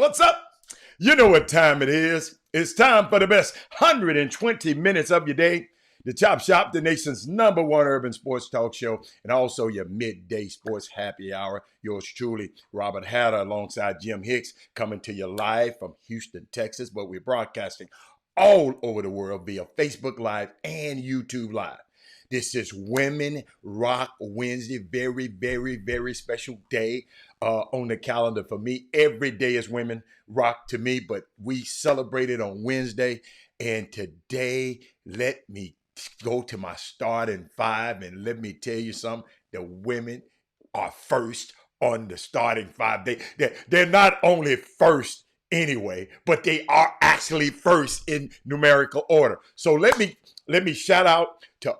What's up? You know what time it is. It's time for the best 120 minutes of your day. The Chop Shop, the nation's #1 urban sports talk show, and also your midday sports happy hour. Yours truly, Robert Hatter, alongside Jim Hicks, coming to you live from Houston, Texas, but we're broadcasting all over the world via Facebook Live and YouTube Live. This is Women Rock Wednesday. Very, very, very special day on the calendar for me. Every day is Women Rock to me, but we celebrate it on Wednesday. And today, let me go to my starting five and let me tell you something. The women are first on the starting five. They're not only first anyway, but they are actually first in numerical order. So let me shout out to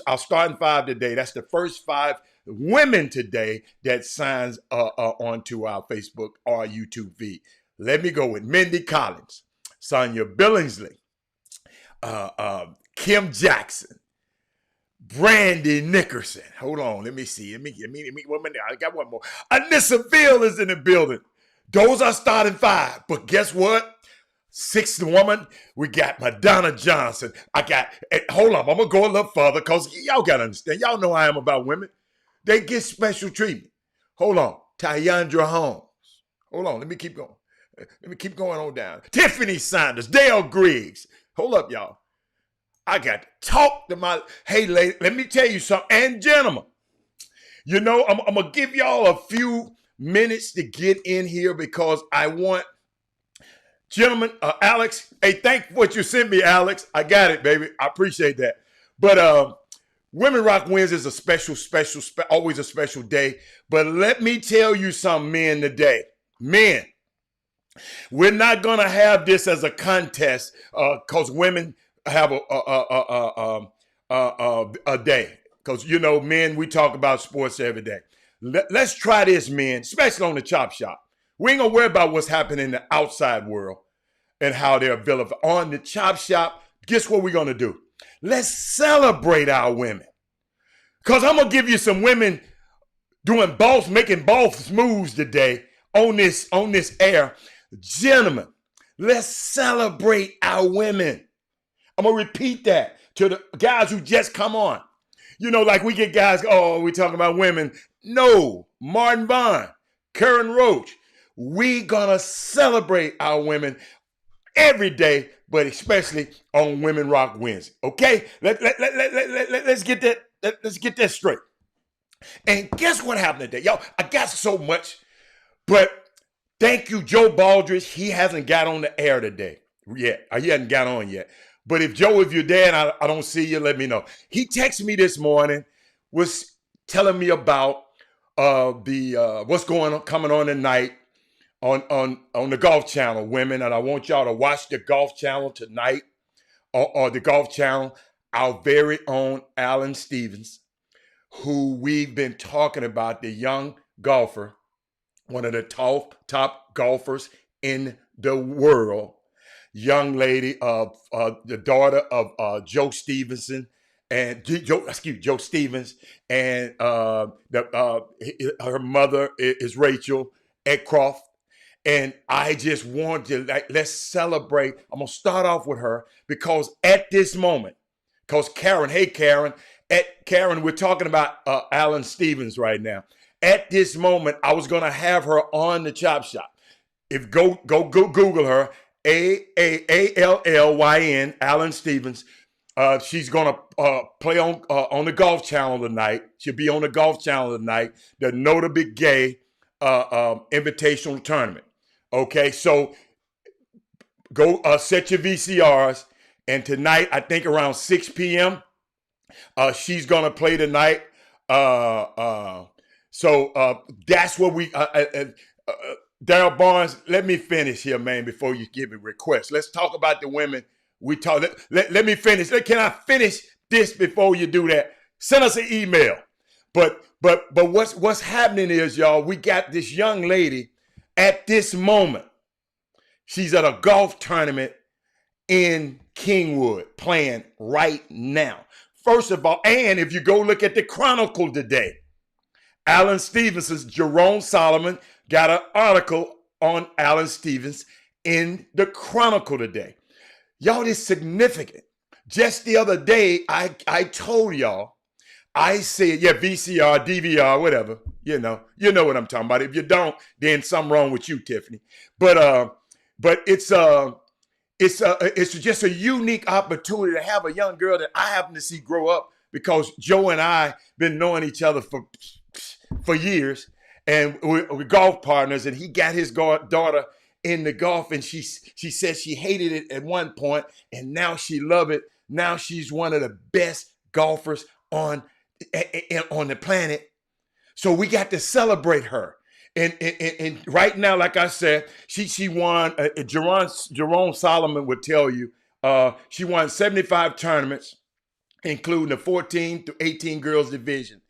our starting five today. That's the first five women today that signs onto our Facebook or YouTube feed. Let me go with Mindy Collins, Sonia Billingsley, Kim Jackson, Brandy Nickerson. Hold on, let me see. Let me 1 minute. I got one more. Anissa Veal is in the building. Those are starting five. But guess what? Sixth woman, we got Madonna Johnson. Hold on, I'm going to go a little further because y'all got to understand. Y'all know I am about women. They get special treatment. Hold on. Tyandra Holmes. Hold on, let me keep going. Let me keep going on down. Tiffany Sanders, Dale Griggs. Hold up, y'all. I got to talk to hey, lady, let me tell you something. And gentlemen, you know, I'm going to give y'all a few minutes to get in here because I want, gentlemen, Alex, hey, thank you for what you sent me, Alex. I got it, baby. I appreciate that. But Women Rock Wednesday is a special, always a special day. But let me tell you something, men, today. Men, we're not going to have this as a contest because women have a day. Because, you know, men, we talk about sports every day. Let's try this, men, especially on the Chop Shop. We ain't going to worry about what's happening in the outside world and how they're available. On the Chop Shop, guess what we're going to do? Let's celebrate our women. Because I'm going to give you some women making boss moves today on this air. Gentlemen, let's celebrate our women. I'm going to repeat that to the guys who just come on. You know, like we get guys, we're talking about women. No, Martin Vaughn, Karen Roach. We gonna celebrate our women every day, but especially on Women Rock Wednesday. Okay, let's get that. Let's get that straight. And guess what happened today, y'all? I got so much, but thank you, Joe Baldridge. He hasn't got on the air today yet. He hasn't got on yet. But if you're there and I don't see you, let me know. He texted me this morning, was telling me about what's coming on tonight on the Golf Channel, women. And I want y'all to watch the Golf Channel tonight or the Golf Channel. Our very own Alan Stevens, who we've been talking about, the young golfer, one of the top golfers in the world. Young lady of the daughter of Joe Stevenson and Joe Stevens, and her mother is Rachel Edcroft. And I just want to let's celebrate. I'm gonna start off with her because at this moment, because Karen, we're talking about Alan Stevens right now. At this moment, I was gonna have her on the Chop Shop. If go Google her. Allyn, Alan Stevens. She's gonna play on the Golf Channel tonight. She'll be on the Golf Channel tonight. The Nota Big Gay Invitational Tournament. Okay, so go set your VCRs. And tonight, I think around 6 p.m., she's gonna play tonight. So that's what we. Daryl Barnes, let me finish here, man, before you give me requests. Let's talk about the women. Let me finish. Can I finish this before you do that? Send us an email. But what's happening is, y'all, we got this young lady at this moment. She's at a golf tournament in Kingwood playing right now. First of all, and if you go look at the Chronicle today, Alan Stevenson's Jerome Solomon got an article on Alan Stevens in the Chronicle today. Y'all, this is significant. Just the other day, I told y'all, I said, yeah, VCR, DVR, whatever, you know what I'm talking about. If you don't, then something wrong with you, Tiffany. But it's just a unique opportunity to have a young girl that I happen to see grow up, because Joe and I been knowing each other for years, and we're golf partners, and he got his daughter in the golf, and she said she hated it at one point, and now she love it. Now she's one of the best golfers on the planet. So we got to celebrate her. And right now, like I said, she won. Jerome Solomon would tell you she won 75 tournaments, including the 14 to 18 girls division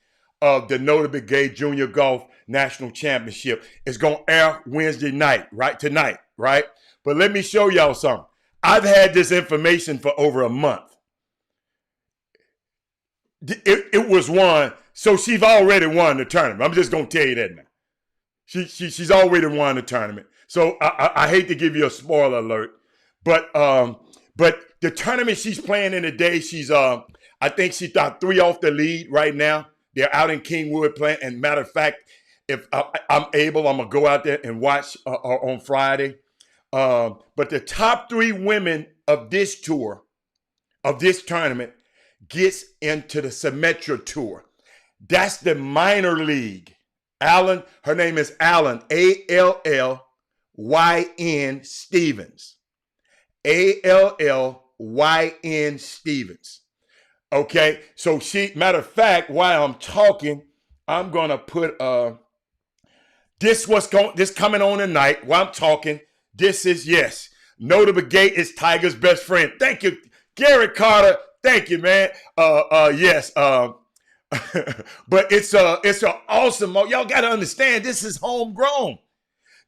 of the Notre Brigade Junior Golf National Championship. It's going to air Wednesday night, right? Tonight, right? But let me show y'all something. I've had this information for over a month. It was won, so she's already won the tournament. I'm just going to tell you that now. She's already won the tournament. So I hate to give you a spoiler alert, but the tournament she's playing in today, she's I think she's got 3 off the lead right now. They're out in Kingwood playing. And matter of fact, if I'm able, I'm gonna go out there and watch on Friday. But the top 3 women of this tour, of this tournament, gets into the Symetra Tour. That's the minor league. Allen, her name is Allen, Allyn Stevens. Allyn Stevens. Okay, so matter of fact, while I'm talking, I'm gonna put this coming on tonight. While I'm talking, this is, yes, Notre Brigade is Tiger's best friend. Thank you, Gary Carter. Thank you, man. Yes. But it's an awesome. Y'all got to understand, this is homegrown.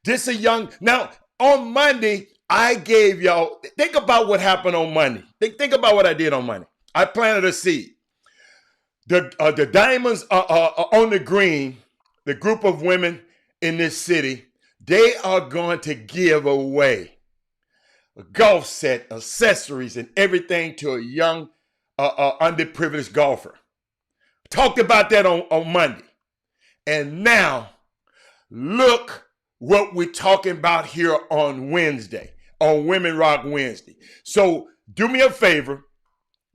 This is young. Now, on Monday, I gave y'all, think about what happened on Monday. Think about what I did on Monday. I planted a seed. The Diamonds are on the green, the group of women in this city, they are going to give away a golf set, accessories, and everything to a young, underprivileged golfer. Talked about that on Monday. And now, look what we're talking about here on Wednesday, on Women Rock Wednesday. So do me a favor.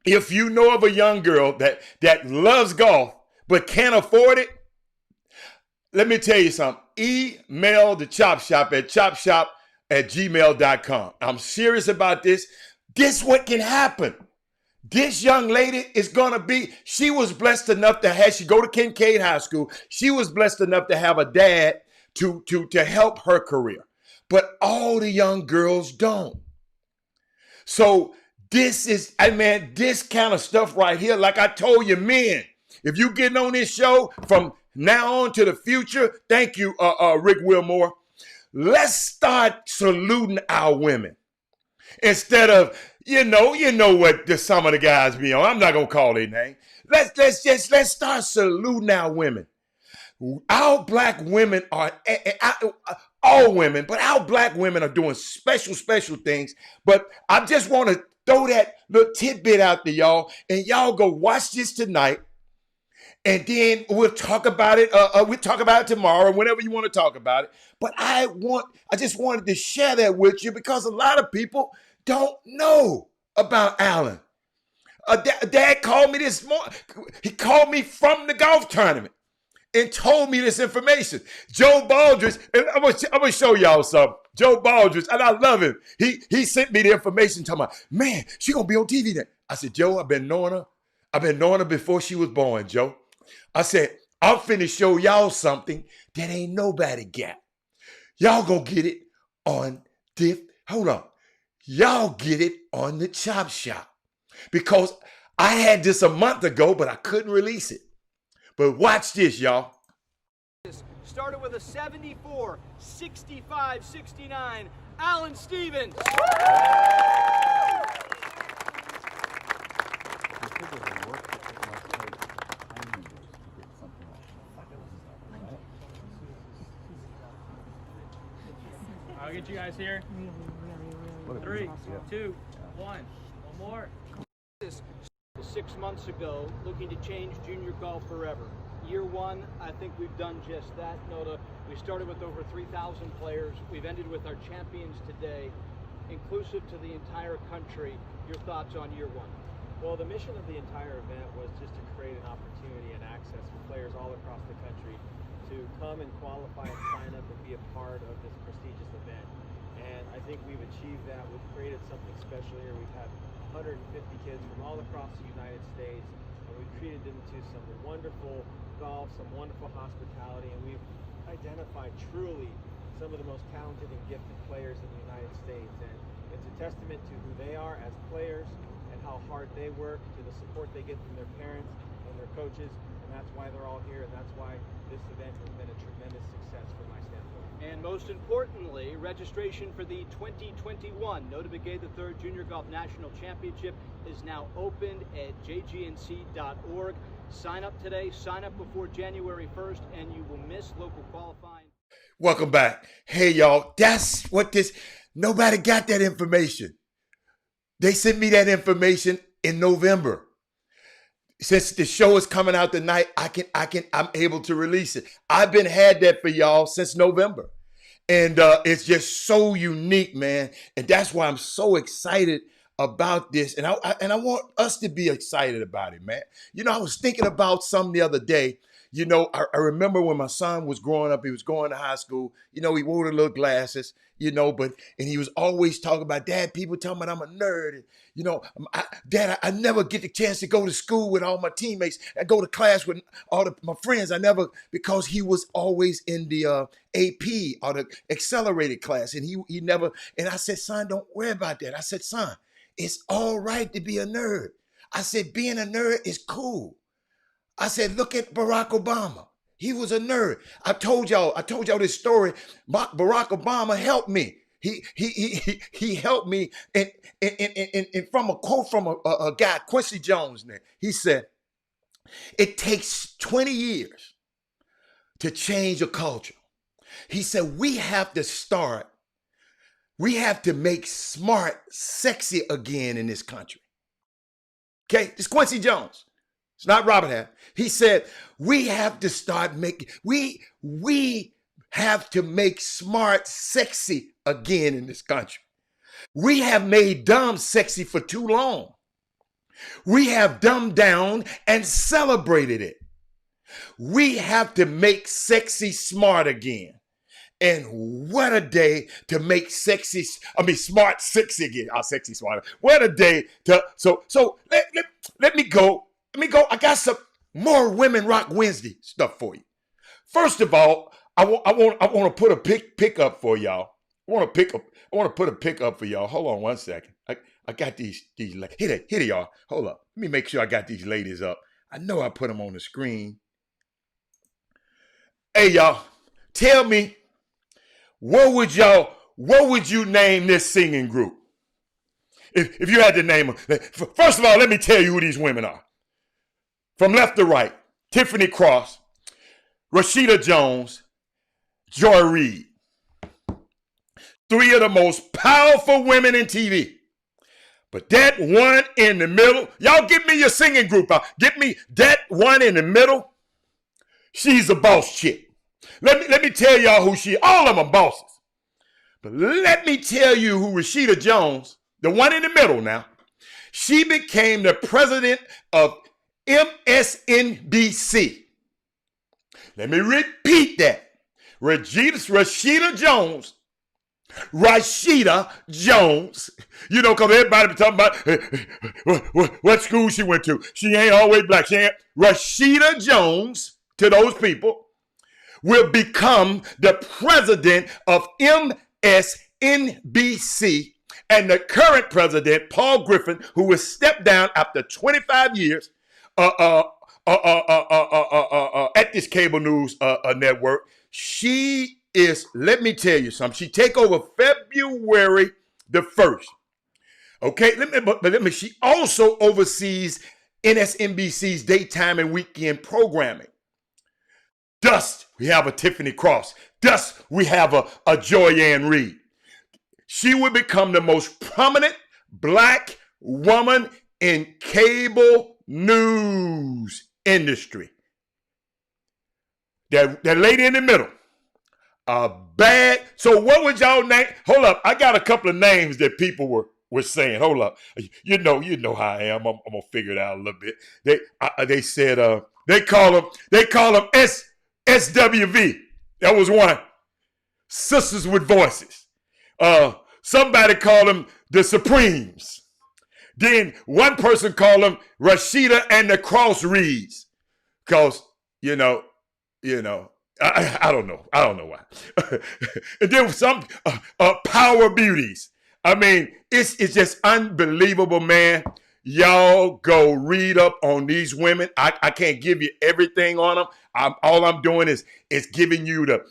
If you know of a young girl that loves golf but can't afford it, let me tell you something. Email the Chop Shop at chopshop@gmail.com. I'm serious about this. This what can happen. This young lady is going to be, she was blessed enough she go to Kincaid High School. She was blessed enough to have a dad to help her career. But all the young girls don't. So this is, this kind of stuff right here, like I told you, men, if you getting on this show from now on to the future, thank you, Rick Wilmore, let's start saluting our women. Instead of, you know what some of the guys be on. I'm not gonna call their name. Let's start saluting our women. Our black women are all women, but our black women are doing special things. But I just want to throw that little tidbit out to y'all, and y'all go watch this tonight, and then we'll talk about it. We'll talk about it tomorrow, whenever you want to talk about it. But I just wanted to share that with you because a lot of people don't know about Allen. Dad called me this morning. He called me from the golf tournament and told me this information. Joe Baldridge, and I'm gonna show y'all something. Joe Baldridge, and I love him. He sent me the information talking about, man, she gonna be on TV then. I said, Joe, I've been knowing her. I've been knowing her before she was born, Joe. I said, I'm finna show y'all something that ain't nobody got. Y'all gonna get it on hold on. Y'all get it on the Chop Shop. Because I had this a month ago, but I couldn't release it. But watch this, y'all. Started with a 74, 65, 69, Allen Stevens. guys here. 3, 2, 1. One more. 6 months ago, looking to change junior golf forever. Year one, I think we've done just that. Noda, we started with over 3,000 players. We've ended with our champions today, inclusive to the entire country. Your thoughts on year one? Well, the mission of the entire event was just to create an opportunity and access for players all across the country to come and qualify and sign up and be a part of this prestigious event. And I think we've achieved that. We've created something special here. We've had 150 kids from all across the United States, and we've treated them to some wonderful golf, some wonderful hospitality, and we've identified truly some of the most talented and gifted players in the United States. And it's a testament to who they are as players and how hard they work, to the support they get from their parents and their coaches, and that's why they're all here, and that's why this event has been a tremendous success from my standpoint. And most importantly, registration for the 2021 Nota Begay III Junior Golf National Championship is now opened at jgnc.org. Sign up today, sign up before January 1st, and you will miss local qualifying. Welcome back. Hey, y'all, that's what nobody got that information. They sent me that information in November. Since the show is coming out tonight, I'm able to release it. I've been had that for y'all since November. And it's just so unique, man. And that's why I'm so excited about this. And I want us to be excited about it, man. You know, I was thinking about something the other day. You know, I remember when my son was growing up, he was going to high school, you know, he wore the little glasses, you know, and he was always talking about, Dad, people tell me I'm a nerd. And, you know, Dad, I never get the chance to go to school with all my teammates and go to class with all my friends. Because he was always in the AP or the accelerated class. And he never, and I said, son, don't worry about that. I said, son, it's all right to be a nerd. I said, being a nerd is cool. I said, look at Barack Obama. He was a nerd. I told y'all this story. Barack Obama helped me. He helped me. And from a quote from a guy, Quincy Jones, he said, it takes 20 years to change a culture. He said, we have to make smart sexy again in this country. Okay, it's Quincy Jones. It's not Robert Half. He said, we have to start making, we have to make smart sexy again in this country. We have made dumb sexy for too long. We have dumbed down and celebrated it. We have to make sexy smart again. And what a day to make smart sexy again. Sexy smart. What a day to, so let me go. I got some more Women Rock Wednesday stuff for you. First of all, I want to put a pick up for y'all. I want to put a pick up for y'all. Hold on one second. I got these here they y'all. Hold up. Let me make sure I got these ladies up. I know I put them on the screen. Hey y'all, tell me, what would you name this singing group? If you had to name them. First of all, let me tell you who these women are. From left to right, Tiffany Cross, Rashida Jones, Joy Reid. 3 of the most powerful women in TV. But that one in the middle, y'all give me your singing group out. Give me that one in the middle. She's a boss chick. Let me tell y'all who she is. All of them are bosses. But let me tell you who Rashida Jones, the one in the middle now, she became the president of MSNBC. Let me repeat that. Rashida Jones. You know, because everybody be talking about what school she went to. She ain't always black. Rashida Jones, to those people, will become the president of MSNBC. And the current president, Paul Griffin, who will step down after 25 years, at this cable news network, she is, let me tell you something, she take over February the 1st. Okay, she also oversees MSNBC's daytime and weekend programming. Thus, we have a Tiffany Cross. Thus, we have a Joy Reid. she would become the most prominent black woman in cable news industry. That lady in the middle. Bad. So what would y'all name? Hold up. I got a couple of names that people were saying. Hold up. You know how I am. I'm gonna figure it out a little bit. They said they call them SWV. That was one. Sisters with Voices. Somebody called them the Supremes. Then one person called them Rashida and the Cross Reeds. Because, I don't know. I don't know why. And then some power beauties. I mean, it's just unbelievable, man. Y'all go read up on these women. I can't give you everything on them. All I'm doing is giving you the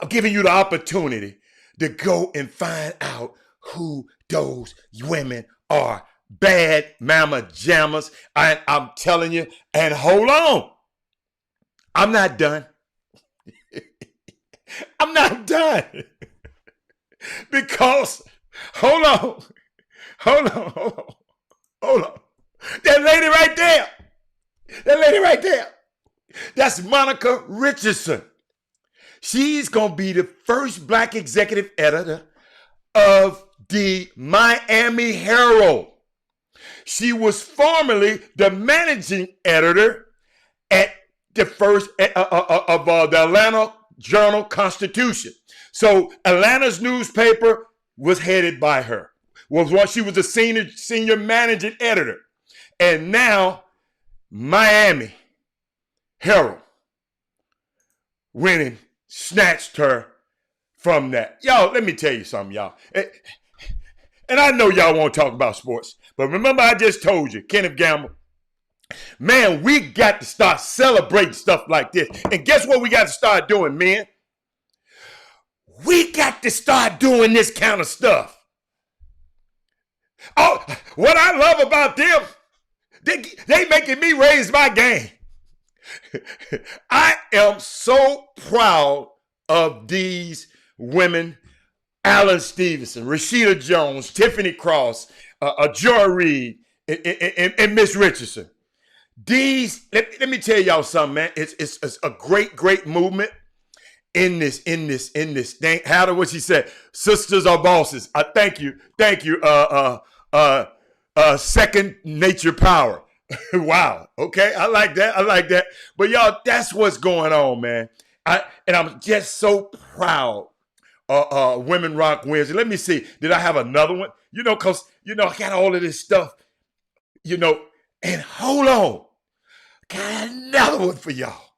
I'm giving you the opportunity to go and find out who those women are. Bad mama jammers. I'm telling you. And hold on. I'm not done. I'm not done. Because, hold on. That lady right there. That's Monica Richardson. She's going to be the first black executive editor of the Miami Herald. She was formerly the managing editor at the first of the Atlanta Journal-Constitution. So Atlanta's newspaper was headed by her. She was a senior managing editor. And now Miami Herald went and snatched her from that. Y'all, let me tell you something, y'all. And I know y'all won't talk about sports, but remember I just told you, Kenneth Gamble, man, we got to start celebrating stuff like this. And guess what we got to start doing, men? We got to start doing this kind of stuff. Oh, what I love about them, they making me raise my game. I am so proud of these women. Alan Stevenson, Rashida Jones, Tiffany Cross, Joy Reid, and Miss Richardson. These, let me tell y'all something, man. It's a great movement in this thing. How what she said, sisters are bosses. I thank you. Second nature power. Wow. Okay, I like that. But y'all, that's what's going on, man. And I'm just so proud. Women Rock Wednesday. Let me see. Did I have another one? Because, I got all of this stuff, and hold on. Got another one for y'all.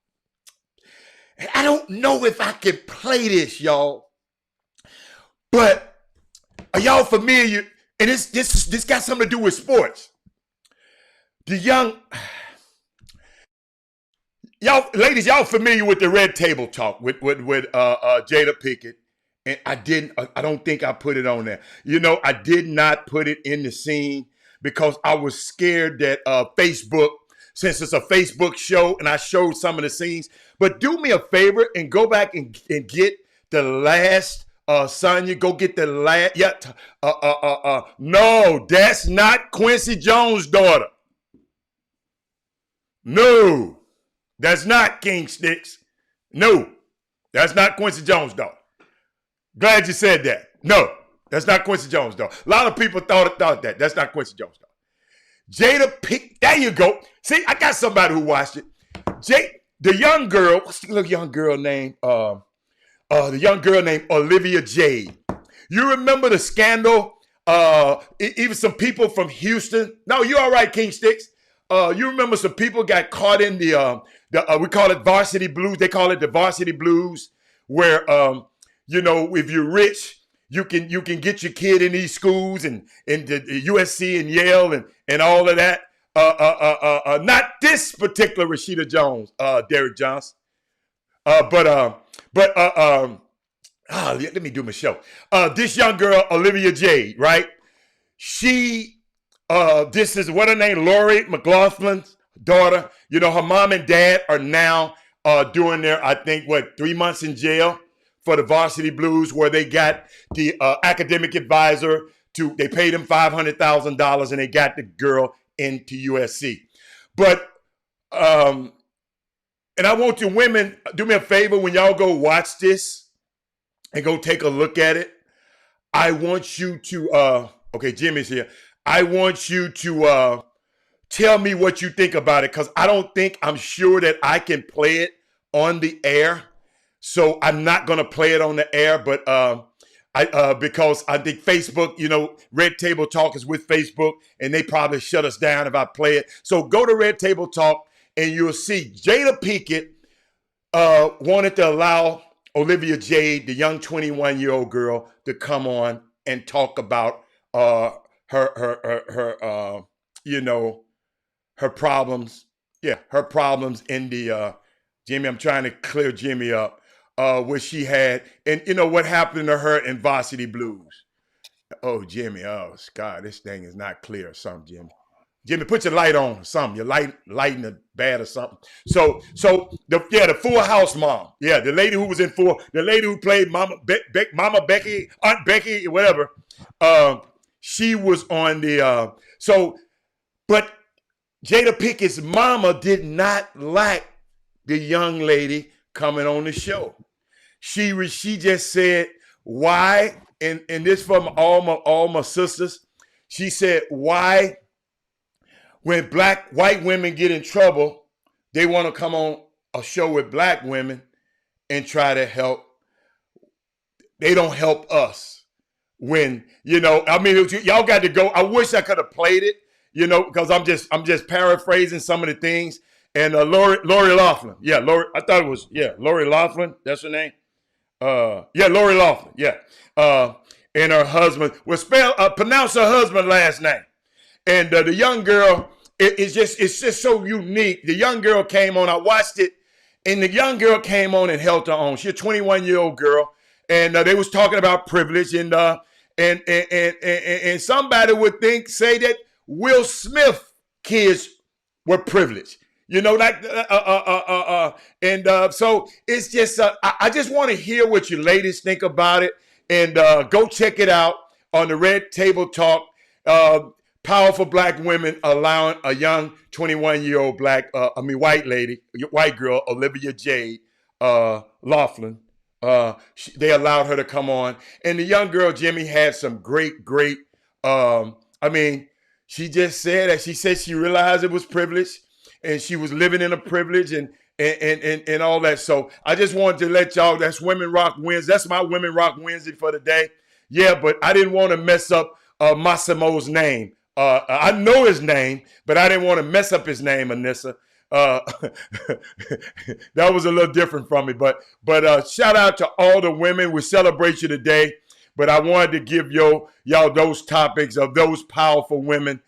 And I don't know if I can play this, y'all. But are y'all familiar? And this got something to do with sports. Y'all, ladies, y'all familiar with the Red Table Talk with Jada Pinkett? And I don't think I put it on there. I did not put it in the scene because I was scared that Facebook, since it's a Facebook show and I showed some of the scenes, but do me a favor and go back and get the last, Sonya, go get the last, no, that's not Quincy Jones' daughter. No, that's not King Sticks. No, that's not Quincy Jones' daughter. Glad you said that. No, that's not Quincy Jones' daughter. A lot of people thought that. That's not Quincy Jones' daughter. Jada Pinkett. There you go. See, I got somebody who watched it. The young girl. What's the little young girl name? The young girl named Olivia Jade. You remember the scandal? Even some people from Houston. No, you all right, King Sticks. You remember some people got caught in the we call it varsity blues. They call it the varsity blues, where if you're rich, you can get your kid in these schools and in the USC and Yale and all of that. Not this particular Rashida Jones, Derek Johnson. Let me do my show. This young girl, Olivia Jade, right? She, this is what her name, Lori McLaughlin's daughter. Her mom and dad are now doing their, I think, 3 months in jail for the Varsity Blues, where they got the academic advisor they paid him $500,000 and they got the girl into USC. But and I want you women, do me a favor when y'all go watch this and go take a look at it. I want you to okay, Jimmy's here. I want you to tell me what you think about it, because I'm sure that I can play it on the air. So I'm not gonna play it on the air, but because I think Facebook, Red Table Talk is with Facebook, and they probably shut us down if I play it. So go to Red Table Talk, and you'll see Jada Pinkett wanted to allow Olivia Jade, the young 21-year-old girl, to come on and talk about her problems. Yeah, her problems in the Jimmy. I'm trying to clear Jimmy up. What she had, and what happened to her in Varsity Blues. Oh, Jimmy, oh God, this thing is not clear or something, Jimmy. Jimmy, put your light on or something. Your lighting it bad or something. So the Full House mom. Yeah, the lady who was the lady who played Mama Becky, Aunt Becky, whatever. She was on the but Jada Pinkett's mama did not like the young lady coming on the show. She just said, why, and this from all my sisters, she said, why when white women get in trouble, they want to come on a show with black women and try to help. They don't help us. When, y'all got to go. I wish I could have played it, because I'm just paraphrasing some of the things. And Lori Loughlin. Yeah, I thought it was, Lori Loughlin. That's her name. Lori Loughlin. Yeah. And her husband pronounce her husband's last name. And the young girl, it's just so unique. The young girl came on. I watched it, and the young girl came on and held her own. She's a 21-year-old girl, and they was talking about privilege, and somebody would say that Will Smith kids were privileged. So it's just, I just want to hear what you ladies think about it, and go check it out on the Red Table Talk. Powerful black women allowing a young 21-year-old white girl, Olivia Jade Loughlin. They allowed her to come on, and the young girl, Jimmy, had some great. She just said that she realized it was privilege, and she was living in a privilege and all that. So I just wanted to let y'all, that's Women Rock Wednesday. That's my Women Rock Wednesday for the day. Yeah, but I didn't want to mess up Massimo's name. I know his name, but I didn't want to mess up his name, Anissa. That was a little different from me. But shout out to all the women. We celebrate you today. But I wanted to give y'all those topics of those powerful women.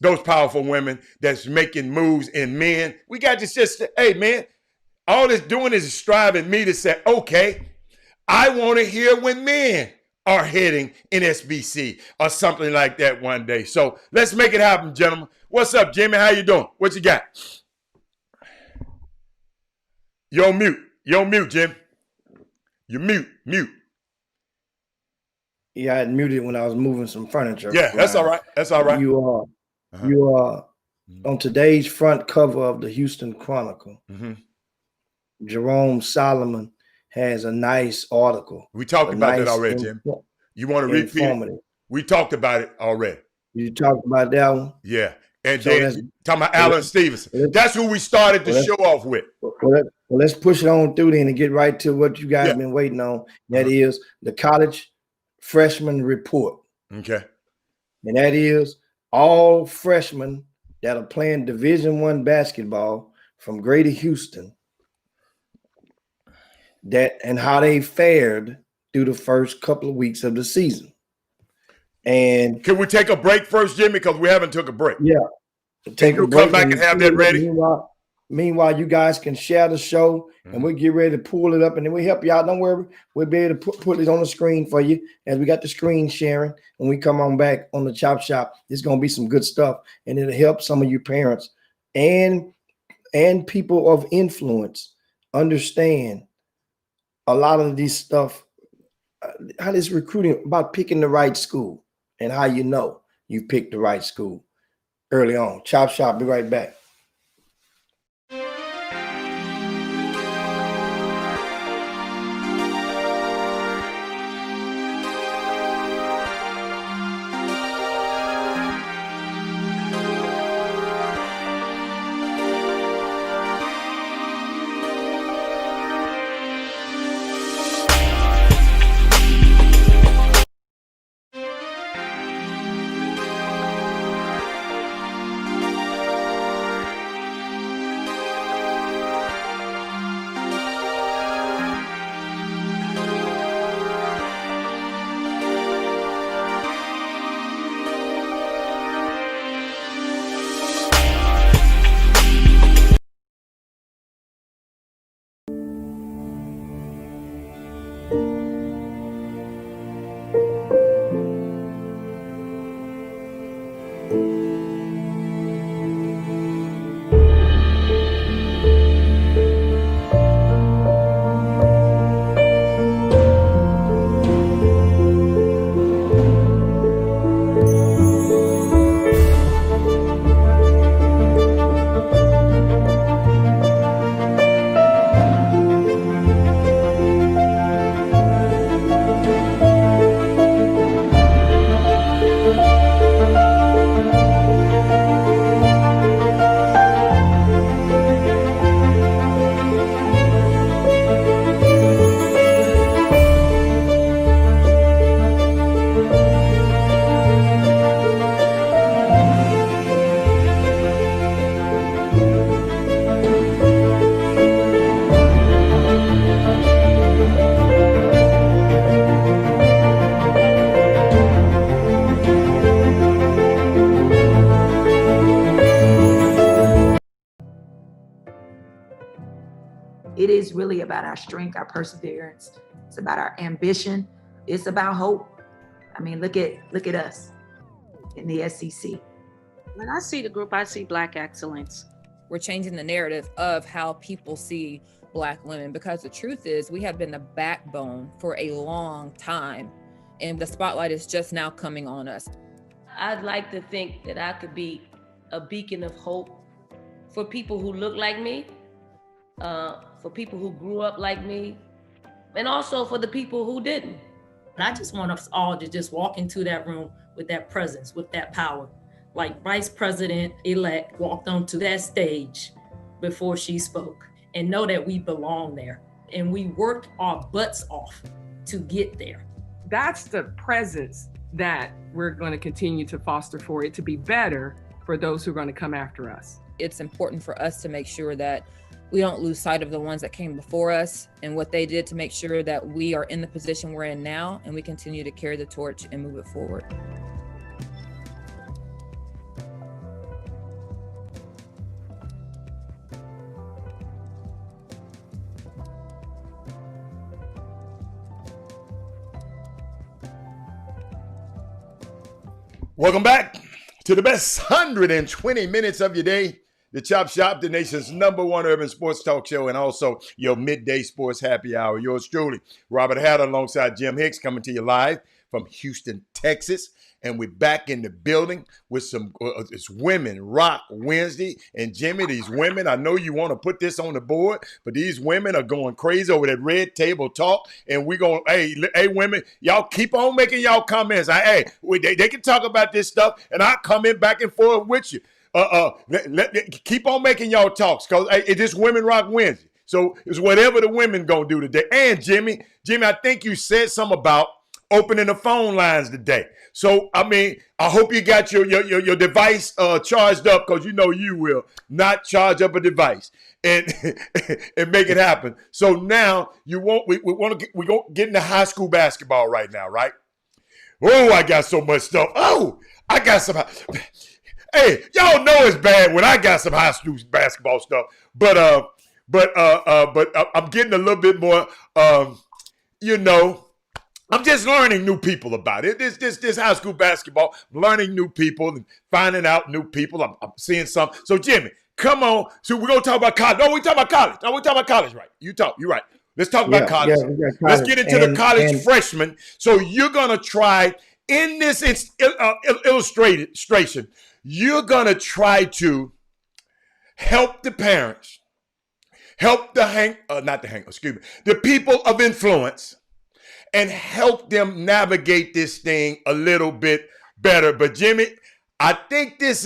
Those powerful women that's making moves in men. We got to just say, hey, man, all it's doing is striving me to say, okay, I want to hear when men are heading in SBC or something like that one day. So let's make it happen, gentlemen. What's up, Jimmy? How you doing? What you got? You're on mute. You're on mute, Jim. You're mute. Yeah, I had muted when I was moving some furniture. Yeah, that's all right. That's all right. You are on today's front cover of the Houston Chronicle. Mm-hmm. Jerome Solomon has a nice article. We talked about that already, Jim. You want to repeat it? We talked about it already. You talked about that one? Yeah. And so then talking about Alan Stevenson. That's who we started the show off with. Well, let's push it on through then and get right to what you guys have been waiting on. That is the college freshman report. Okay. And that is all freshmen that are playing Division I basketball from Greater Houston, and how they fared through the first couple of weeks of the season. And can we take a break first, Jimmy? Because we haven't took a break. Yeah. Take a break. Come back and have that ready. Meanwhile, you guys can share the show, and we'll get ready to pull it up, and then we'll help you out. Don't worry. We'll be able to put it on the screen for you as we got the screen sharing. When we come on back on the Chop Shop, it's going to be some good stuff, and it'll help some of you parents and people of influence understand a lot of these stuff, how this recruiting about picking the right school and how you know you picked the right school early on. Chop Shop, be right back. It is really about our strength, our perseverance. It's about our ambition. It's about hope. I mean, look at us in the SEC. When I see the group, I see Black excellence. We're changing the narrative of how people see Black women, because the truth is we have been the backbone for a long time, and the spotlight is just now coming on us. I'd like to think that I could be a beacon of hope for people who look like me, for people who grew up like me, and also for the people who didn't. I just want us all to just walk into that room with that presence, with that power. Like Vice President-elect walked onto that stage before she spoke, and know that we belong there. And we worked our butts off to get there. That's the presence that we're going to continue to foster for it to be better for those who are going to come after us. It's important for us to make sure that we don't lose sight of the ones that came before us and what they did to make sure that we are in the position we're in now, and we continue to carry the torch and move it forward. Welcome back to the best 120 minutes of your day. The Chop Shop, the nation's #1 urban sports talk show, and also your midday sports happy hour. Yours truly, Robert Hatter, alongside Jim Hicks, coming to you live from Houston, Texas. And we're back in the building with some it's Women Rock Wednesday. And Jimmy, these women, I know you want to put this on the board, but these women are going crazy over that red table talk. And we're going, hey, women, y'all keep on making y'all comments. They can talk about this stuff, and I'll come in back and forth with you. Keep on making y'all talks, because it's just Women Rock Wednesday. So it's whatever the women gonna do today. And Jimmy, I think you said something about opening the phone lines today. So I mean, I hope you got your device charged up, because you know you will not charge up a device and and make it happen. So now we gonna get into high school basketball right now, right? Oh, I got so much stuff. Oh, I got some. Hey, y'all know it's bad when I got some high school basketball stuff, but I'm getting a little bit more, I'm just learning new people about it. This high school basketball, learning new people and finding out new people. I'm seeing some. So Jimmy, come on. So we're gonna talk about college. No, we talking about college. Right? You're right. Let's talk about college. we got Let's college. get into the college And freshmen. So you're gonna try in this illustration. You're gonna try to help the parents, help the people of influence, and help them navigate this thing a little bit better. But Jimmy, I think this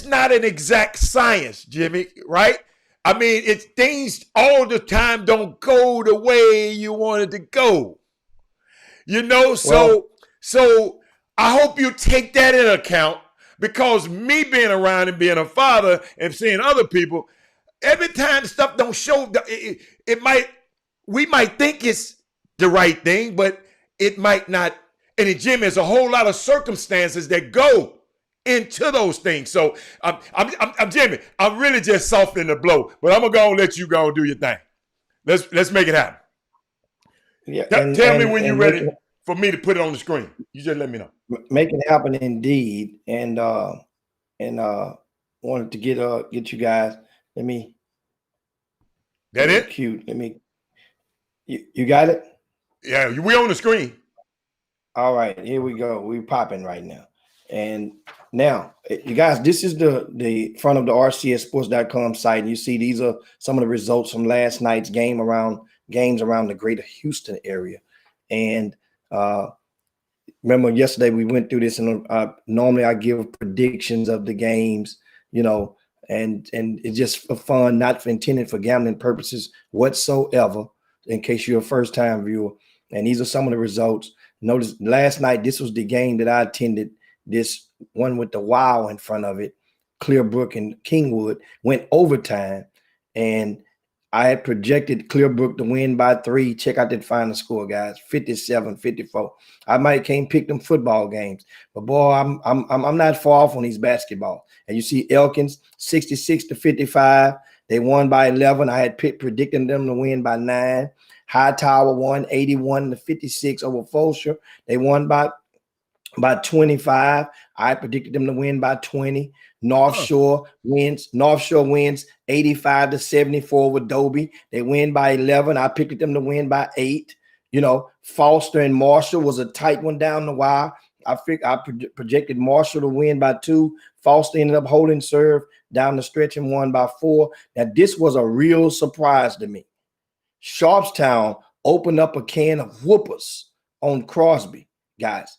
not an exact science, Jimmy, right? I mean, it's things all the time don't go the way you want it to go. You know, so I hope you take that into account, because me being around and being a father and seeing other people, every time stuff don't show, we might think it's the right thing, but it might not. And in Jimmy, there's a whole lot of circumstances that go into those things. So I'm Jimmy. I'm really just softening the blow, but I'm gonna go and let you go and do your thing. Let's make it happen. Yeah, Tell me when you're ready for me to put it on the screen. You just let me know. Make it happen indeed. And wanted to get you guys. Let me. That it? Cute. Let me. You got it? Yeah, we on the screen. All right, here we go. We're popping right now. And now, you guys, this is the front of the rcsports.com site. And you see these are some of the results from last night's games around the greater Houston area. And remember yesterday we went through this, and normally I give predictions of the games, you know, and it's just for fun, not intended for gambling purposes whatsoever, in case you're a first-time viewer. And these are some of the results. Notice last night, this was the game that I attended. This one with the wow in front of it, Clearbrook and Kingwood, went overtime. And I had projected Clearbrook to win by 3. Check out that final score, guys, 57-54. I can't pick them football games, but boy, I'm not far off on these basketball. And you see Elkins 66-55. They won by 11. I had predicting them to win by 9. Hightower won 81-56 over Fulshear. They won by 25. I predicted them to win by 20. North Shore wins 85-74 with Dobie. They win by 11. I picked them to win by 8. You know, Foster and Marshall was a tight one down the wire. I projected Marshall to win by 2. Foster ended up holding serve down the stretch and won by 4. Now, this was a real surprise to me. Sharpstown opened up a can of whoopers on Crosby, guys.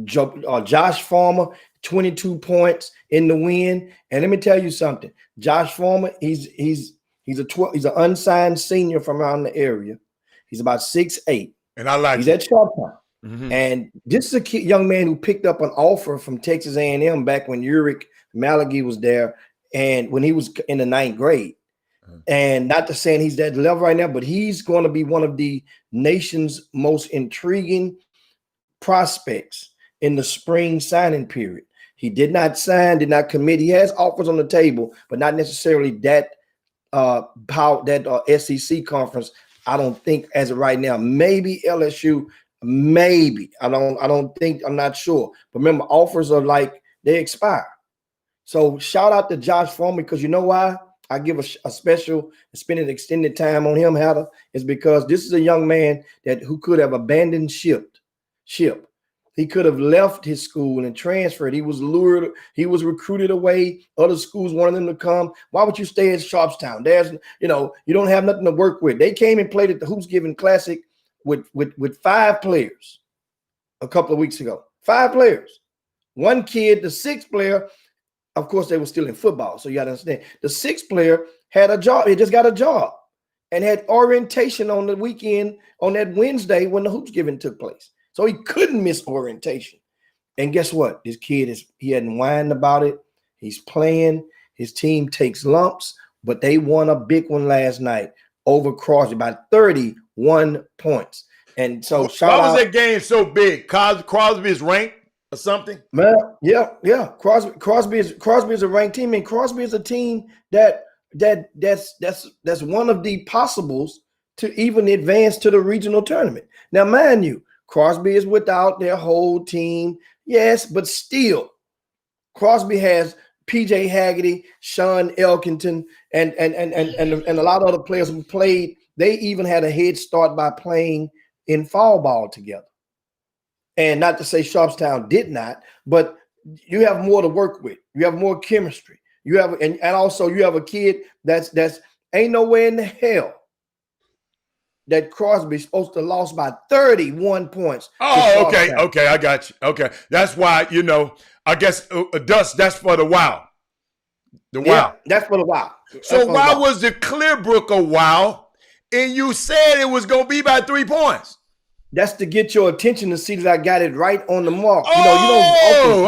Josh Farmer, 22 points in the win. And let me tell you something. Josh Farmer, he's an unsigned senior from around the area. He's about 6'8". And I like he's at Sharpstown. Mm-hmm. And this is a young man who picked up an offer from Texas A&M back when Uric Malachi was there, and when he was in the 9th grade. And not to saying he's that level right now, but he's going to be one of the nation's most intriguing prospects in the spring signing period. He did not sign, did not commit. He has offers on the table, but not necessarily that SEC conference. I don't think as of right now. Maybe LSU, maybe. I'm not sure. But remember, offers are like they expire. So shout out to Josh Foreman, because you know why I give a special spending extended time on him, Heather, is because this is a young man who could have abandoned ship. He could have left his school and transferred. He was lured. He was recruited away. Other schools wanted him to come. Why would you stay at Sharpstown? You don't have nothing to work with. They came and played at the Hoops Giving Classic with 5 players a couple of weeks ago. 5 players. One kid, the 6th player, of course, they were still in football, so you got to understand. The 6th player had a job. He just got a job and had orientation on the weekend on that Wednesday when the Hoops Giving took place. So he couldn't miss orientation. And guess what? This kid he hadn't whined about it. He's playing. His team takes lumps, but they won a big one last night over Crosby by 31 points. And so why was that game so big? Crosby is ranked or something? Man, yeah. Crosby is a ranked team, and Crosby is a team that's one of the possibles to even advance to the regional tournament. Now, mind you, Crosby is without their whole team, yes, but still, Crosby has PJ Haggerty, Sean Elkington, and a lot of other players who played they even had a head start by playing in fall ball together. And not to say Sharpstown did not, but you have more to work with. You have more chemistry. You have, and also you have a kid that's ain't nowhere in the hell that Crosby's supposed to lost by 31 points. Oh, okay, okay, I got you. Okay, that's why, you know, I guess Dust, that's for the Wow. The Wow. Yeah, that's for the Wow. So why was the Clearbrook a Wow, and you said it was gonna be by 3 points? That's to get your attention to see that I got it right on the mark. Oh, you know,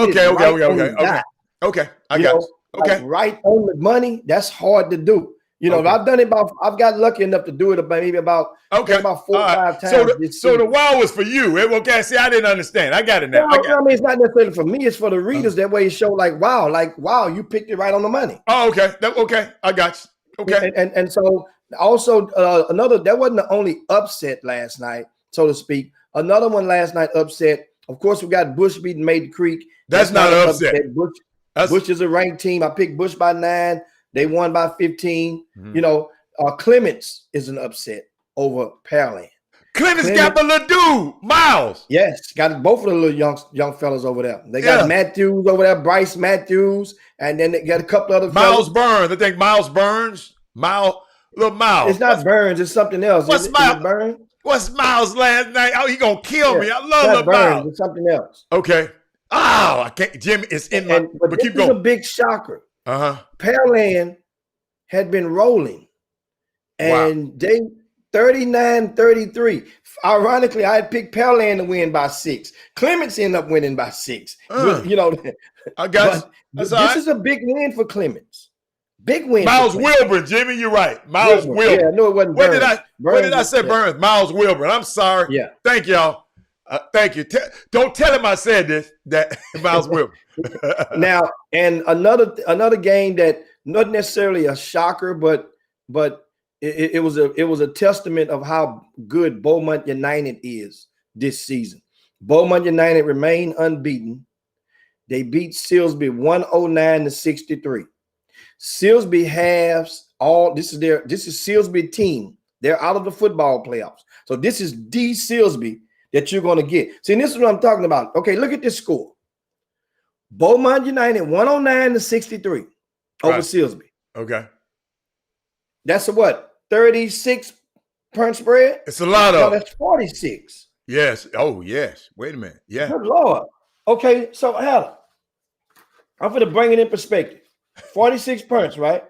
you don't okay, I got you. Okay, like right on the money. That's hard to do. You know, I've done it I've got lucky enough to do it maybe about 4 or 5 times. So the Wow was for you. Okay, see, I didn't understand. I got it now. I mean, it's not necessarily for me. It's for the readers. That way, it show like wow, you picked it right on the money. Oh, okay, okay, I got you. Okay, and so also another. That wasn't the only upset last night, so to speak. Another one last night upset. Of course, we got Bush beating Maiden Creek. That's not an upset. Bush is a ranked team. I picked Bush by 9. They won by 15. You know, Clements is an upset over Pearland. Clements got the little dude, Miles. Yes, got both of the little young fellas over there. They got Matthews over there, Bryce Matthews, and then they got a couple other Miles Burns. I think Miles Burns. Little Miles. It's not Burns, it's something else. What's Miles? Burns? What's Miles' last name? Oh, he gonna kill me. I love little Miles. It's something else. Okay. Oh, I can't. Jimmy, it's in my. But keep going. This is a big shocker. Pearland had been rolling, and they 39-33. Ironically, I had picked Pearland to win by 6. Clements ended up winning by 6. You know, I got this is a big win for Clements. Big win. Miles Wilburn, Jimmy, you're right. Miles Wilburn. Yeah, no, it wasn't. Where did I say Burns? Miles Wilburn. I'm sorry. Yeah. Thank y'all. Thank you. Don't tell him I said this. That Miles Wilburn. Now, and another game that not necessarily a shocker, but it was a testament of how good Beaumont United is this season. Beaumont United remain unbeaten. They beat Silsbee 109-63. Silsbee has this is Silsbee team. They're out of the football playoffs. So this is D Silsbee that you're going to get. See, this is what I'm talking about. Okay, look at this score. Beaumont United 109-63 over Silsbee. Okay. That's a what? 36 point spread? It's a lot of. That's 46. Yes. Oh, yes. Wait a minute. Yeah. Good Lord. Okay, so Helen, I'm going to bring it in perspective. 46 points, right?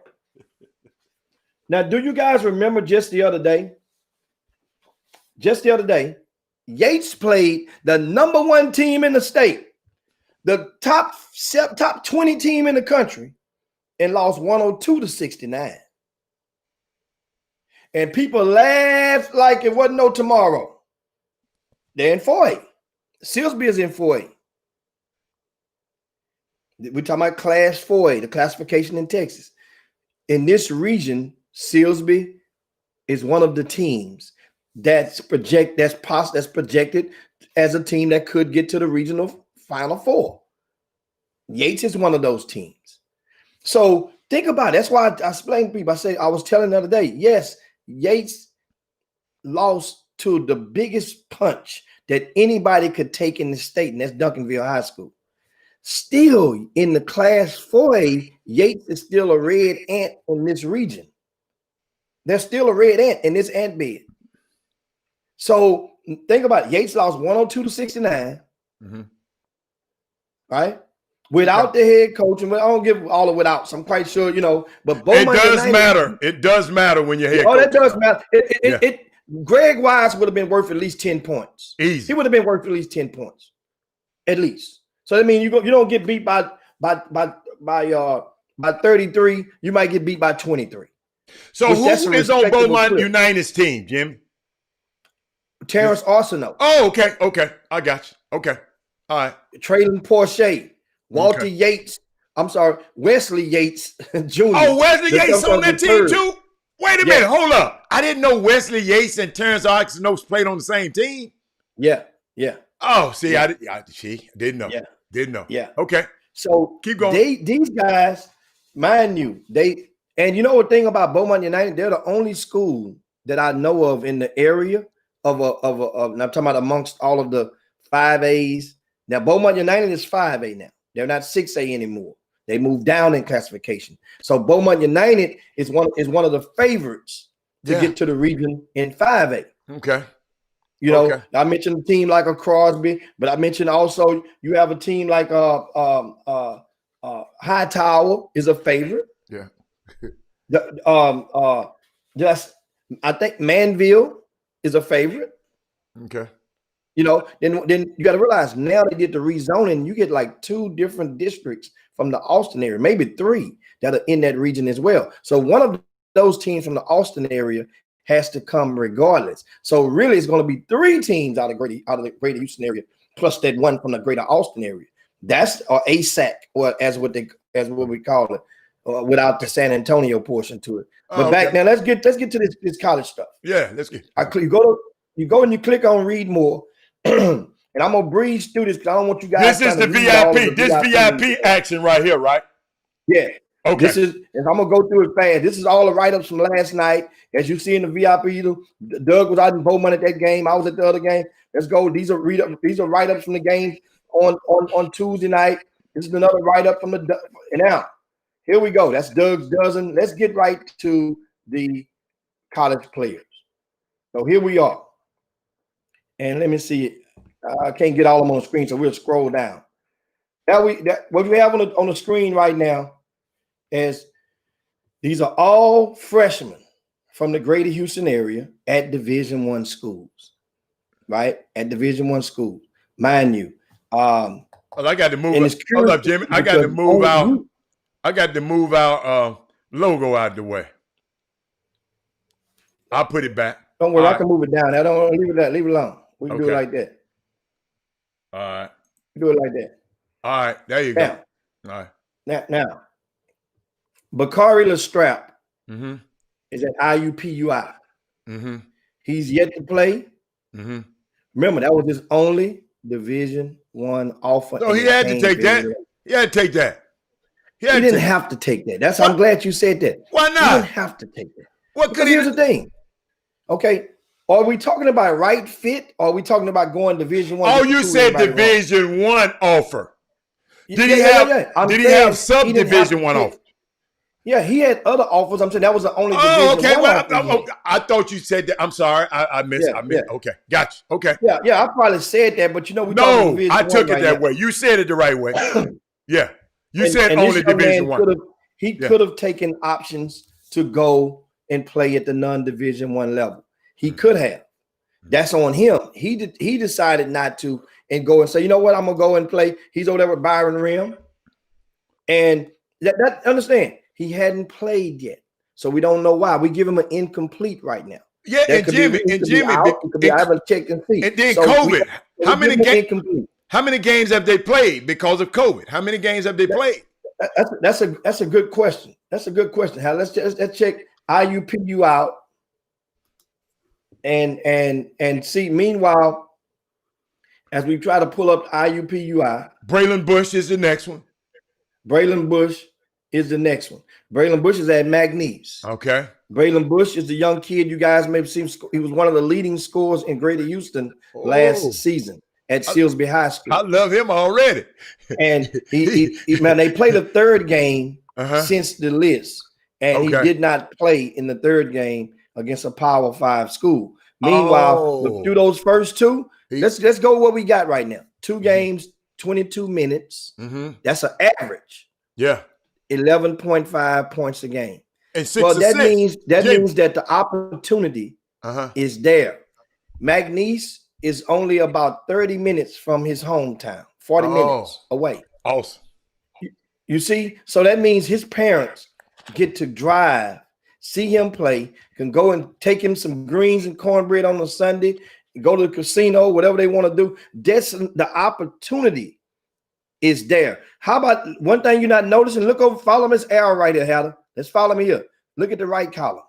Now, do you guys remember just the other day? Yates played the number 1 team in the state, the top 20 team in the country, and lost 102-69. And people laughed like it wasn't no tomorrow. They're in 4A. Silsbee is in 4A. We're talking about Class 4A, the classification in Texas. In this region, Silsbee is one of the teams that's projected as a team that could get to the regional Final Four. Yates is one of those teams. So think about it. That's why I explained to people. I was telling the other day, yes, Yates lost to the biggest punch that anybody could take in the state, and that's Duncanville High School. Still in the Class 4A, Yates is still a red ant in this region. There's still a red ant in this ant bed. So think about it. Yates lost 102-69. Right? Without the head coach, and I don't give all of without, so I'm quite sure, but Beaumont it does matter. It does matter when you're head coach. Oh, that does matter. Greg Wise would have been worth at least 10 points. Easy. He would have been worth at least 10 points. At least. So I mean, you don't get beat by 33, you might get beat by 23. So who is on Beaumont United's team, Jim? Terrence Arsenault. Oh, okay. I got you. Okay. All right. Traylon Porsche, Walter Yates. I'm sorry, Wesley Yates Jr. Oh, Wesley Yates on that team too? Wait a minute. Hold up. I didn't know Wesley Yates and Terrence Arsenault played on the same team. Yeah. Oh, see, I didn't know. Yeah. Didn't know. Yeah. Okay. So keep going. These guys, mind you, and you know what thing about Beaumont United? They're the only school that I know of in the area and I'm talking about amongst all of the 5As. Now, Beaumont United is 5A now. They're not 6A anymore. They moved down in classification. So Beaumont United is one of the favorites to get to the region in 5A. Okay. You know, I mentioned a team like a Crosby, but I mentioned also you have a team like Hightower is a favorite. Yeah. Just I think Manville is a favorite. Okay. You know, then you got to realize now they did the rezoning. You get like 2 different districts from the Austin area, maybe 3 that are in that region as well. So one of those teams from the Austin area has to come regardless. So really, it's going to be 3 teams out of the Greater Houston area, plus that one from the Greater Austin area. That's ASAC, or as what we call it, without the San Antonio portion to it. But back now, let's get to this college stuff. Yeah, let's get. You go and you click on read more, and I'm gonna breeze through this because I don't want you guys. This is the VIP. This VIP action right here, right? Yeah. Okay. And I'm gonna go through it fast. This is all the write-ups from last night. As you see in the VIP, Doug was out in Beaumont at that game. I was at the other game. Let's go. These are write-ups from the games on Tuesday night. This is another write-up from and now. Here we go. That's Doug's dozen. Let's get right to the college players. So here we are. And let me see. I can't get all of them on the screen, so we'll scroll down. What we have on the screen right now is these are all freshmen from the Greater Houston area at Division I schools, right? At Division I schools, mind you. I got to move. Hold up, Jimmy. I got to move out. I got to move our logo out the way. I'll put it back. Don't worry, I can move it down. I don't leave it alone. We can do it like that. All right. Do it like that. All right, there you go. All right. Now, Bakari Lestrap is at IUPUI. He's yet to play. Remember, that was his only Division I offer. No, he had to take that. He had to take that. He didn't have to take that. I'm glad you said that. Why not? He didn't have to take that. What could here's the thing. Okay. Are we talking about right fit? Or are we talking about going Division I? Oh, you said Division I offer. Did he have sub-Division I offer? Yeah, he had other offers. I'm saying that was the only Division I offer. I thought you said that. I'm sorry. I missed. Okay, gotcha. Okay. Yeah, I probably said that, but I took it that way. You said it the right way. Yeah. You said only Division I. He could have taken options to go and play at the non-Division I level. He could have. That's on him. He decided not to and go and say, you know what, I'm gonna go and play. He's over there with Byron Rim, and that understand he hadn't played yet, so we don't know why. We give him an incomplete right now. Yeah, and Jimmy, I haven't checked and see. And then COVID. How many games have they played because of COVID? How many games have they played? That's a good question. That's a good question. Let's check IUPU out and see. Meanwhile, as we try to pull up IUPUI, Braylon Bush is the next one. Braylon Bush is the next one. Braylon Bush is at McNeese. Okay. Braylon Bush is the young kid you guys may have seen. He was one of the leading scorers in Greater Houston last season at Silsby High School. I love him already. And they played a third game since the list, and he did not play in the third game against a Power 5 school. Meanwhile, through those first 2, let's go what we got right now. 2 games, 22 minutes. That's an average. Yeah. 11.5 points a game. And 6 that means that the opportunity is there. McNeese is only about 30 minutes from his hometown, 40 minutes away. Awesome. You see? So that means his parents get to drive, see him play, can go and take him some greens and cornbread on a Sunday, go to the casino, whatever they want to do. That's the opportunity is there. How about one thing you're not noticing? Look over, follow Miss arrow right here, Heather. Let's follow me here. Look at the right column.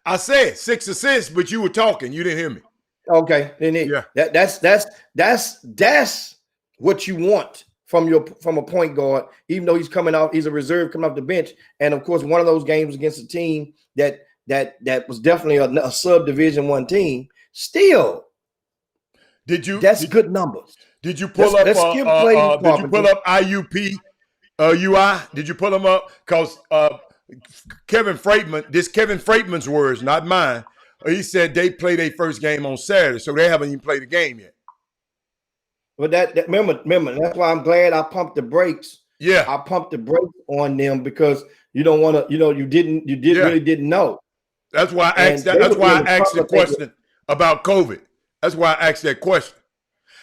I said 6 assists, but you were talking. You didn't hear me. Okay, then that's what you want from a point guard, even though he's a reserve coming off the bench. And of course, one of those games against a team that that was definitely a subdivision 1 team. Still, that's good numbers. Did you pull up? Let's skip Clayton Did you pull Carpenter. up IUP UI? Did you pull them up? Because Kevin Freightman's words, not mine. He said they play their first game on Saturday, so they haven't even played the game yet. But remember, that's why I'm glad I pumped the brakes. Yeah, I pumped the brakes on them because you don't want to. Really didn't know. That's why I asked that. That's why I asked the question about COVID. That's why I asked that question.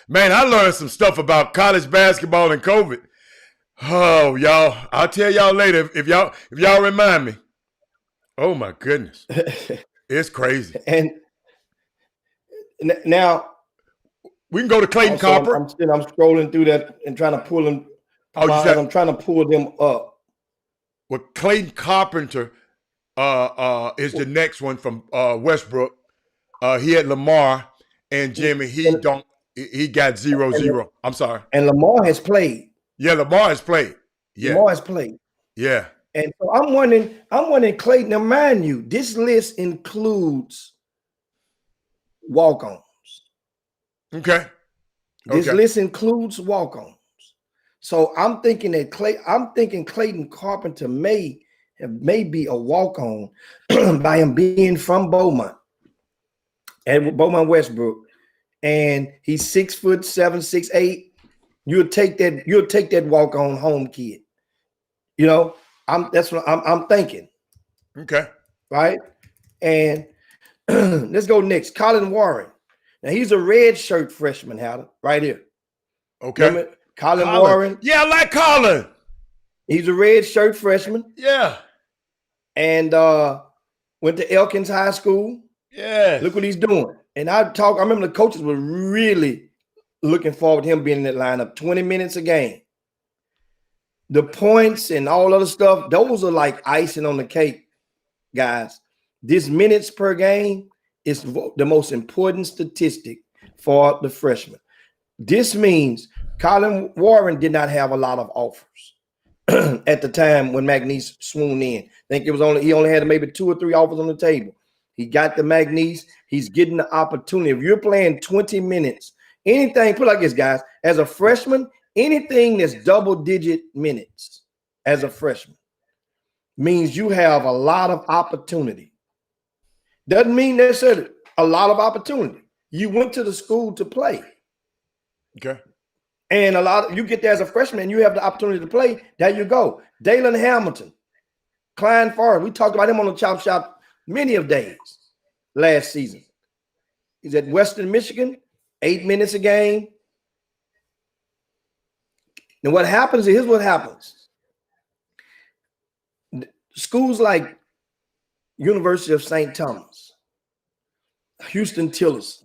Man, I learned some stuff about college basketball and COVID. Oh, y'all, I'll tell y'all later if y'all remind me. Oh my goodness, it's crazy. And now we can go to Clayton Copper. I'm scrolling through that and trying to pull them. I'm trying to pull them up. Well, Clayton Carpenter is the next one from Westbrook. He had Lamar and Jimmy. He got 0-0. I'm sorry. And Lamar has played. Yeah, Lamar has played. Yeah, Lamar has played. Yeah. And so I'm wondering, Clayton. Now, mind you, this list includes walk-ons. Okay. This list includes walk-ons. So I'm thinking Clayton Carpenter may be a walk-on by him being from Beaumont and Beaumont Westbrook, and he's 6'7", 6'8". You'll take that walk-on home kid. You know, that's what I'm thinking. Okay. Right? And let's go next. Colin Warren. Now he's a red shirt freshman, Howard, right here. Okay. Remember? Colin Warren. Yeah, I like Colin. He's a red shirt freshman. Yeah. And went to Elkins High School. Yeah. Look what he's doing. And I remember the coaches were really looking forward to him being in that lineup, 20 minutes a game. The points and all other stuff, those are like icing on the cake, guys. This minutes per game is the most important statistic for the freshman. This means Colin Warren did not have a lot of offers at the time when McNeese swooned in. I think he only had maybe 2 or 3 offers on the table. He got the McNeese. He's getting the opportunity. If you're playing 20 minutes, anything, put it like this, guys, as a freshman, anything that's double-digit minutes as a freshman means you have a lot of opportunity. Doesn't mean necessarily a lot of opportunity. You went to the school to play. Okay. And you get there as a freshman, you have the opportunity to play. There you go. Dalen Hamilton, Klein Forrest. We talked about him on the Chop Shop many of days last season. He's at Western Michigan, 8 minutes a game. And what happens, here's what happens. Schools like University of St. Thomas, Houston Tillis,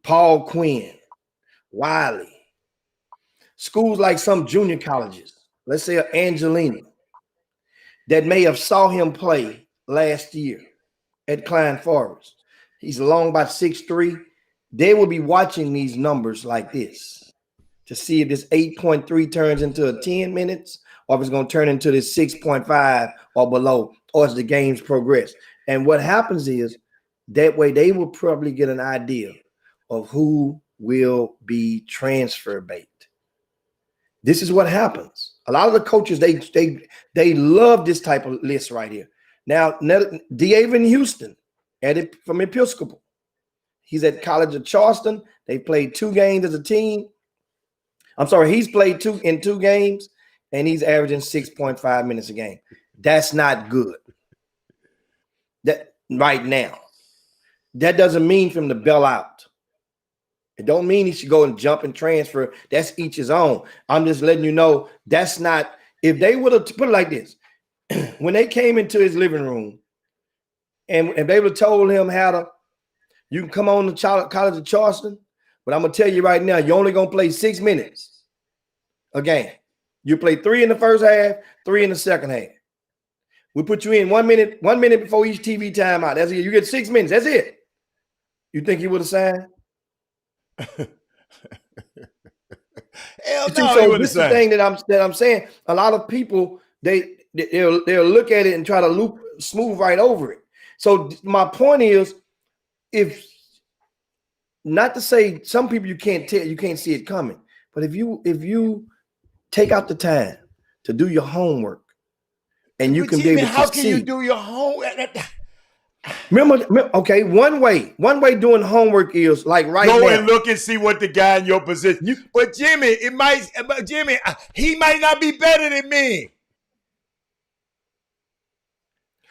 Paul Quinn, Wiley, schools like some junior colleges, let's say Angelina, that may have saw him play last year at Klein Forest. He's long about 6'3". They will be watching these numbers like this to see if this 8.3 turns into a 10 minutes or if it's going to turn into this 6.5 or below, or as the games progress. And what happens is that way they will probably get an idea of who will be transfer bait. This is what happens. A lot of the coaches, they love this type of list right here. Now, D'Aven Houston from Episcopal. He's at College of Charleston. They played 2 games as a team. I'm sorry, he's played 2 games, and he's averaging 6.5 minutes a game. That's not good. That right now. That doesn't mean for him to bail out. It don't mean he should go and jump and transfer. That's each his own. I'm just letting you know that's not. If they would have put it like this, when they came into his living room, and if they would have told him you can come on to College of Charleston, but I'm gonna tell you right now, you're only gonna play 6 minutes a game. You play 3 in the first half, 3 in the second half. We put you in 1 minute before each TV timeout. That's it. You get 6 minutes. That's it. You think he would have signed? Hell no, so this is the thing that I'm saying. A lot of people they'll look at it and try to smooth right over it. So my point is, if not to say some people you can't see it coming, but if you take out the time to do your homework and you But can Jimmy, be able to how can you see. do your homework? Remember, okay, one way doing homework is like right Go now. and look and see what the guy in your position. But Jimmy, he might not be better than me.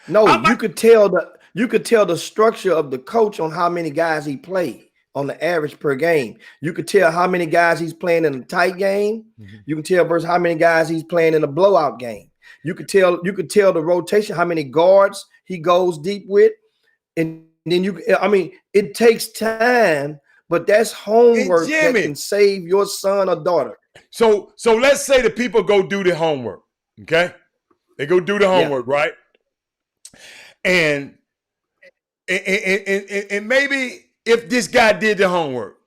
No, you could tell the structure of the coach on how many guys he played on the average per game. You could tell how many guys he's playing in a tight game. You can tell versus how many guys he's playing in a blowout game. You could tell the rotation, how many guards he goes deep with. And then it takes time, but that's homework that can save your son or daughter. So let's say the people go do the homework. Okay. They go do the homework, right? And maybe if this guy did the homework,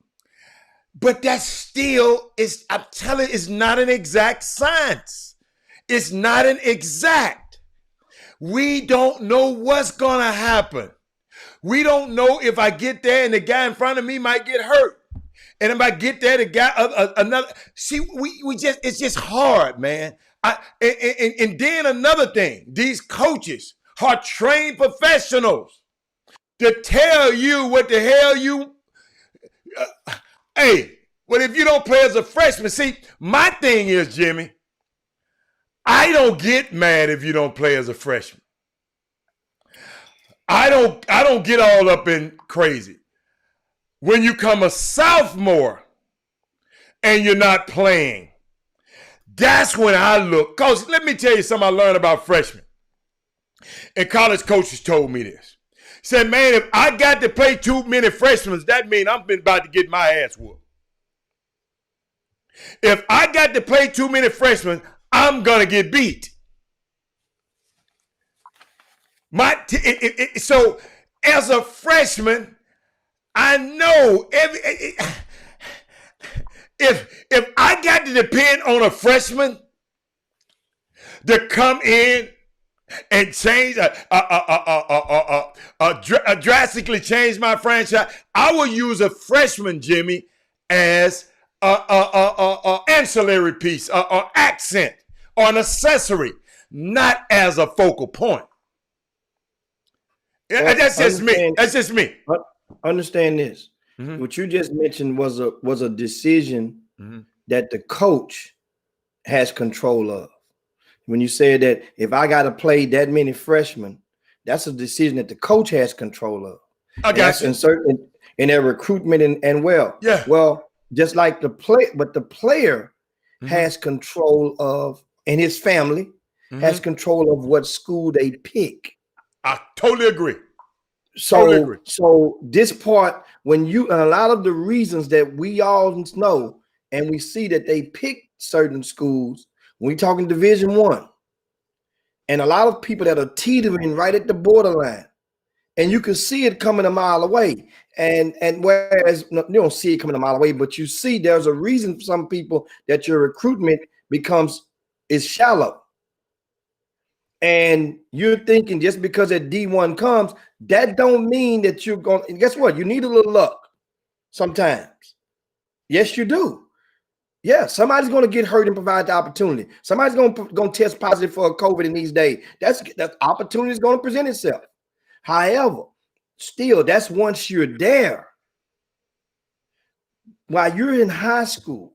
but that still is, I'm telling you, it's not an exact science. It's not an exact. We don't know what's going to happen. We don't know if I get there and the guy in front of me might get hurt. And if I get there, the guy, another, see, we just, it's just hard, man. And then another thing, these coaches are trained professionals to tell you what the hell you, hey, well, if you don't play as a freshman, see, my thing is, Jimmy, I don't get mad if you don't play as a freshman. I don't get all up in crazy. When you come a sophomore and you're not playing, that's when I look. Because let me tell you something I learned about freshmen. And college coaches told me this. Said, man, if I got to play too many freshmen, that means I'm about to get my ass whooped. If I got to play too many freshmen, I'm going to get beat. So as a freshman, I know if I got to depend on a freshman to come in and change, drastically change my franchise, I will use a freshman, Jimmy, as a ancillary piece, or accent, or an accessory, not as a focal point. That's just me. That's just me. Understand this. Mm-hmm. What you just mentioned was a decision that the coach has control of. When you said that if I got to play that many freshmen, that's a decision that the coach has control of. I got you. In their recruitment and well, just like the player has control of, and his family has control of what school they pick. I totally agree. So this part, and a lot of the reasons that we all know, and we see that they pick certain schools when we talking Division I, and a lot of people that are teetering right at the borderline, and you can see it coming a mile away. And whereas you don't see it coming a mile away, but you see there's a reason for some people that your recruitment is shallow. And you're thinking just because that D1 comes, that don't mean that you're going. And guess what? You need a little luck sometimes. Yes, you do. Yeah, somebody's going to get hurt and provide the opportunity. Somebody's going to test positive for COVID in these days. That opportunity is going to present itself. However, still, that's once you're there. While you're in high school,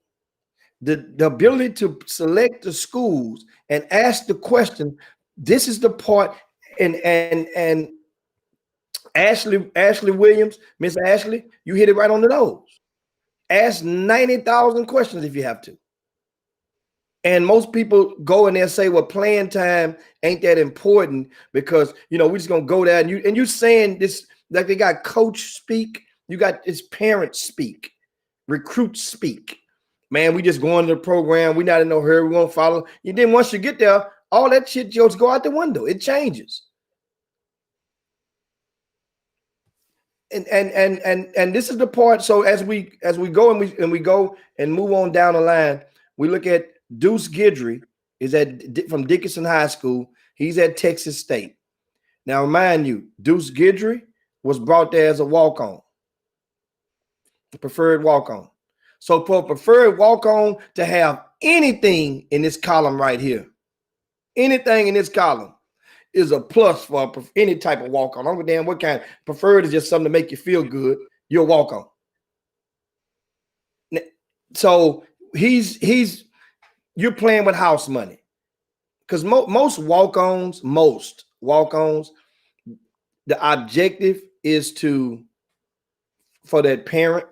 the ability to select the schools and ask the question. This is the part, and Ashley Williams, Miss Ashley, you hit it right on the nose. Ask 90,000 questions if you have to. And most people go in there and say, well, playing time ain't that important because, we're just going to go there. And you saying this, like they got coach speak, you got this parent speak, recruit speak. Man, we just going to the program. We're not in no hurry. We're going to follow. And then once you get there, all that shit just go out the window. It changes. And this is the part. So as we go and we go and move on down the line, we look at Deuce Guidry is from Dickinson High School. He's at Texas State. Now, remind you, Deuce Guidry was brought there as a walk-on, preferred walk-on. So for a preferred walk-on to have anything in this column right here, anything in this column is a plus for any type of walk-on. I don't give a damn what kind. Preferred is just something to make you feel good. You're a walk-on. So you're playing with house money. Because most walk-ons, the objective is for that parent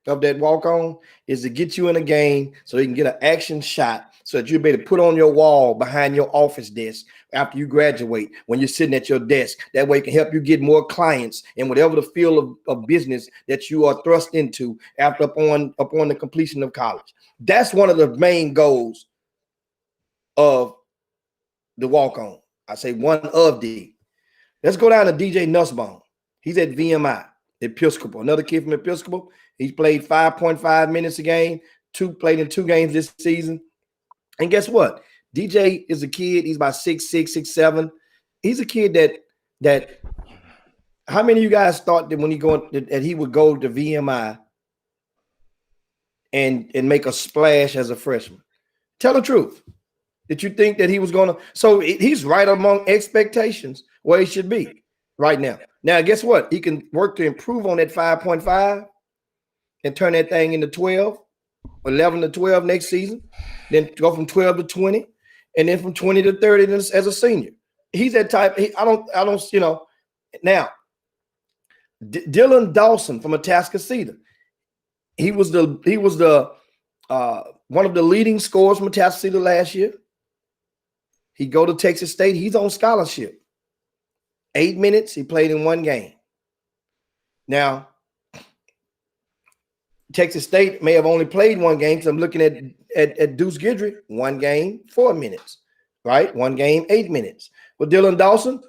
of that walk-on is to get you in a game so you can get an action shot so that you'll be able to put on your wall behind your office desk after you graduate when you're sitting at your desk. That way it can help you get more clients in whatever the field of business that you are thrust into after upon the completion of college. That's one of the main goals of the walk-on. I say one of the. Let's go down to DJ Nussbaum. He's at VMI, Episcopal. Another kid from Episcopal. He's played 5.5 minutes a game, played in 2 games this season. And guess what? DJ is a kid. He's about 6'6", 6'7". He's a kid that how many of you guys thought that when he would go to VMI and make a splash as a freshman? Tell the truth. Did you think that he was going to? So he's right among expectations where he should be right now. Now, guess what? He can work to improve on that 5.5 and turn that thing into 12, 11 to 12 next season, then go from 12 to 20, and then from 20 to 30 as a senior. He's that type. I don't, Now, Dylan Dawson from Atascocita. He was the one of the leading scorers from Atascocita last year. He go to Texas State. He's on scholarship. 8 minutes. He played in 1 game. Now, Texas State may have only played 1 game because I'm looking at Deuce Guidry. 1 game, 4 minutes. Right? 1 game, 8 minutes. But Dylan Dawson,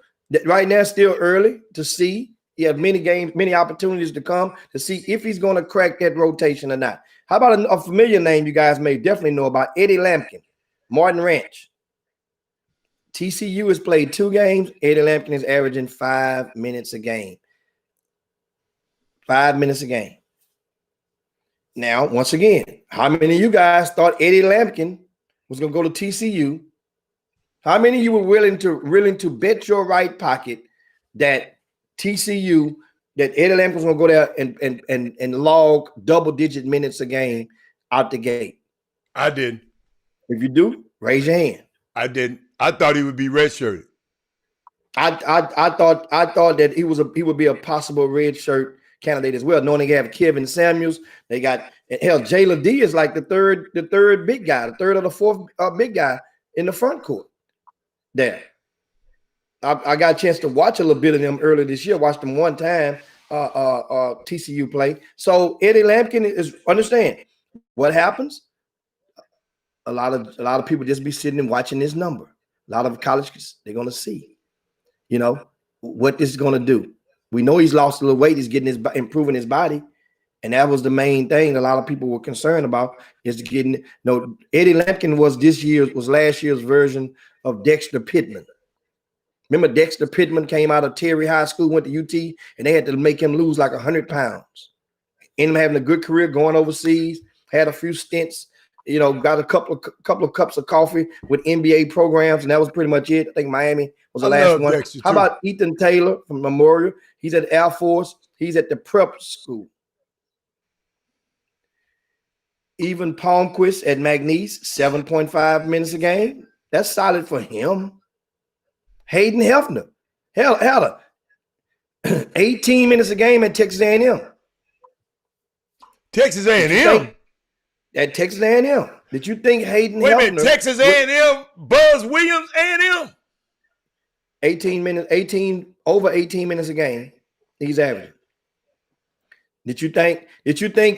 right now, still early to see. He has many games, many opportunities to come to see if he's going to crack that rotation or not. How about a familiar name you guys may definitely know about? Eddie Lampkin, Martin Ranch. TCU has played 2 games. Eddie Lampkin is averaging 5 minutes a game. 5 minutes a game. Now, once again, how many of you guys thought Eddie Lampkin was going to go to TCU? How many of you were willing to bet your right pocket that TCU, that Eddie Lampkin was going to go there and log double-digit minutes a game out the gate? I did. If you do, raise your hand. I didn't. I thought he would be redshirted. I thought that he would be a possible red shirt candidate as well. Knowing they have Kevin Samuels, they got Jalen D is like the third big guy, the third or the fourth big guy in the front court. There, I got a chance to watch a little bit of them earlier this year. Watched them 1 time TCU play. So Eddie Lampkin is understand what happens. A lot of people just be sitting and watching this number. A lot of colleges, they're going to see, what this is going to do. We know he's lost a little weight. He's improving his body. And that was the main thing a lot of people were concerned about is getting, Eddie Lampkin was last year's version of Dexter Pittman. Remember Dexter Pittman came out of Terry High School, went to UT, and they had to make him lose like 100 pounds. Ended up having a good career going overseas, had a few stints, got a couple of cups of coffee with NBA programs, and that was pretty much it. I think Miami was the last one. How about Ethan Taylor from Memorial? He's at Air Force. He's at the prep school. Even Palmquist at McNeese, 7.5 minutes a game. That's solid for him. Hayden Hefner, hell, 18 minutes a game at Texas A&M. Texas A&M? At Texas A&M. Did you think Hayden Hefner? Wait a minute, Texas A&M, Buzz Williams A&M? over 18 minutes a game. He's averaging. Did you think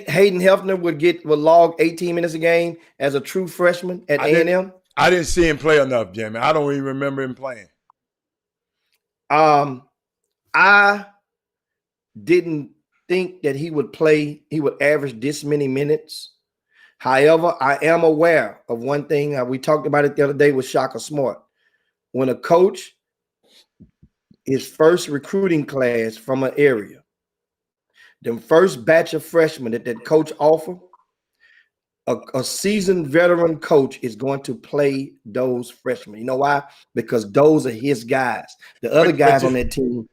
Hayden Hefner would log 18 minutes a game as a true freshman at A&M? I didn't see him play enough, Jimmy. I don't even remember him playing. I didn't think that he would average this many minutes. However, I am aware of one thing. We talked about it the other day with Shaka Smart. When a coach his first recruiting class from an area. The first batch of freshmen that coach offered, a seasoned veteran coach is going to play those freshmen. You know why? Because those are his guys. The other guys on that team.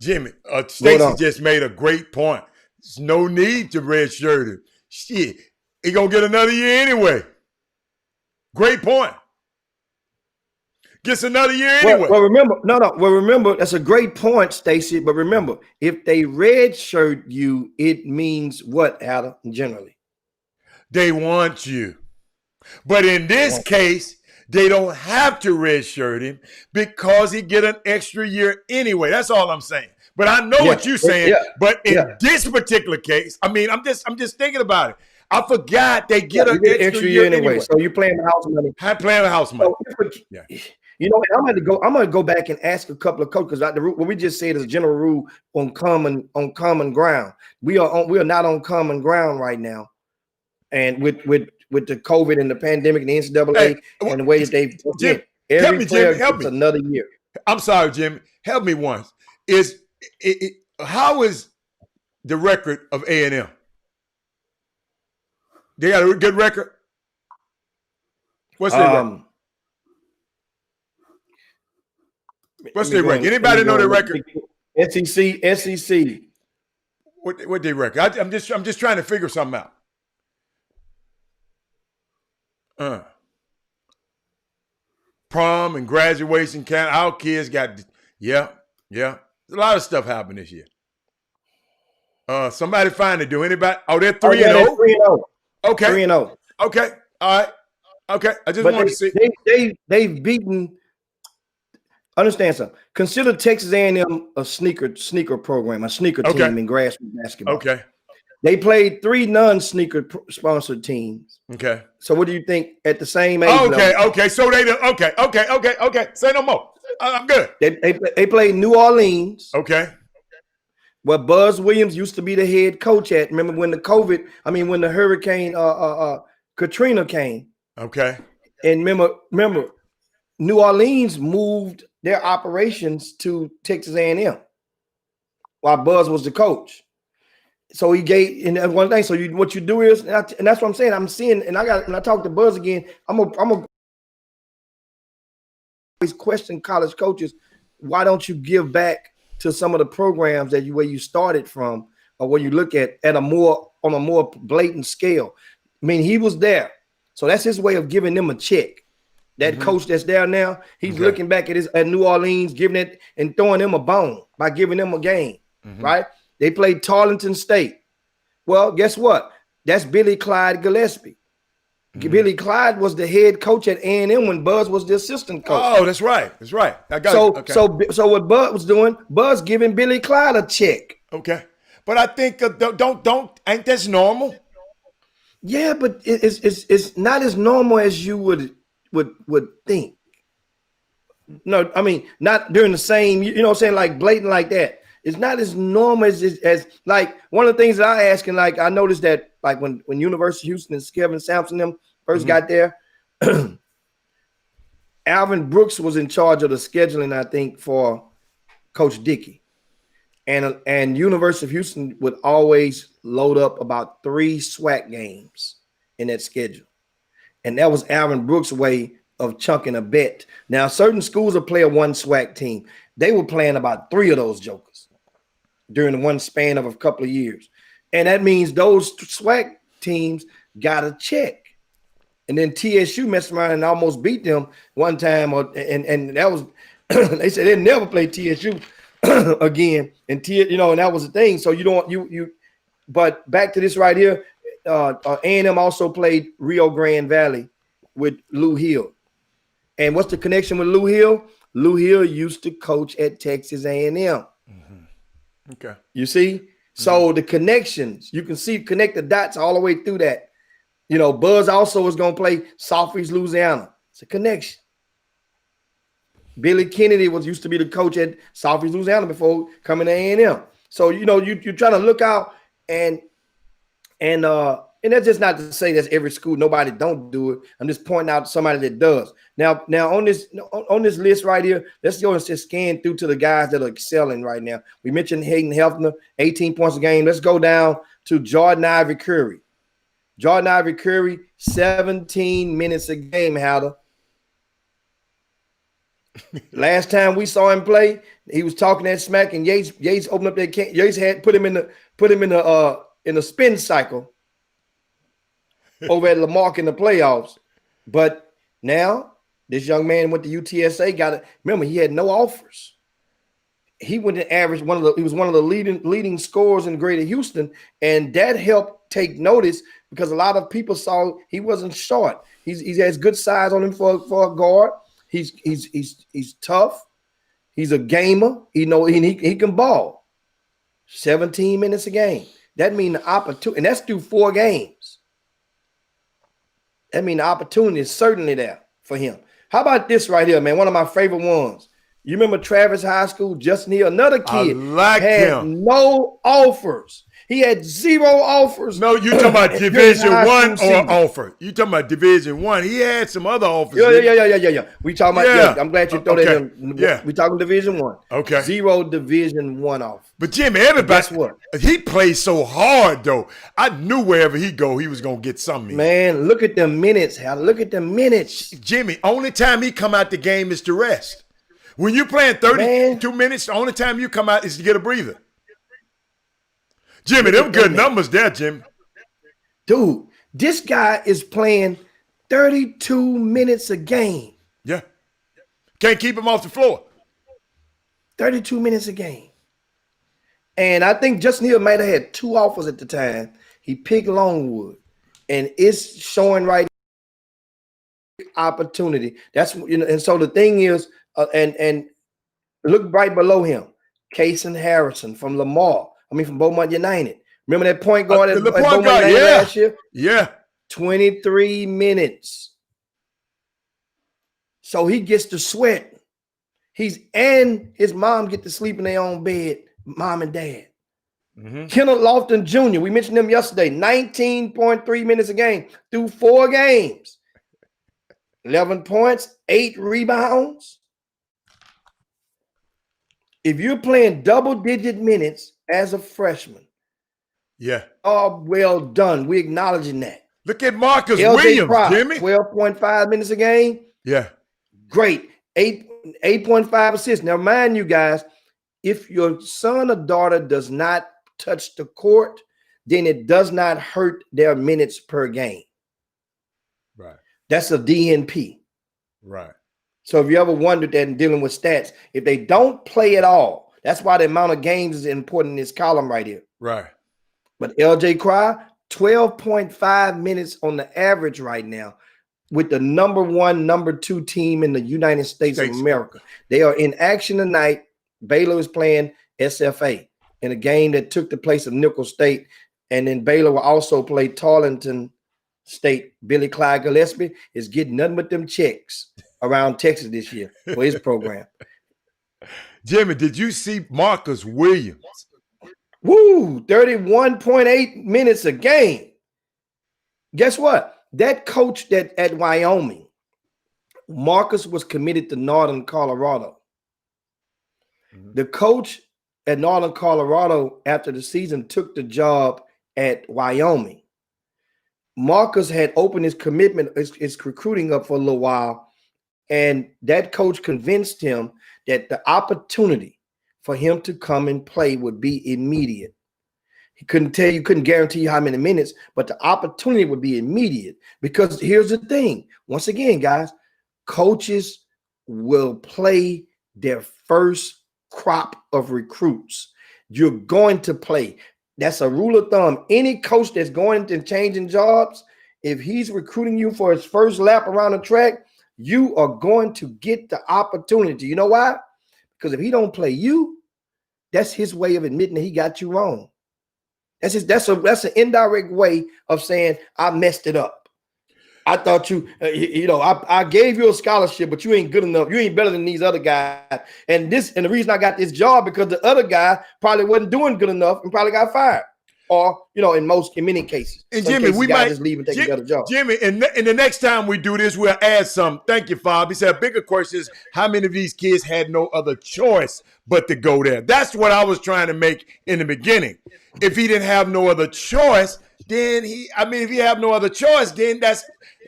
Jimmy, Stacy just made a great point. There's no need to redshirt him. Shit, he gonna get another year anyway. Great point. Gets another year anyway. Well, remember, remember, that's a great point, Stacy. But remember, if they redshirt you, it means what, Adam, generally? They want you. But in this case, they don't have to redshirt him because he get an extra year anyway. That's all I'm saying. But I know what you're saying. But in this particular case, I mean, I'm just thinking about it. I forgot they get an extra year anyway. So you're playing the house money. I'm playing the house money. You know, I'm gonna go back and ask a couple of coaches. What we just said is a general rule on common ground. We are not on common ground right now, and with the COVID and the pandemic and the NCAA and the way that they've every player gets another year. I'm sorry, Jim. Help me once. How is the record of A&M? They got a good record. What's their record? What's their record? Anybody know their record? SEC. What their record? I'm just trying to figure something out. Prom and graduation count. Our kids got yeah. There's a lot of stuff happened this year. Somebody find it. Do anybody? Oh, they're 3-0. 3-0. Okay. 3-0. Okay. All right. Okay. I just wanted to see. They've beaten. Understand something. Consider Texas A&M a sneaker program, a sneaker team in grassroots basketball. Okay. They played 3 non-sneaker sponsored teams. Okay. So what do you think at the same age? Okay. So they okay. Say no more. I'm good. They played New Orleans. Okay. Where Buzz Williams used to be the head coach at. Remember when when the hurricane Katrina came. Okay. And remember, New Orleans moved their operations to Texas A&M while Buzz was the coach. So he gave, and one thing. So what you do is, and that's what I'm saying. I'm seeing, and I talk to Buzz again. I'm a always question college coaches. Why don't you give back to some of the programs where you started from, or where you look at on a more blatant scale? I mean, he was there, so that's his way of giving them a check. That coach that's there now, he's looking back at New Orleans, giving it and throwing them a bone by giving them a game, right? They played Tarleton State. Well, guess what? That's Billy Clyde Gillespie. Billy Clyde was the head coach at A&M when Buzz was the assistant coach. Oh, that's right. I got it. Okay. So what Buzz was doing, Buzz giving Billy Clyde a check. Okay, but I think ain't that's normal? Yeah, but it's not as normal as you would think. No, I mean not during the same. You know what I'm saying? Like blatant like that. It's not as normal as like one of the things that I ask, and like I noticed that like when University of Houston and Kevin Sampson them first got there, Alvin Brooks was in charge of the scheduling, I think, for Coach Dickey, and University of Houston would always load up about 3 SWAC games in that schedule, and that was Alvin Brooks' way of chunking a bet. Now certain schools will play a 1 SWAC team. They were playing about 3 of those jokers during the one span of a couple of years. And that means those SWAC teams got a check. And then TSU messed around and almost beat them one time. And that was, they said they'd never play TSU again. And and that was the thing. So but back to this right here, A&M also played Rio Grande Valley with Lou Hill. And what's the connection with Lou Hill? Lou Hill used to coach at Texas A&M. Okay. You see? So the connections, you can connect the dots all the way through that. Buzz also is going to play Southeast Louisiana. It's a connection. Billy Kennedy used to be the coach at Southeast Louisiana before coming to A&M. So, you're trying to look out and And that's just not to say that's every school. Nobody don't do it. I'm just pointing out somebody that does. Now on this list right here, let's go and just scan through to the guys that are excelling right now. We mentioned Hayden Hefner, 18 points a game. Let's go down to Jordan Ivy Curry. Jordan Ivy Curry, 17 minutes a game, Howder. Last time we saw him play, he was talking that smack, and Yates opened up that can. Yates had put him in the spin cycle over at Lamarck in the playoffs. But now this young man went to UTSA. Got it. Remember, he had no offers. He went to average he was one of the leading scorers in Greater Houston, and that helped take notice because a lot of people saw he wasn't short. He has good size on him for a guard. He's tough. He's a gamer. He can ball. 17 minutes a game. That means the opportunity, and that's through 4 games. That means the opportunity is certainly there for him. How about this right here, man? One of my favorite ones. You remember Travis High School, Justin Hill, another kid had no offers. He had 0 offers. No, you talking about Division I or offer. You talking about Division I. He had some other offers. Yeah. We talking about, I'm glad you throw that in. Yeah. We talking Division I. Okay. 0 Division I off. But Jimmy, everybody, guess what? He plays so hard, though. I knew wherever he go, he was going to get something. Man, look at the minutes, Hal. Look at the minutes. Jimmy, only time he come out the game is to rest. When you playing 32 minutes, the only time you come out is to get a breather. Jimmy, them good numbers there, Jimmy. Dude, this guy is playing 32 minutes a game. Yeah. Can't keep him off the floor. 32 minutes a game. And I think Justin Hill might have had 2 offers at the time. He picked Longwood. And it's showing right now opportunity. That's, and so the thing is, and look right below him, Kason Harrison from from Beaumont United. Remember that point guard at Beaumont United last year? Yeah. 23 minutes. So he gets to sweat. And his mom get to sleep in their own bed, mom and dad. Kenneth Lofton Jr., we mentioned him yesterday, 19.3 minutes a game through 4 games. 11 points, 8 rebounds. If you're playing double-digit minutes as a freshman, well done. We're acknowledging that. Look at Marcus Williams, Pryor, Jimmy. 12.5 minutes a game. Yeah. Great. 8.5 assists. Now, mind you guys, if your son or daughter does not touch the court, then it does not hurt their minutes per game. Right. That's a DNP. Right. So if you ever wondered that in dealing with stats, if they don't play at all, that's why the amount of games is important in this column right here. Right. But LJ Cry, 12.5 minutes on the average right now with the number 1, number 2 team in the United States of America. They are in action tonight. Baylor is playing SFA in a game that took the place of Nicholls State. And then Baylor will also play Tarleton State. Billy Clyde Gillespie is getting nothing but them checks around Texas this year for his program. Jimmy, did you see Marcus Williams? Woo, 31.8 minutes a game. Guess what? That coach that at Wyoming, Marcus was committed to Northern Colorado. The coach at Northern Colorado after the season took the job at Wyoming. Marcus had opened his commitment, his recruiting up for a little while, and that coach convinced him that the opportunity for him to come and play would be immediate. He couldn't guarantee you how many minutes, but the opportunity would be immediate. Because here's the thing. Once again, guys, coaches will play their first crop of recruits. You're going to play. That's a rule of thumb. Any coach that's going and changing jobs, if he's recruiting you for his first lap around the track, you are going to get the opportunity. You know why? Because if he don't play you, that's his way of admitting that he got you wrong. That's an indirect way of saying I messed it up. I thought I gave you a scholarship, but you ain't good enough. You ain't better than these other guys. And the reason I got this job because the other guy probably wasn't doing good enough and probably got fired. or in many cases. And Some Jimmy, cases, we guys might just leave and take a better job. Jimmy, and the next time we do this, we'll add some. Thank you, Fob. He said a bigger question is how many of these kids had no other choice but to go there. That's what I was trying to make in the beginning. If he didn't have no other choice, then if he have no other choice, then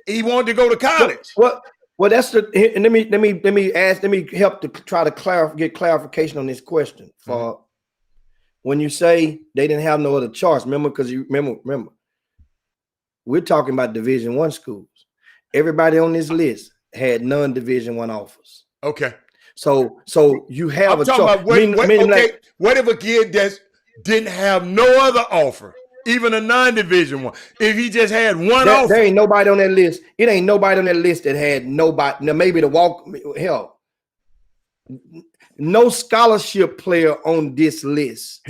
he wanted to go to college. Well, that's and let me help to try to get clarification on this question. For when you say they didn't have no other choice, remember, we're talking about Division I schools. Everybody on this list had non-Division I offers. Okay. So you have a choice. What if a kid that didn't have no other offer, even a non-Division I, if he just had one offer? There ain't nobody on that list. It ain't nobody on that list that had nobody. Now maybe no scholarship player on this list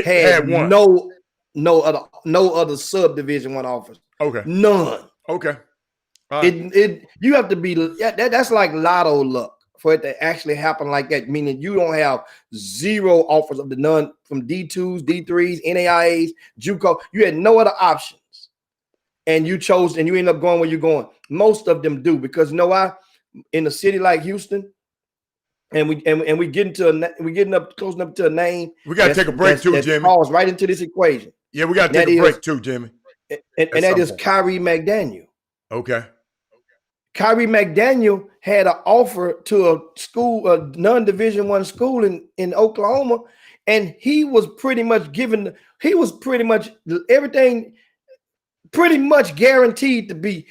had one. No other subdivision I offers. Okay. None. Okay. You have to be that's like lotto luck for it to actually happen like that. Meaning you don't have zero offers of the none from D2s, D3s, NAIAs, JUCO. You had no other options, and you chose, and you end up going where you're going. Most of them do, because you know why? In a city like Houston, and we getting up close enough to a name. We got to take a break too, Jimmy. Falls right into this equation. Yeah, we got to take a break too, Jimmy. And that is Kyrie McDaniel. Okay. Kyrie McDaniel had an offer to a school, a non-Division I school in Oklahoma, and he was pretty much everything pretty much guaranteed to be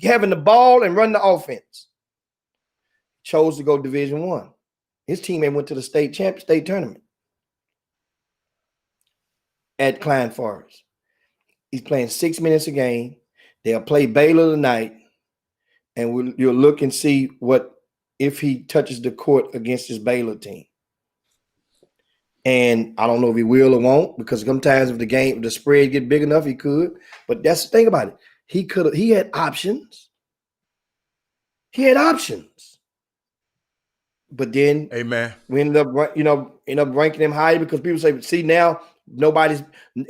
having the ball and run the offense. Chose to go Division I. His teammate went to the state tournament at Klein Forest. He's playing 6 minutes a game. They'll play Baylor tonight, and you'll look and see if he touches the court against his Baylor team. And I don't know if he will or won't, because sometimes if the spread get big enough, he could. But that's the thing about it. He had options. But then we ended up ranking him higher, because people say, see, now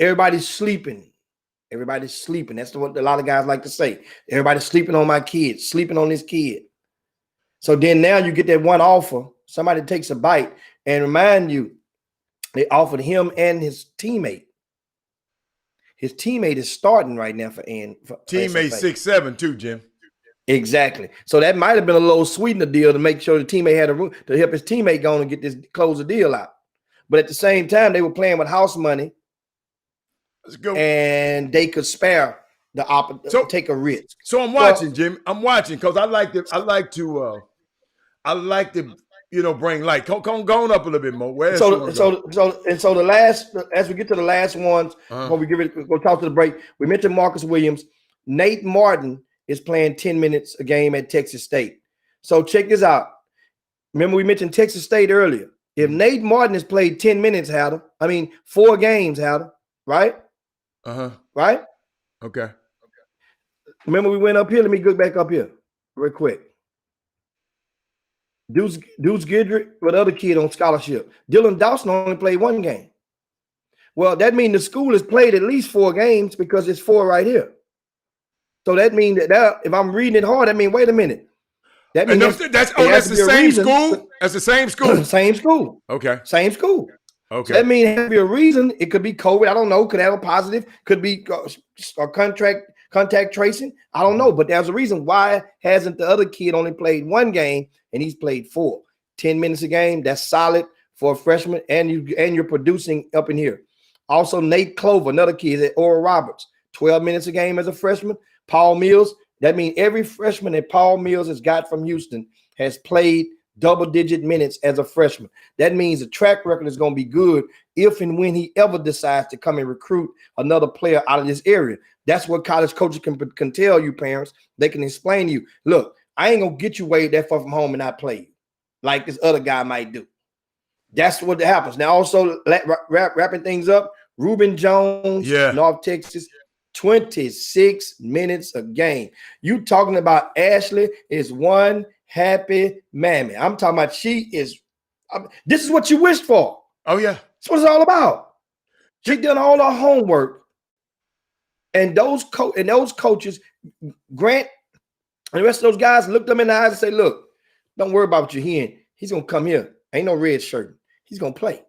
everybody's sleeping. Everybody's sleeping. That's what a lot of guys like to say. Everybody's sleeping on my kid, sleeping on this kid. So then now you get that one offer, somebody takes a bite, and remind you, they offered him and his teammate. His teammate is starting right now for teammate 6'7" too, Jim. Exactly. So that might have been a little sweetener deal to make sure the teammate had a room to help his teammate go and close the deal out. But at the same time, they were playing with house money. Let's go. And they could spare the take a risk. So I'm watching, Jim. I'm watching because I like to bring light. Go on up a little bit more. So the last, as we get to the last ones, before we go talk to the break, we mentioned Marcus Williams. Nate Martin is playing 10 minutes a game at Texas State. So check this out. Remember, we mentioned Texas State earlier. If Nate Martin has played 10 minutes, 4 games, right? Right? Okay. Remember, we went up here. Let me go back up here real quick. Deuce Gidrick with other kid on scholarship. Dylan Dawson only played 1 game. Well, that means the school has played at least 4 games, because it's 4 right here. So that means that if I'm reading it hard, I mean, wait a minute. That means that's the same school? That's the same school? Same school. Okay. Same school. Okay. So that means there has to be a reason. It could be COVID. I don't know. Could have a positive. Could be a contact tracing. I don't know. But there's a reason. Why hasn't the other kid only played 1 game and he's played 4? 10 minutes a game. That's solid for a freshman. And you're producing up in here. Also, Nate Clover, another kid at Oral Roberts, 12 minutes a game as a freshman. Paul Mills. That means every freshman that Paul Mills has got from Houston has played double-digit minutes as a freshman. That means the track record is going to be good if and when he ever decides to come and recruit another player out of this area. That's what college coaches can tell you, parents. They can explain to you, look, I ain't going to get you way that far from home and not play you like this other guy might do. That's what happens. Now, also, wrapping things up, Reuben Jones, North Texas, 26 minutes a game. You talking about Ashley is one happy mammy. I'm talking about this is what you wished for. Oh, yeah. That's what it's all about. She done all her homework. And those coaches, Grant and the rest of those guys looked them in the eyes and say, look, don't worry about what you're hearing. He's going to come here. Ain't no red shirt. He's going to play.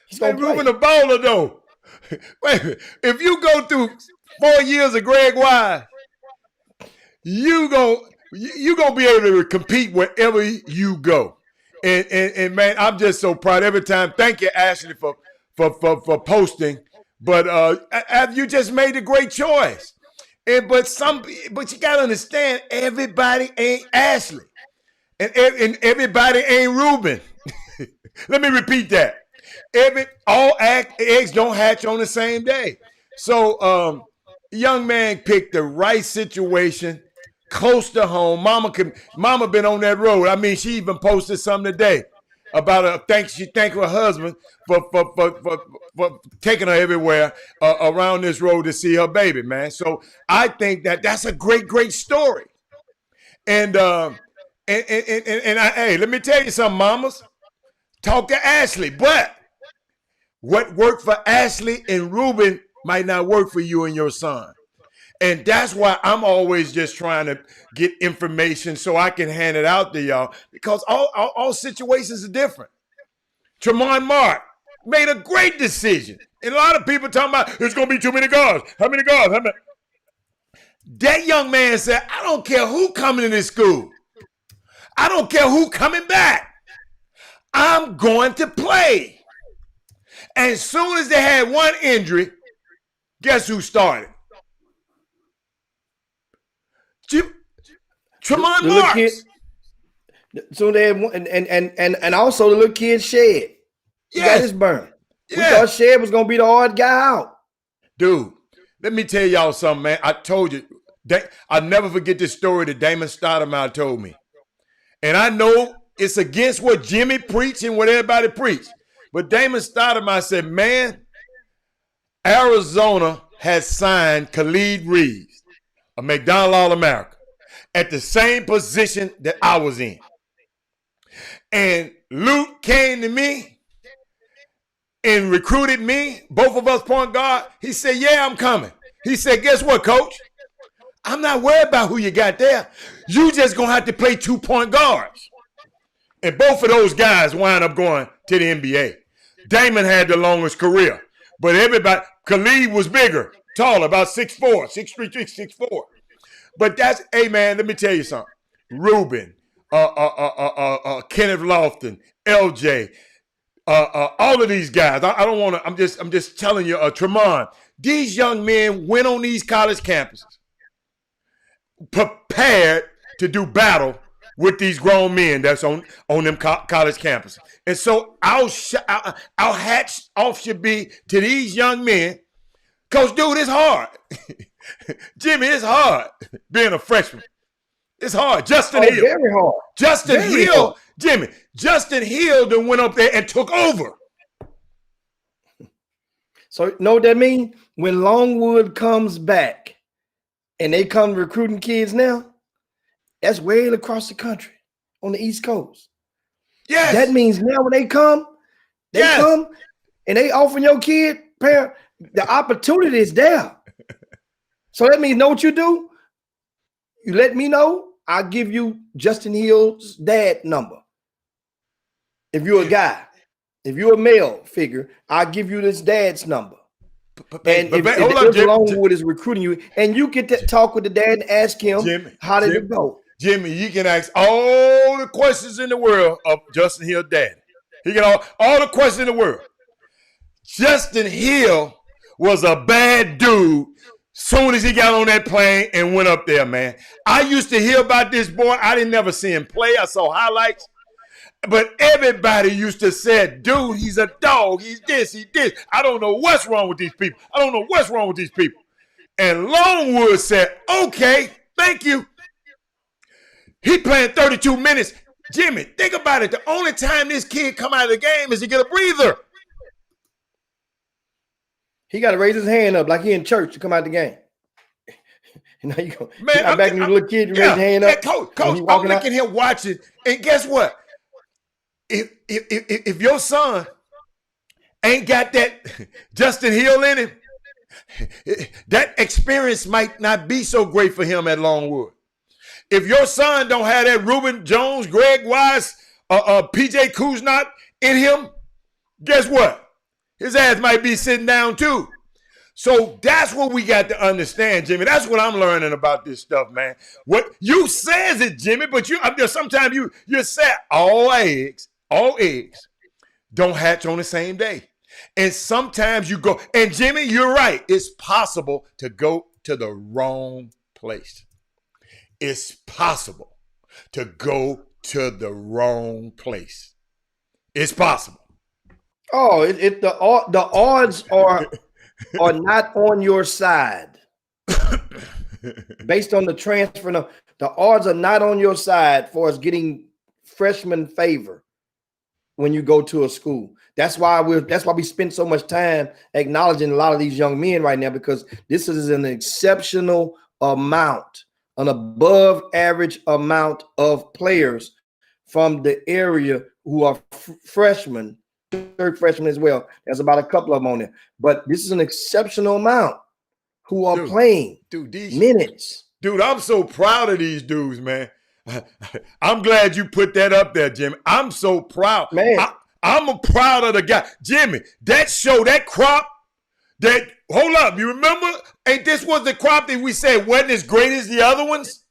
He's going to play. Ruben the bowler, though. Wait a minute. If you go through 4 years of Greg Wise, you gonna be able to compete wherever you go. And man, I'm just so proud every time. Thank you, Ashley, for posting. But you just made a great choice. But you gotta understand, everybody ain't Ashley, and everybody ain't Ruben. Let me repeat that. All eggs don't hatch on the same day. So, young man picked the right situation, close to home. Mama been on that road. I mean, she even posted something today about she thanked her husband for taking her everywhere around this road to see her baby, man. So I think that's a great story. And hey, let me tell you something, mamas. Talk to Ashley, but what worked for Ashley and Ruben might not work for you and your son. And that's why I'm always just trying to get information so I can hand it out to y'all, because all situations are different. Tremont Mark made a great decision. And a lot of people talking about there's going to be too many guards. How many guards? How many? That young man said, I don't care who coming to this school. I don't care who coming back. I'm going to play. And as soon as they had one injury, guess who started? Tremont Marks. So they had one, and also the little kid Shed. He got his burn. We thought Shed was gonna be the hard guy out. Dude, let me tell y'all something, man. I told you, I'll never forget this story that Damon Stoudemire told me. And I know it's against what Jimmy preached and what everybody preached. But Damon Stoudemire said, man, Arizona has signed Khalid Reeves, a McDonald All-America, at the same position that I was in. And Luke came to me and recruited me, both of us point guard. He said, yeah, I'm coming. He said, guess what, coach? I'm not worried about who you got there. You just going to have to play 2-point guards. And both of those guys wind up going to the NBA. Damon had the longest career. But Khalid was bigger, taller, about 6'4", 6'3", 6'4". But hey, man, let me tell you something. Ruben, Kenneth Lofton, LJ, all of these guys. I don't want to. I'm just telling you, Tremont. These young men went on these college campuses, prepared to do battle with these grown men that's on them college campuses. And so our hats off should be to these young men. Coach, dude, it's hard. Jimmy, it's hard being a freshman. It's hard. Justin Hill. Very hard. Justin Hill. Jimmy. Justin Hill then went up there and took over. So you know what that means? When Longwood comes back and they come recruiting kids now, that's way across the country on the East Coast. Yes. That means now when they come and they offering your kid, parent, the opportunity is there. So that means know what you do? You let me know. I'll give you Justin Hill's dad number. If you're a guy, if you're a male figure, I'll give you this dad's number. And if Longwood is recruiting you, and you get to talk with the dad and ask him, how did it go? Jimmy, you can ask all the questions in the world of Justin Hill's dad. He can all the questions in the world. Justin Hill was a bad dude soon as he got on that plane and went up there, man. I used to hear about this boy. I didn't never see him play. I saw highlights. But everybody used to say, dude, he's a dog. He's this, he's this. I don't know what's wrong with these people. I don't know what's wrong with these people. And Longwood said, okay, thank you. He playing 32 minutes. Jimmy, think about it. The only time this kid come out of the game is to get a breather. He got to raise his hand up like he in church to come out the game. Now you go. Man, I'm back when you little kid, you raise your hand up. Coach, I'm looking here watching, and guess what? If your son ain't got that Justin Hill in him, that experience might not be so great for him at Longwood. If your son don't have that Reuben Jones, Greg Wise, PJ Kuznak in him, guess what? His ass might be sitting down too. So that's what we got to understand, Jimmy. That's what I'm learning about this stuff, man. What you says it, Jimmy, but sometimes you say all eggs don't hatch on the same day. And sometimes you go, and Jimmy, you're right. It's possible to go to the wrong place. It's possible to go to the wrong place. It's possible. Oh, the odds are not on your side. Based on the transfer, the odds are not on your side for us getting freshman favor when you go to a school. That's why we spend so much time acknowledging a lot of these young men right now, because this is an exceptional amount, an above average amount of players from the area who are freshmen, third freshmen as well. There's about a couple of them on there, but this is an exceptional amount who are playing these minutes. Dude, I'm so proud of these dudes, man. I'm glad you put that up there, Jimmy. I'm so proud, man. I'm proud of the guy, Jimmy. That crop. Hold up, you remember? Ain't this was the crop that we said wasn't as great as the other ones?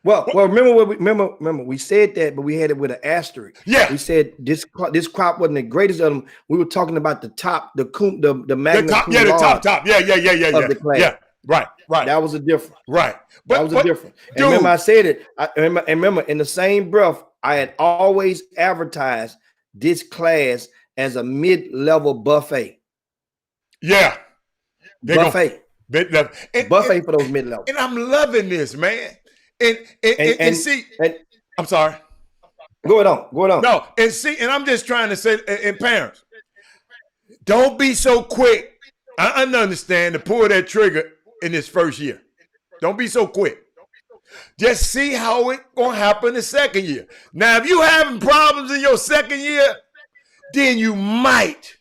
Well, remember we said that, but we had it with an asterisk. Yeah, we said this crop wasn't the greatest of them. We were talking about the top, the magna cum laude. The top. Yeah. Of the class. Yeah, right. That was a difference. Right, that was a difference. And remember, I said it. Remember, in the same breath, I had always advertised this class as a mid-level buffet. Yeah, buffet for those mid-level. And I'm loving this, man. And see, I'm sorry. Go on. No, and I'm just trying to say, and parents, don't be so quick. I understand to pull that trigger in this first year. Don't be so quick. Just see how it gonna happen the second year. Now, if you having problems in your second year, then you might,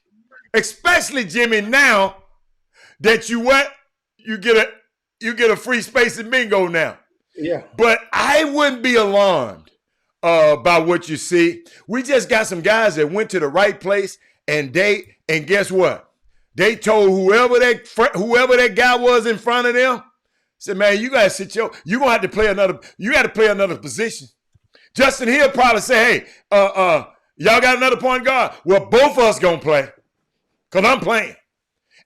especially Jimmy, now that you get a free space in bingo now. Yeah. But I wouldn't be alarmed by what you see. We just got some guys that went to the right place, and guess what? They told whoever that guy was in front of them, said, man, you gotta you're gonna have to play another position. Justin Hill probably say, hey, y'all got another point guard? Well, both of us gonna play, because I'm playing.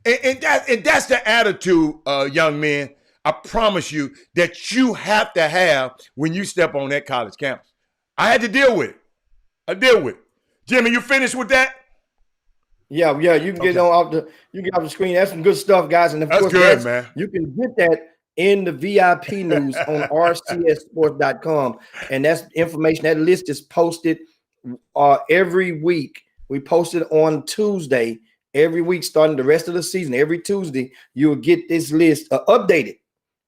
And that's the attitude, young men, I promise you, that you have to have when you step on that college campus. I had to deal with it. Jimmy, you finished with that? Yeah, you can get off the screen. That's some good stuff, guys. And of course, good, man. You can get that in the VIP news on rcssports.com. And that's information. That list is posted every week. We post it on Tuesday every week, starting the rest of the season. Every Tuesday, you will get this list updated.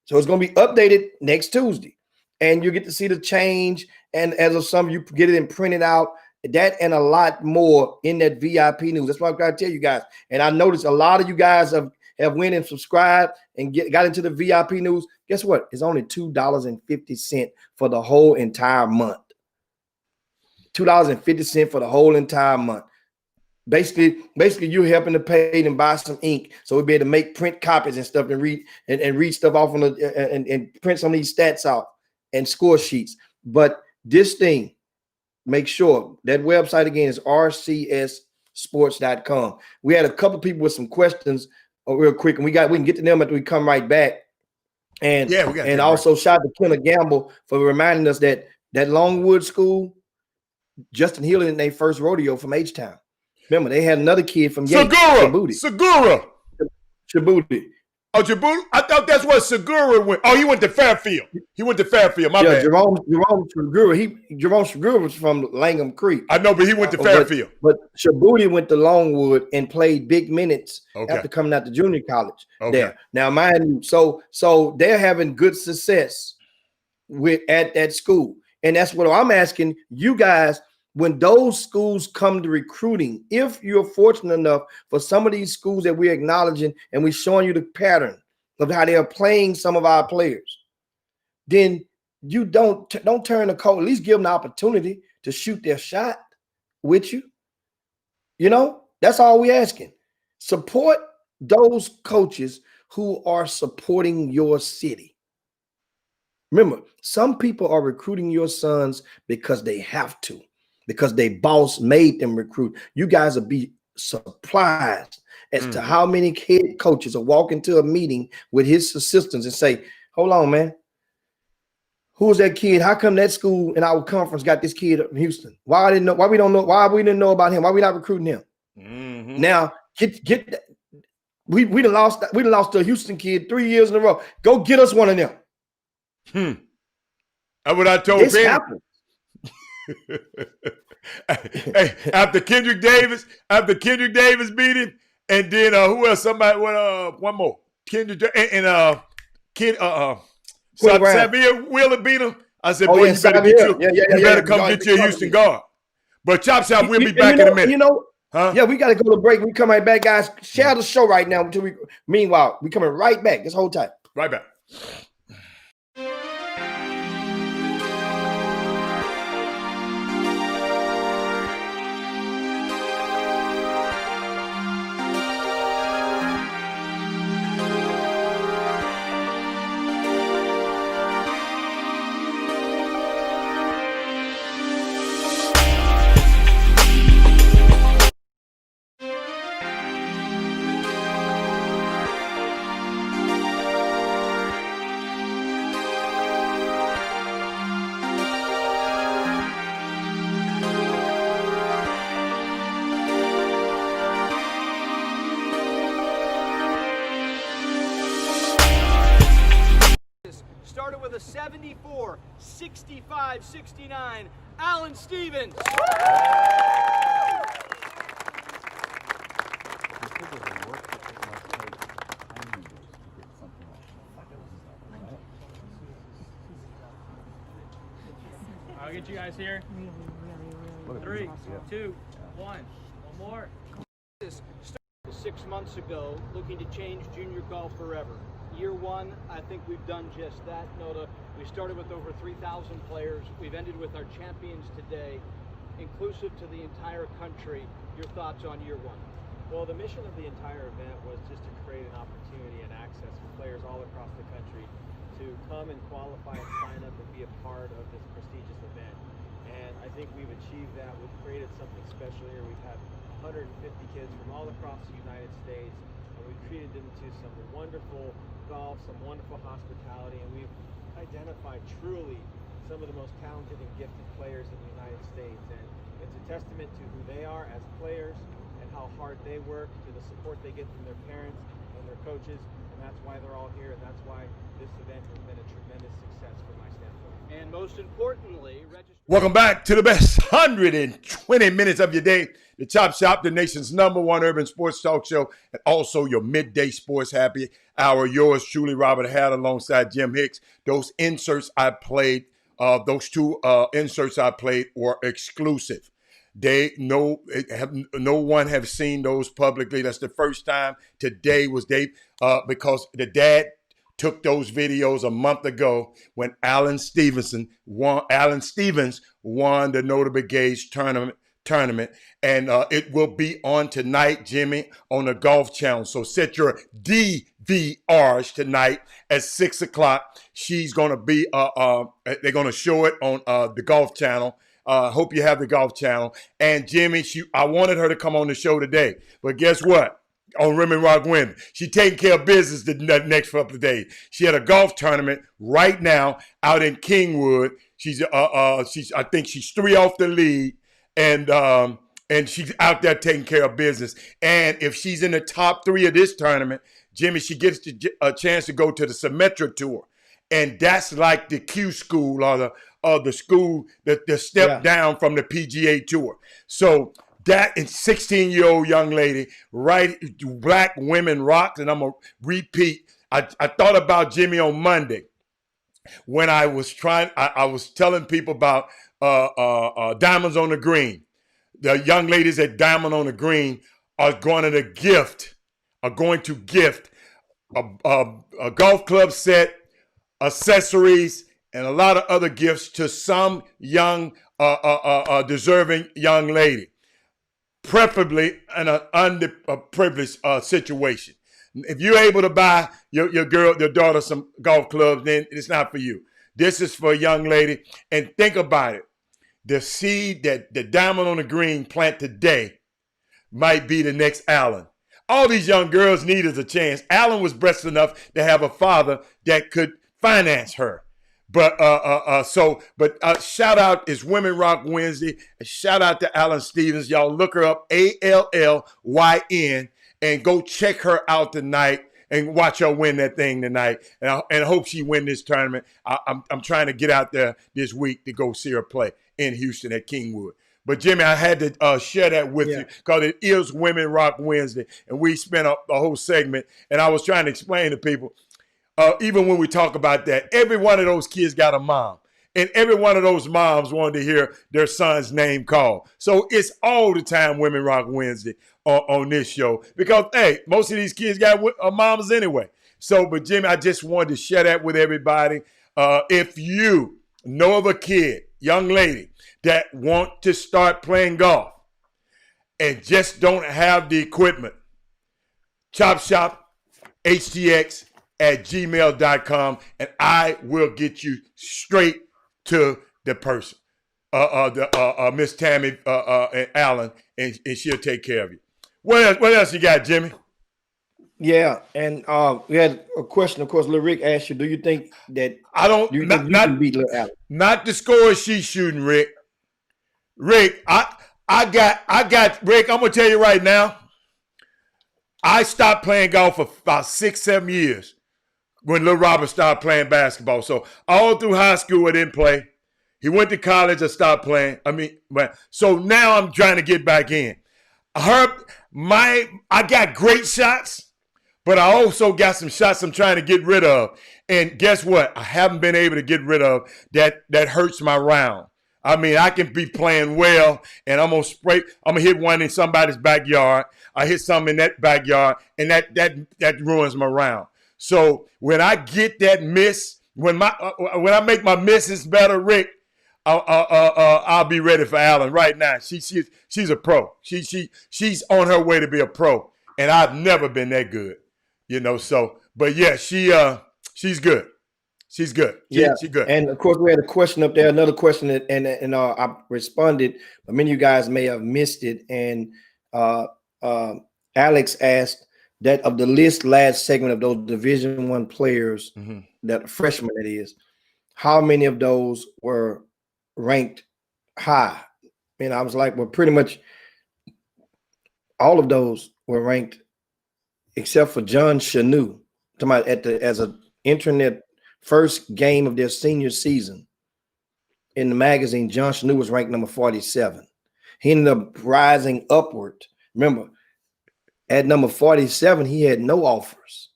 So it's going to be updated next Tuesday. And you get to see the change. And as of some, you get it and print it out. That and a lot more in that VIP news. That's what I'm trying to tell you guys. And I noticed a lot of you guys have went and subscribed and got into the VIP news. Guess what? It's only $2.50 for the whole entire month. $2.50 for the whole entire month. Basically, you're helping to pay and buy some ink, so we'll be able to make print copies and stuff and read stuff off on and print some of these stats out and score sheets. But this thing, make sure that website again is rcssports.com. We had a couple people with some questions real quick, and we can get to them after we come right back. And also shout out to Kenna Gamble for reminding us that Longwood School, Justin Hill in their first rodeo from H-Town. Remember, they had another kid from Segura. Djibouti. Oh, Djibouti? I thought that's where Segura went. Oh, he went to Fairfield. My bad. Jerome Segura was from Langham Creek. I know, but he went to Fairfield. But Djibouti went to Longwood and played big minutes after coming out to junior college there. Now, mind you, so they're having good success at that school. And that's what I'm asking you guys. when those schools come to recruiting, if you're fortunate enough for some of these schools that we're acknowledging and we're showing you the pattern of how they're playing some of our players, then you don't turn the coach. At least give them the opportunity to shoot their shot with you. You know, that's all we're asking. Support those coaches who are supporting your city. Remember, some people are recruiting your sons because they have to, because their boss made them recruit. You guys will be surprised as to how many head coaches will walk into a meeting with his assistants and say, hold on, man. Who's that kid? How come that school in our conference got this kid from Houston? Why we didn't know about him? Why we not recruiting him? Now get that. We done lost to a Houston kid 3 years in a row. Go get us one of them. That's what I told This Ben. happened. Hey, after Kendrick Davis beat him, and then who else? Somebody one more. Kendrick and Xavier Wheeler beat him. I said, boy, you better come get your Houston guard. But Chop Shop, we'll be back in a minute. You know, huh? Yeah, we got to go to break. We come right back, guys. Share the show right now until meanwhile, we coming right back. This whole time. Right back. Started with a 74, 65, 69, Alan Stevens. I'll get you guys here. 3, 2, 1. One more. 6 months ago, looking to change junior golf forever. Year one, I think we've done just that. Nota, we started with over 3,000 players. We've ended with our champions today, inclusive to the entire country. Your thoughts on year one? Well, the mission of the entire event was just to create an opportunity and access for players all across the country to come and qualify and sign up and be a part of this prestigious event. And I think we've achieved that. We've created something special here. We've had 150 kids from all across the United States, and we've treated them to some wonderful golf, some wonderful hospitality, and we've identified truly some of the most talented and gifted players in the United States. And it's a testament to who they are as players and how hard they work, to the support they get from their parents and their coaches, and that's why they're all here, and that's why this event has been a tremendous success from my standpoint. And most importantly, welcome back to the best 120 minutes of your day. The Chop Shop, the nation's #1 urban sports talk show, and also your midday sports happy hour. Yours truly, Robert Hadd, alongside Jim Hicks. Those inserts I played, those two inserts I played were exclusive. No one have seen those publicly. That's the first time today was because the dad took those videos a month ago when Alan Stevens won the Notable Gauge tournament, and it will be on tonight, Jimmy, on the Golf Channel. So set your DVRs tonight at 6 o'clock. She's gonna be they're gonna show it on the Golf Channel. Hope you have the Golf Channel. And Jimmy, I wanted her to come on the show today, but guess what? On Rim and Rock Women, she taking care of business the next couple of days. She had a golf tournament right now out in Kingwood. I think she's 3 off the lead, and she's out there taking care of business. And if she's in the top 3 of this tournament, Jimmy, she gets a chance to go to the Symmetric Tour, and that's like the Q school or the school that the step down from the PGA Tour. So that is 16-year-old young lady, right? Black women rock, and I'm gonna repeat. I thought about Jimmy on Monday when I was telling people about Diamonds on the Green. The young ladies at Diamond on the Green are going to gift a golf club set, accessories, and a lot of other gifts to some young, deserving young lady, preferably in an underprivileged situation. If you're able to buy your daughter some golf clubs, then it's not for you. This is for a young lady. And think about it. The seed that the Diamond on the Green plant today might be the next Allen. All these young girls need is a chance. Allen was blessed enough to have a father that could finance her. But shout out is Women Rock Wednesday. And shout out to Allen Stevens. Y'all look her up, ALLYN, and go check her out tonight and watch her win that thing tonight. And I hope she win this tournament. I'm trying to get out there this week to go see her play in Houston at Kingwood. But Jimmy, I had to share that with you because it is Women Rock Wednesday, and we spent a whole segment, and I was trying to explain to people, even when we talk about that, every one of those kids got a mom, and every one of those moms wanted to hear their son's name called. So it's all the time Women Rock Wednesday on this show because, hey, most of these kids got moms anyway. So, but Jimmy, I just wanted to share that with everybody. If you know of a kid, young lady, that want to start playing golf and just don't have the equipment, Chop Shop HTX at gmail.com, and I will get you straight to the person, Miss Tammy Allen, and she'll take care of you. What else you got, Jimmy? Yeah, and we had a question. Of course, Lil Rick asked you, do you think that you can beat Lil Allen? Not the scores she's shooting, Rick. Rick, I got Rick, I'm gonna tell you right now. I stopped playing golf for about 6-7 years when Lil Robert started playing basketball. So all through high school I didn't play. He went to college, I stopped playing. So now I'm trying to get back in. I got great shots, but I also got some shots I'm trying to get rid of. And guess what? I haven't been able to get rid of that hurts my round. I mean, I can be playing well, and I'm gonna hit one in somebody's backyard. I hit something in that backyard, and that ruins my round. So when I get that miss, when I make my misses better, Rick, I'll be ready for Allen right now. She's a pro. She's on her way to be a pro, and I've never been that good, So, but yeah, she's good. She's good. She's good. And of course, we had a question up there, another question, and I responded, but many of you guys may have missed it. And Alex asked that of the last segment of those Division I players, that freshmen that is, how many of those were ranked high? And I was like, well, pretty much all of those were ranked except for John Chanu. As an internet first game of their senior season in the magazine, John Chanu was ranked number 47. He ended up rising upward. Remember, at number 47, he had no offers.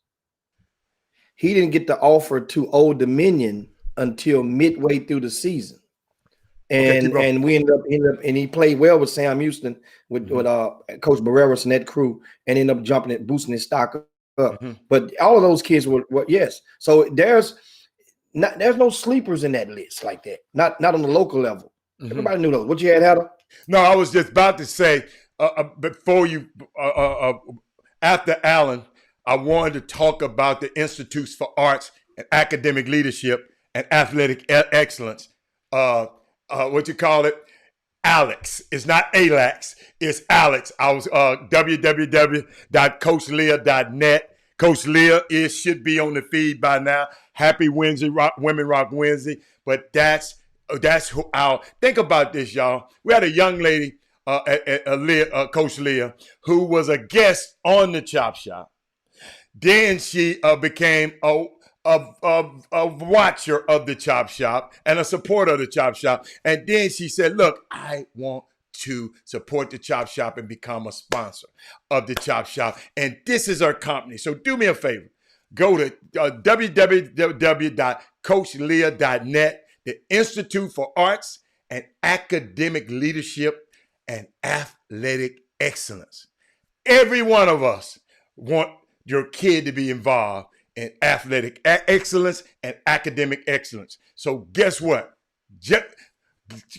He didn't get the offer to Old Dominion until midway through the season. And we ended up, and he played well with Sam Houston, with Coach Barreras and that crew, and ended up boosting his stock up. But all of those kids were yes. So there's no sleepers in that list like that. Not on the local level. Everybody knew those. What you had, Hatter? No, I was just about to say before you after Allen, I wanted to talk about the Institutes for Arts and Academic Leadership and Athletic Excellence. What you call it? Alex. It's not Alex. It's Alex. I was www.coachleah.net. Coach Leah should be on the feed by now. Happy Wednesday, Women Rock Wednesday. But that's who think about this, y'all. We had a young lady, Coach Leah, who was a guest on the Chop Shop. Then she became a watcher of the Chop Shop and a supporter of the Chop Shop. And then she said, look, I want to support the Chop Shop and become a sponsor of the Chop Shop. And this is our company. So do me a favor. Go to www.coachleah.net, the Institute for Arts and academic leadership and athletic excellence. Every one of us want your kid to be involved in athletic excellence and academic excellence. So guess what? Just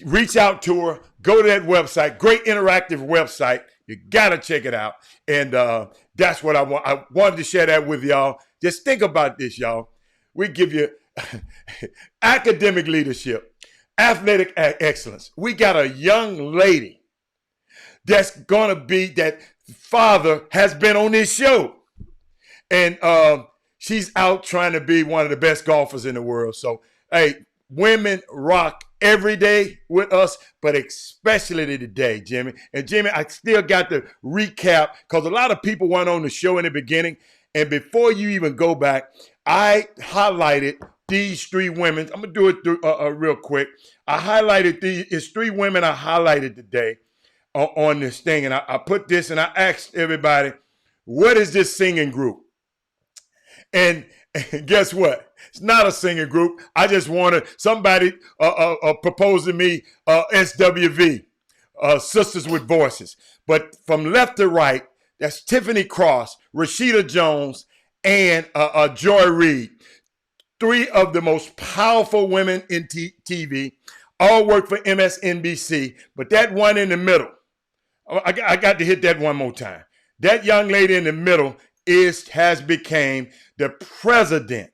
reach out to her. Go to that website. Great interactive website. You got to check it out. And that's what I want. I wanted to share that with y'all. Just think about this, y'all. We give you academic leadership, athletic excellence. We got a young lady that's going to be, that father has been on this show. And she's out trying to be one of the best golfers in the world. So, hey, women rock every day with us, but especially today, Jimmy. And Jimmy, I still got to recap because a lot of people weren't on the show in the beginning. And before you even go back, I highlighted these three women. I'm going to do it through, real quick. I highlighted it's three women I highlighted today on this thing. And I put this and I asked everybody, what is this singing group? And guess what? It's not a singing group. I just wanted somebody proposed to me SWV, Sisters with Voices. But from left to right, that's Tiffany Cross, Rashida Jones, and Joy Reid. Three of the most powerful women in TV, all work for MSNBC. But that one in the middle, I got to hit that one more time. That young lady in the middle has became the president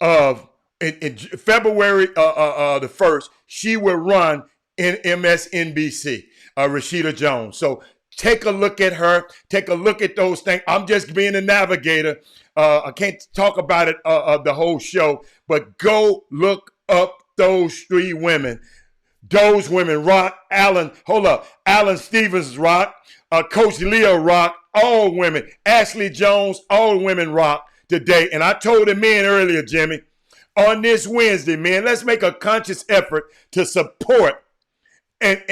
of, in February the 1st, she will run in MSNBC, Rashida Jones. So take a look at her. Take a look at those things. I'm just being a navigator. I can't talk about it the whole show, but go look up those three women. Those women rock. Alan Stevens rock. Coach Leo rock. All women. Ashley Jones, all women rock today. And I told the men earlier, Jimmy, on this Wednesday, man, let's make a conscious effort to support and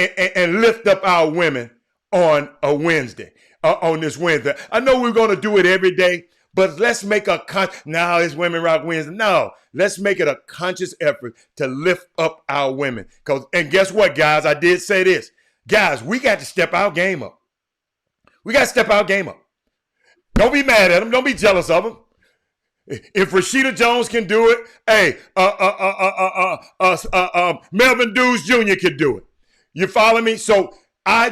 lift up our women on a Wednesday, on this Wednesday. I know we're going to do it every day, but let's make now it's Women Rock Wednesday. No, let's make it a conscious effort to lift up our women. And guess what, guys? I did say this. Guys, we got to step our game up. We got to step our game up. Don't be mad at them. Don't be jealous of them. If Rashida Jones can do it, hey, Melvin Dews Jr. can do it. You follow me? So I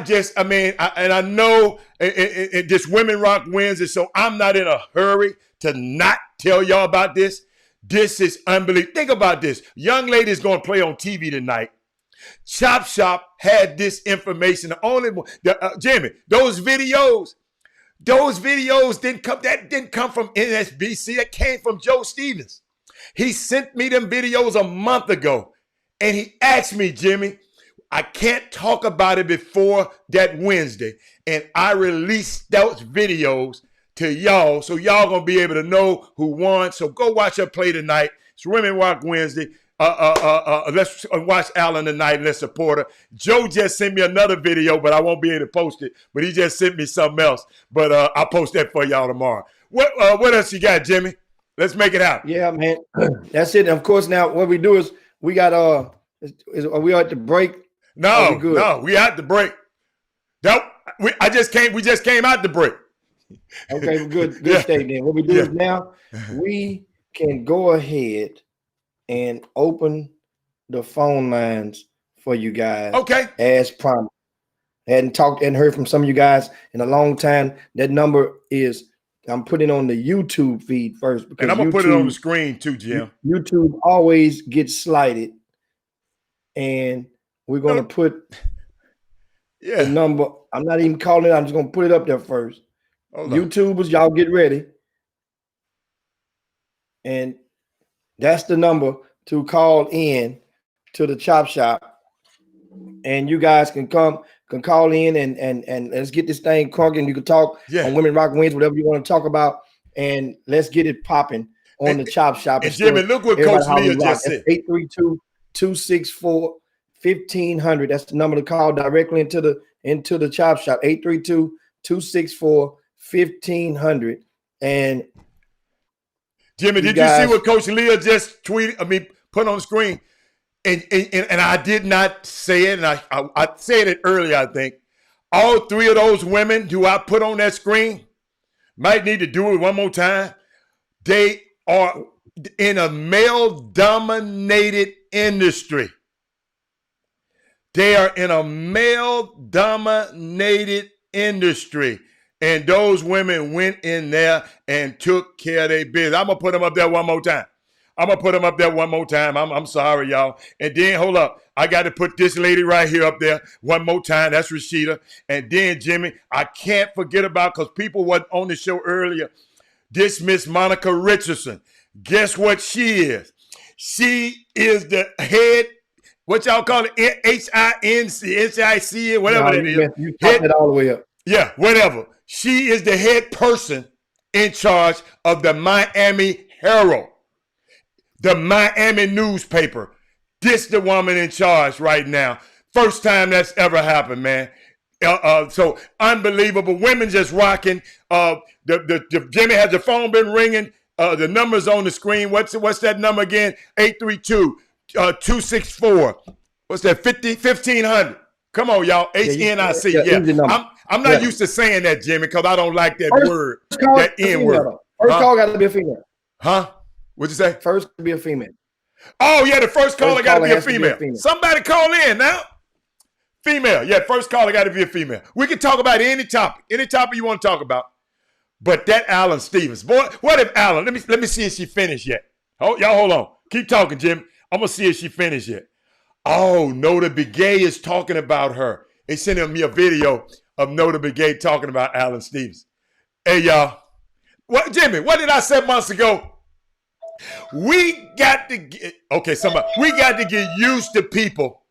know this Women Rock Wednesday, so I'm not in a hurry to not tell y'all about this. This is unbelievable. Think about this. Young lady is going to play on TV tonight. Chop Shop had this information. Jimmy, those videos didn't come from NSBC. It came from Joe Stevens. He sent me them videos a month ago, and he asked me, Jimmy, I can't talk about it before that Wednesday, and I released those videos to y'all, so y'all gonna be able to know who won. So go watch her play tonight. It's Women Rock Wednesday. Let's watch Alan tonight and let's support her. Joe just sent me another video, but I won't be able to post it. But he just sent me something else. But I'll post that for y'all tomorrow. What else you got, Jimmy? Let's make it happen. Yeah, man. That's it. And of course, now what we do is we got are we at the break? No, we at the break. We just came out the break. Okay, good state then. What we do is now we can go ahead and open the phone lines for you guys. Okay. As promised. Hadn't heard from some of you guys in a long time. That number is, I'm putting on the YouTube feed first. Because and I'm going to put it on the screen too, Jim. YouTube always gets slighted. And we're going to put the number. I'm not even calling it. I'm just going to put it up there first. YouTubers, y'all get ready. And that's the number to call in to the Chop Shop. And you guys can call in and let's get this thing crunking. You can talk on Women Rock Wednesday, whatever you want to talk about, and let's get it popping on the Chop Shop. And Jimmy, look what Coach Leah just said. 832-264-1500. That's the number to call directly into the Chop Shop. 832-264-1500. And Jimmy, did you see what Coach Leah just put on the screen? and I did not say it, and I said it earlier, I think. All three of those women who I put on that screen might need to do it one more time. They are in a male-dominated industry. They are in a male-dominated industry. And those women went in there and took care of their business. I'm going to put them up there one more time. I'm sorry, y'all. And then, hold up. I got to put this lady right here up there one more time. That's Rashida. And then, Jimmy, I can't forget about, because people wasn't on the show earlier, this Miss Monica Richardson. Guess what she is? She is the head, what y'all call it, HINC, whatever that is. You topped it all the way up. Yeah, whatever. She is the head person in charge of the Miami Herald, the Miami newspaper. This the woman in charge right now. First time that's ever happened, man. So unbelievable. Women just rocking. Jimmy, has the phone been ringing? The number's on the screen. What's that number again? 832-264. What's that? 1500. Come on, y'all. HNIC. Yeah. I'm not used to saying that, Jimmy, because I don't like that word. That N word. First call got to be a female. Huh? What'd you say? First to be a female. Oh, yeah, the first caller got to be a female. Somebody call in now. Female. Yeah, first caller got to be a female. We can talk about any topic you want to talk about. But that Alan Stevens, boy, what if Alan? Let me see if she finished yet. Oh, y'all hold on. Keep talking, Jim. I'm gonna see if she finished yet. Oh, Nota Begay is talking about her. They sent me a video of Nota Begay talking about Alan Stevens. Hey, y'all. What, Jimmy? What did I say months ago? We got to get used to people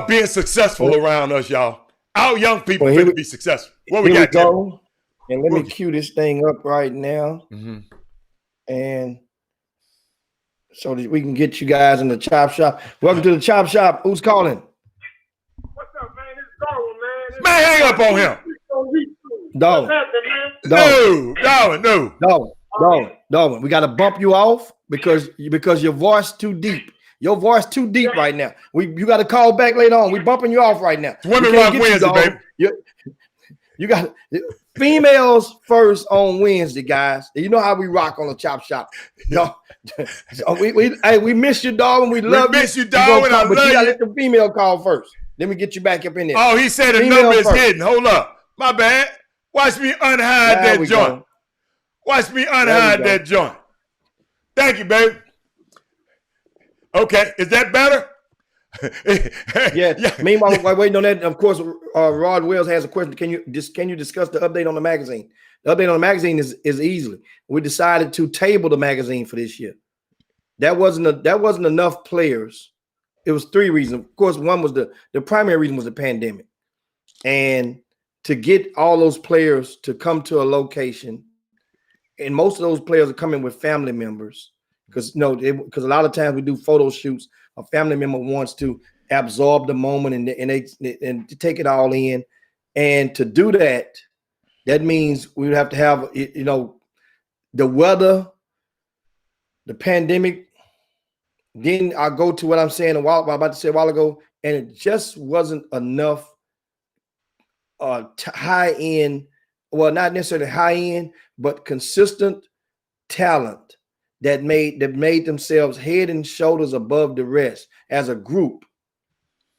being successful around us, y'all. Our young people need to be successful. What we got, Jimmy? And let me cue this thing up right now. Mm-hmm. And so that we can get you guys in the chop shop. Welcome to the chop shop. Who's calling? What's up, man? It's Darwin, man. Man, hang up on him. Darwin. We got to bump you off because your voice too deep. Your voice too deep right now. You got to call back later on. We bumping you off right now. Women Rock Wednesday, baby. You got females first on Wednesday, guys. You know how we rock on the chop shop. We miss you, Darwin. We love you. We miss you, Darwin. But you gotta let the female call first. Let me get you back up in there. Oh, he said the number is hidden. Hold up. My bad. Watch me unhide that joint. Watch me unhide that joint. Thank you, baby. Okay, is that better? Yeah. Meanwhile, while waiting on that, of course, Rod Wells has a question. Can you discuss the update on the magazine? The update on the magazine is easily. We decided to table the magazine for this year. That wasn't enough players. It was three reasons. Of course, one was the primary reason was the pandemic, and to get all those players to come to a location, and most of those players are coming with family members because because a lot of times we do photo shoots. A family member wants to absorb the moment and to take it all in, and to do that, that means we would have to have the weather, the pandemic. Then I go to what I'm saying I'm about to say a while ago, and it just wasn't enough high end, well, not necessarily high end, but consistent talent that made themselves head and shoulders above the rest as a group,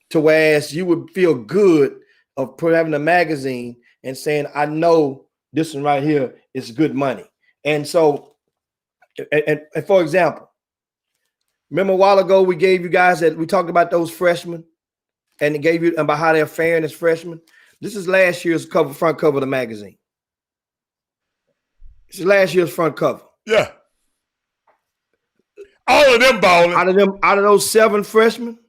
to whereas you would feel good of having a magazine and saying, I know this one right here is good money. And so, and for example, remember a while ago we gave you guys that we talked about those freshmen and gave you about how they're faring as freshmen. This is last year's front cover of the magazine. This is last year's front cover. Yeah. All of them balling. Out of those 7 freshmen,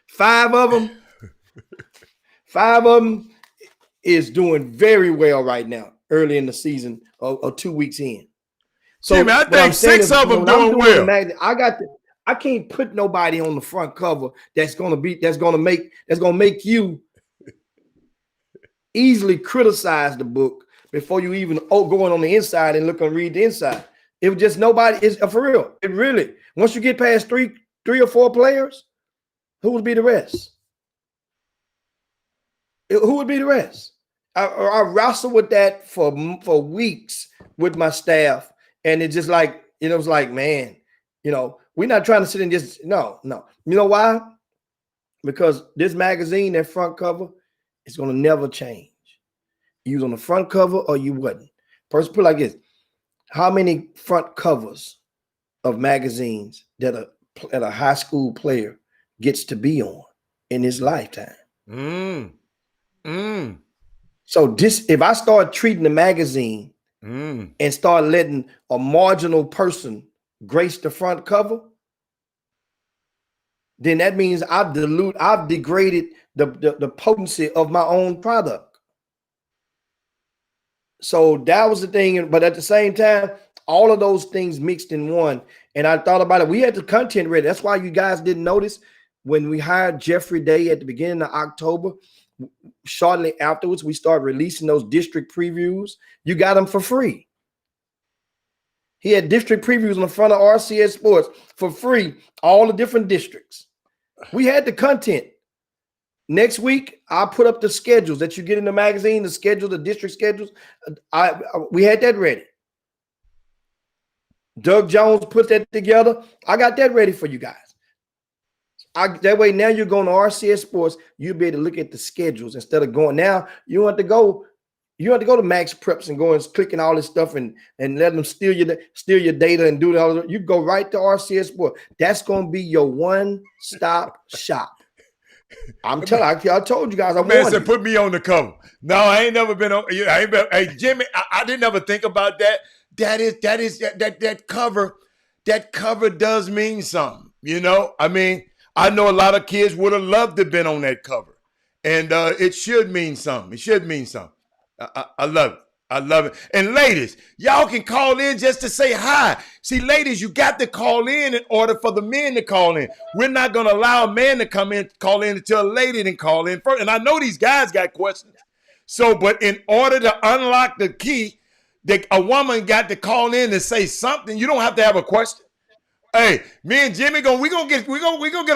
5 of them is doing very well right now, early in the season or 2 weeks in. So Jimmy, I think 6 of them doing well. I can't put nobody on the front cover that's gonna make you easily criticize the book before you even going on the inside and look and read the inside. It was just nobody. Is for real. It really. Once you get past three or four players, who would be the rest? Who would be the rest? I wrestled with that for weeks with my staff, and it just like it was like, man, we're not trying to sit and just no. You know why? Because this magazine, that front cover, is gonna never change. You was on the front cover or you wasn't. First, put it like this: how many front covers of magazines that a high school player gets to be on in his lifetime? So if I start treating the magazine and start letting a marginal person grace the front cover, then that means I've degraded the potency of my own product. So that was the thing. But at the same time, all of those things mixed in one. And I thought about it. We had the content ready. That's why you guys didn't notice when we hired Jeffrey Day at the beginning of October. Shortly afterwards, we started releasing those district previews. You got them for free. He had district previews on the front of RCS Sports for free, all the different districts. We had the content. Next week, I'll put up the schedules that you get in the magazine, the schedule, the district schedules. We had that ready. Doug Jones put that together. I got that ready for you guys. That way, now you're going to RCS Sports, you'll be able to look at the schedules instead of going. Now you want to go to Max Preps and go and clicking all this stuff and let them steal your data and do that. You go right to RCS Sports. That's going to be your one-stop shop. I'm telling you, I told you guys. Man said, put me on the cover. No, I ain't never been on. Hey, Jimmy, I didn't ever think about that. That cover. That cover does mean something. I mean, I know a lot of kids would have loved to have been on that cover, and it should mean something. It should mean something. I love it. I love it. And ladies, y'all can call in just to say hi. See, ladies, you got to call in order for the men to call in. We're not going to allow a man to call in until a lady then call in first. And I know these guys got questions. So, but in order to unlock the key, a woman got to call in and say something. You don't have to have a question. Hey, me and Jimmy we gonna get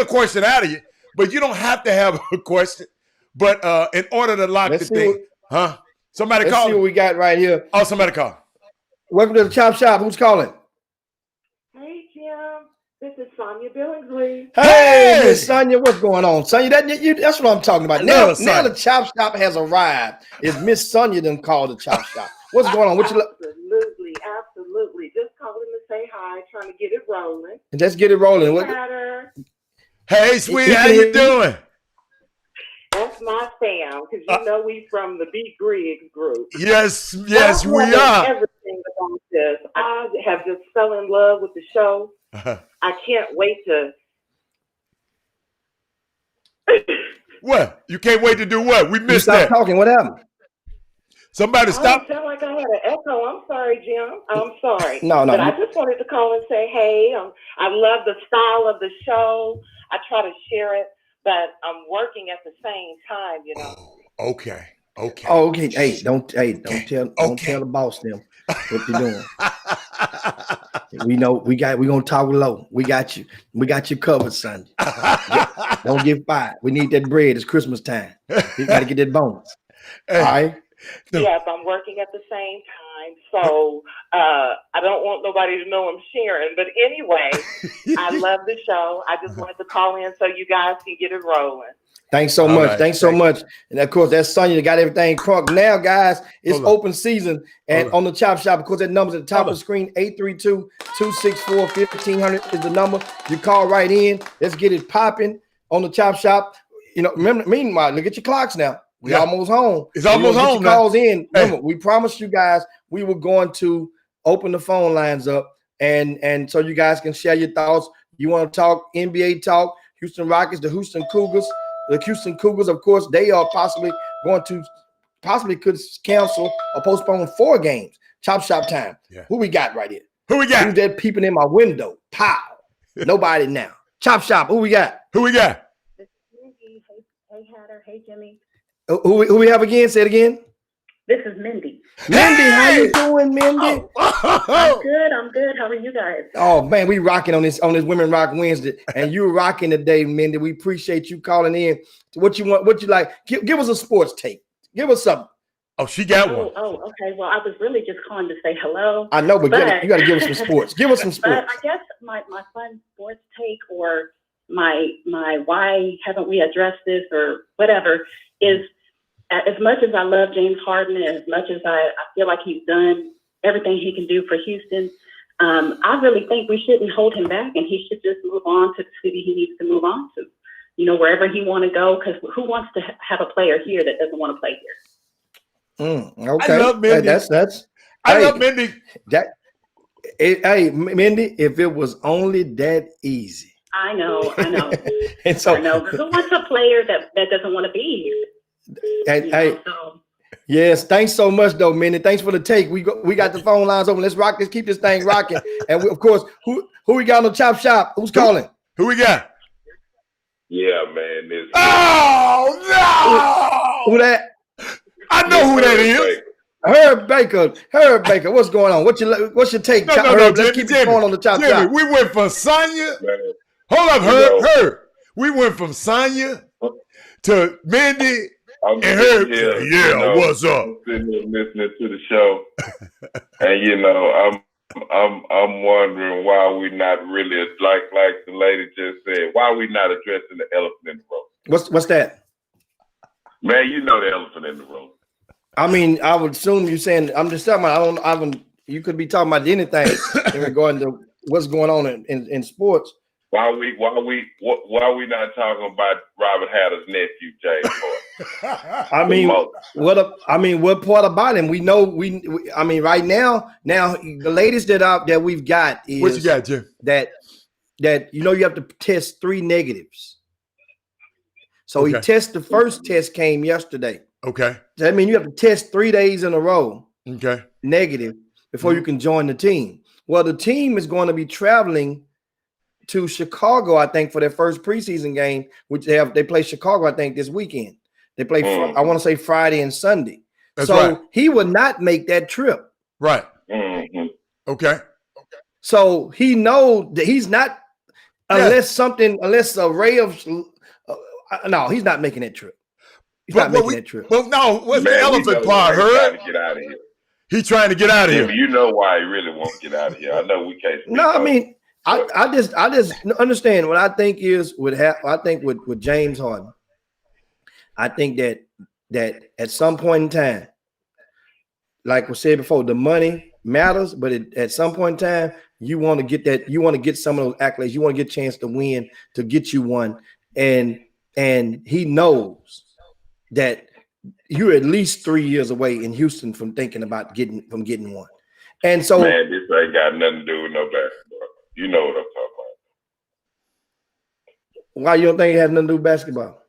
a question out of you, but you don't have to have a question. But in order to lock the thing, Somebody call. Let's see what we got right here. Oh, somebody call. Welcome to the Chop Shop. Who's calling? Hey, Jim. This is Sonia Billingsley. Hey, Miss Sonia, what's going on, Sonia? That's what I'm talking about. Now the Chop Shop has arrived. Is Miss Sonia done called the Chop Shop? What's going on? Absolutely. Just calling to say hi, trying to get it rolling. Let's get it rolling. Hey, sweetie, how you doing? That's my fam, because you know we from the B. Griggs group. Yes, we are. Everything about this. I have just fell in love with the show. I can't wait to. What? You can't wait to do what? We missed that. Stop talking. What happened? Somebody stop. I sound like I had an echo. I'm sorry, Jim. I'm sorry. No. But I just wanted to call and say, hey, I love the style of the show. I try to share it, but I'm working at the same time, Okay. Oh, okay. Hey, don't tell the boss them what you're doing. We know we're gonna talk low. We got you. We got you covered, son. Don't get fired. We need that bread. It's Christmas time. You gotta get that bonus. All right. Yes, I'm working at the same time. So I don't want nobody to know I'm sharing. But anyway, I love the show. I just wanted to call in so you guys can get it rolling. Thanks so much. Right. Thanks so much. And of course, that's Sonya that got everything crunk. Now, guys, it's open season. And on the Chop Shop, of course, that number's at the top of the screen, 832-264-1500 is the number. You call right in. Let's get it popping on the Chop Shop. Remember, meanwhile, look at your clocks now. We're almost home. It's almost home now. Calls in. Remember, we promised you guys we were going to open the phone lines up and so you guys can share your thoughts. You want to talk NBA talk, Houston Rockets, the Houston Cougars. The Houston Cougars, of course, they are possibly could cancel or postpone 4 games. Chop Shop time. Yeah. Who we got right here? Who we got? Who's that peeping in my window? Pow. Nobody now. Chop Shop. Who we got? Who we got? This is Mindy. Hey, Hatter. Hey, Jimmy. Who we have again? Say it again. This is Mindy. Mindy, how you doing, Mindy? I'm good. I'm good. How are you guys? Oh man, we rocking on this Women Rock Wednesday, and you rocking today, Mindy. We appreciate you calling in. What you want? What you like? Give us a sports take. Give us something. Oh, she got one. Oh, okay. Well, I was really just calling to say hello. I know, but you got to give us some sports. Give us some sports. But I guess my fun sports take, or my why haven't we addressed this or whatever, is as much as I love James Harden, and as much as I feel like he's done everything he can do for Houston, I really think we shouldn't hold him back, and he should just move on to the city he needs to move on to. You know, wherever he want to go, because who wants to have a player here that doesn't want to play here? Okay, I love Mindy. I love Mindy. Hey, Mindy, if it was only that easy. I know. And so, I know. But who wants a player that doesn't want to be here? Yes, thanks so much, though, Mindy. Thanks for the take. We got the phone lines open. Let's rock. Let's keep this thing rocking. And of course, who we got on the Chop Shop? Who's calling? Who we got? Yeah, man. Oh no! Who that? I know who that is. Herb Baker. What's going on? What's your take? No, Herb, let's Jimmy, keep it going on the Chop Shop. We went from Sonya. Hold up, Herb. We went from Sonya to Mindy and Herb. What's up? I'm sitting here listening to the show, and I'm wondering why we not really, like the lady just said, why we not addressing the elephant in the room. What's that? Man, you know the elephant in the room. I mean, I would assume you're saying, I'm just talking about, you could be talking about anything in regard to what's going on in sports. Why we not talking about Robert Hatter's nephew, James Harden? What part about him? We know right now the latest that we've got is what you got, Jim? That you have to test 3 negatives. So he tested, the first test came yesterday. Okay. That means you have to test 3 days in a row. Okay. Negative before you can join the team. Well, the team is going to be traveling to Chicago, I think, for their first preseason game, which they play Chicago, I think, this weekend. They play, I want to say Friday and Sunday. That's right. He would not make that trip. Right. Mm-hmm. Okay. So he knows that he's not, unless a ray of, no, he's not making that trip. He's not making that trip. Well, no, what's the elephant part, Herb? Trying to get out of here. He's trying to get out of here. You know why he really wants to get out of here. I know we can't. No, I mean, I just understand what I think is with James Harden. I think that at some point in time, like we said before, the money matters, but at some point in time, you want to get that. You want to get some of those accolades. You want to get a chance to win, to get you one, and he knows that you're at least 3 years away in Houston from thinking about getting one. And so, man, this ain't got nothing to do with no basketball. You know what I'm talking about. Why you don't think it has nothing to do with basketball?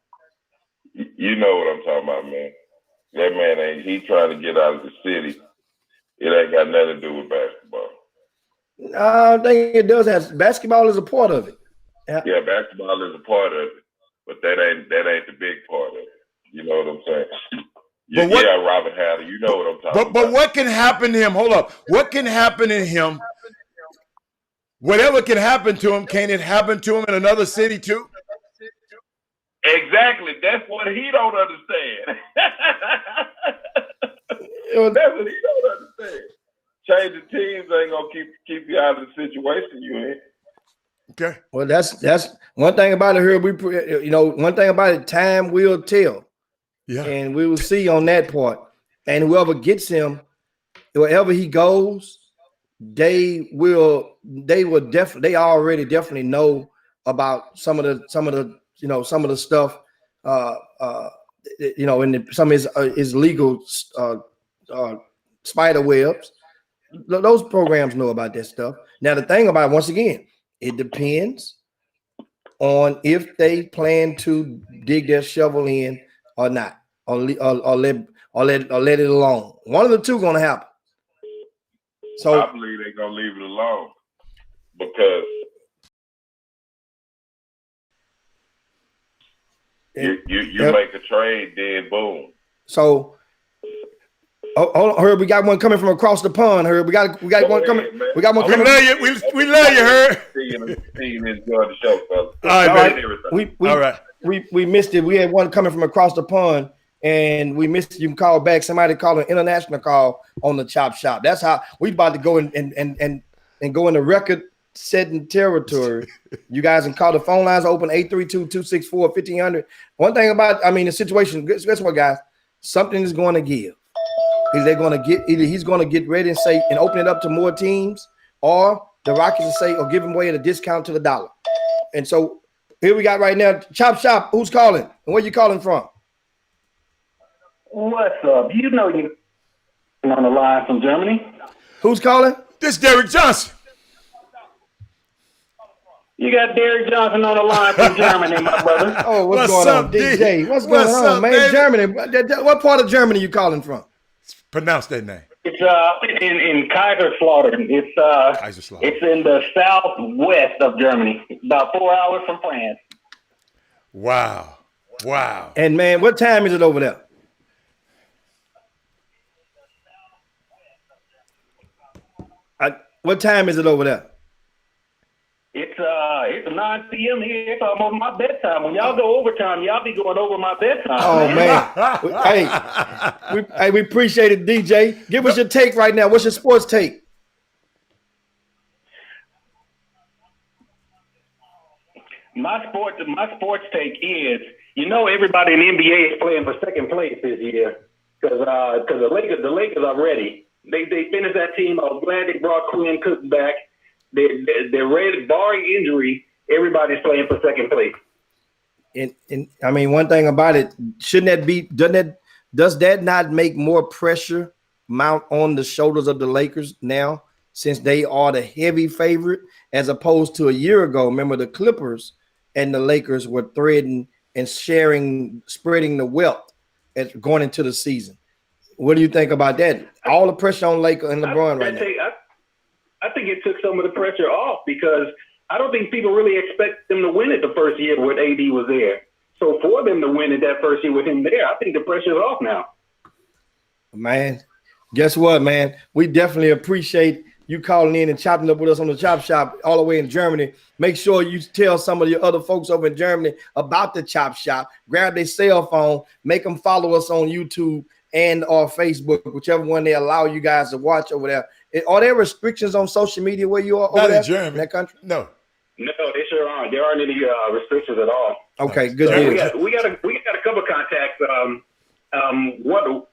You know what I'm talking about, man. That man he trying to get out of the city. It ain't got nothing to do with basketball. I think it does have. Basketball is a part of it. Yeah, basketball is a part of it, but that ain't the big part of it. You know what I'm saying? Robert Hatter, you know what I'm talking about. But what can happen to him? Hold up. What can happen to him? Whatever can happen to him, can it happen to him in another city too? Exactly. That's what he don't understand. That's what he don't understand. Changing teams ain't gonna keep you out of the situation you in. Okay. Well, that's one thing about it here. One thing about it, time will tell. Yeah. And we will see on that part. And whoever gets him, wherever he goes, they already definitely know about some of the stuff some of his legal spider webs. Those programs know about that stuff. Now the thing about it, once again, it depends on if they plan to dig their shovel in or not, or let it alone. One of the two gonna happen. So I believe they're gonna leave it alone because you make a trade, then boom. So Oh, hold on, Herb. We got one coming from across the pond, Herb. We got one coming. We got one coming. We love you. We love you, Herb. See you enjoy the show, fellas. All right. We missed it. We had one coming from across the pond, and we missed it. You can call back. Somebody called an international call on the Chop Shop. That's how we about to go and go into record setting territory. You guys can call the phone lines open 832-264-1500. One thing about, the situation, guess what, guys? Something is going to give. Either he's going to get ready and say and open it up to more teams, or the Rockets will say or give him away at a discount to the dollar. And so here we got right now, Chop Shop. Who's calling? And where you calling from? What's up? You know you on the line from Germany. Who's calling? This Derek Johnson. You got Derek Johnson on the line from Germany, my brother. Oh, what's going on, DJ? What's going on, man? Baby? Germany. What part of Germany you calling from? Pronounce that name. It's in Kaiserslautern. It's in the southwest of Germany, about 4 hours from France. Wow. And man, what time is it over there? What time is it over there? It's 9 p.m. here. It's almost my bedtime. When y'all go overtime, y'all be going over my bedtime. Oh man. Hey, we appreciate it, DJ. Give us your take right now. What's your sports take? My sports take is, everybody in the NBA is playing for second place this year because the Lakers are ready. They finished that team. I was glad they brought Quinn Cook back. They're ready, barring injury. Everybody's playing for second place. And one thing about it, does that not make more pressure mount on the shoulders of the Lakers now, since they are the heavy favorite, as opposed to a year ago? Remember, the Clippers and the Lakers were threading and spreading the wealth as going into the season. What do you think about that? All the pressure on Lakers and LeBron right now. I think it took some of the pressure off, because I don't think people really expect them to win it the first year when AD was there. So for them to win it that first year with him there, I think the pressure's off now. Man, guess what, man? We definitely appreciate you calling in and chopping up with us on the Chop Shop all the way in Germany. Make sure you tell some of your other folks over in Germany about the Chop Shop. Grab their cell phone, make them follow us on YouTube and or Facebook, whichever one they allow you guys to watch over there. Are there restrictions on social media where you are over there in that country? No, they sure aren't. There aren't any restrictions at all. Okay, good. We got a couple contacts.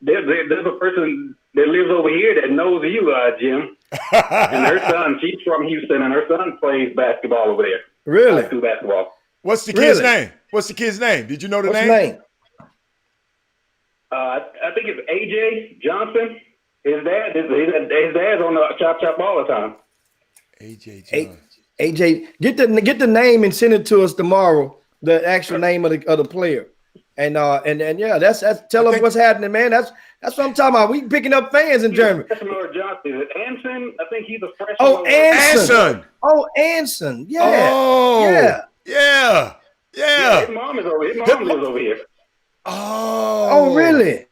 There's a person that lives over here that knows you, Jim, and her son. She's from Houston, and her son plays basketball over there. Really? High school basketball. What's the kid's name? What's the kid's name? Did you know the name? What's his name? I think it's AJ Johnson. His dad's on the Chop Shop all the time. AJ Johnson. AJ, get the name and send it to us tomorrow. The actual name of the player, and yeah, that's tell us what's happening, man. That's what I'm talking about. We picking up fans in Germany. Johnson, Anson. I think he's a freshman. Oh, Anson. Oh, Anson. Yeah. Oh, yeah. His mom lives over here. Oh, really?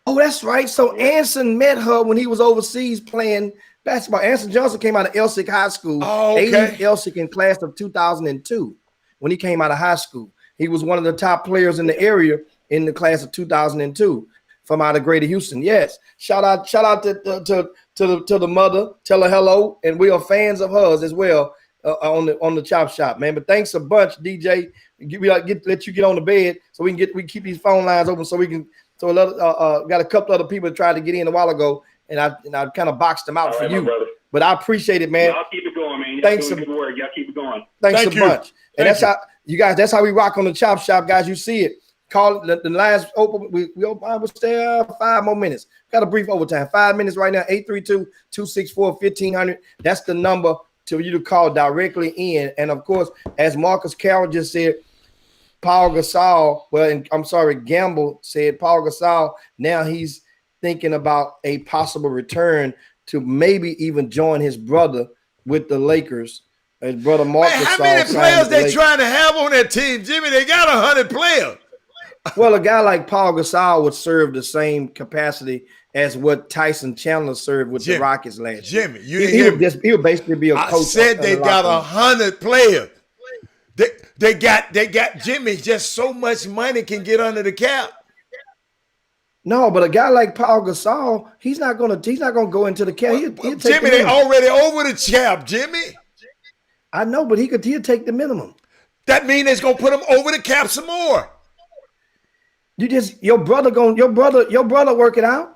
Oh, that's right. So Anson met her when he was overseas playing basketball. Anson Johnson came out of Elsick High School. Oh, okay. Elsick in class of 2002. When he came out of high school, he was one of the top players in the area in the class of 2002 from out of Greater Houston. Yes, shout out to the mother. Tell her hello, and we are fans of hers as well on the Chop Shop, man. But thanks a bunch, DJ. Let you get on the bed so we keep these phone lines open so we can. So got a couple other people that tried to get in a while ago, and I kind of boxed them out for you. But I appreciate it, man. Y'all keep it going, man. Thanks doing good work. Y'all keep it going. Thanks a bunch. And that's how you guys. That's how we rock on the Chop Shop, guys. You see it. Call the lines open. We will stay 5 more minutes. Got a brief overtime. 5 minutes right now. 832-264-1500. That's the number to you to call directly in. And of course, as Marcus Carroll just said, Paul Gasol, Gamble said Paul Gasol, now he's thinking about a possible return to maybe even join his brother with the Lakers. His brother Marcus. Man, how many players they trying to have on that team, Jimmy? They got 100 players. Well, a guy like Paul Gasol would serve the same capacity as what Tyson Chandler served with the Rockets last year. Jimmy, you didn't hear me. He'll basically be a coach. I said they got 100 players. They got Jimmy. Just so much money can get under the cap. No, but a guy like Paul Gasol, he's not gonna go into the cap. He'll take Jimmy, they already over the cap, Jimmy. I know, but he'll take the minimum. That means it's gonna put him over the cap some more. Your brother work it out.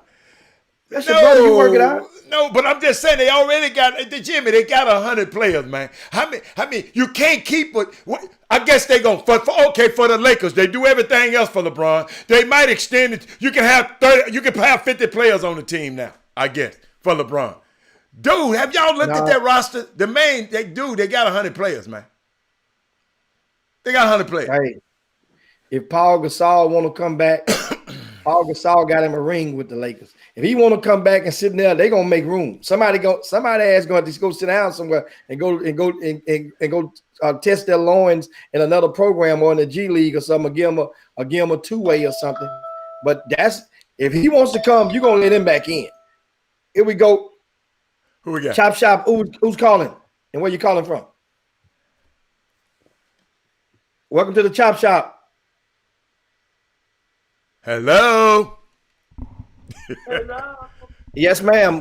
That's your brother, you work it out. No, but I'm just saying they already got Jimmy. They got 100 players, man. How many? You can't keep it. I guess they're gonna for the Lakers. They do everything else for LeBron. They might extend it. You can have 30. You can have 50 players on the team now. I guess for LeBron. Dude, have y'all looked at that roster? They got 100 players, man. They got 100 players. Hey, if Paul Gasol want to come back, Paul Gasol got him a ring with the Lakers. If he want to come back and sit there, they gonna make room. Somebody ass going to just go sit down somewhere and go test their loins in another program or in the G League or something. Give him a two-way or something. But if he wants to come, you gonna let him back in. Here we go. Who we got? Chop Shop. Who's calling? And where you calling from? Welcome to the Chop Shop. Hello. Hello. Yes, ma'am.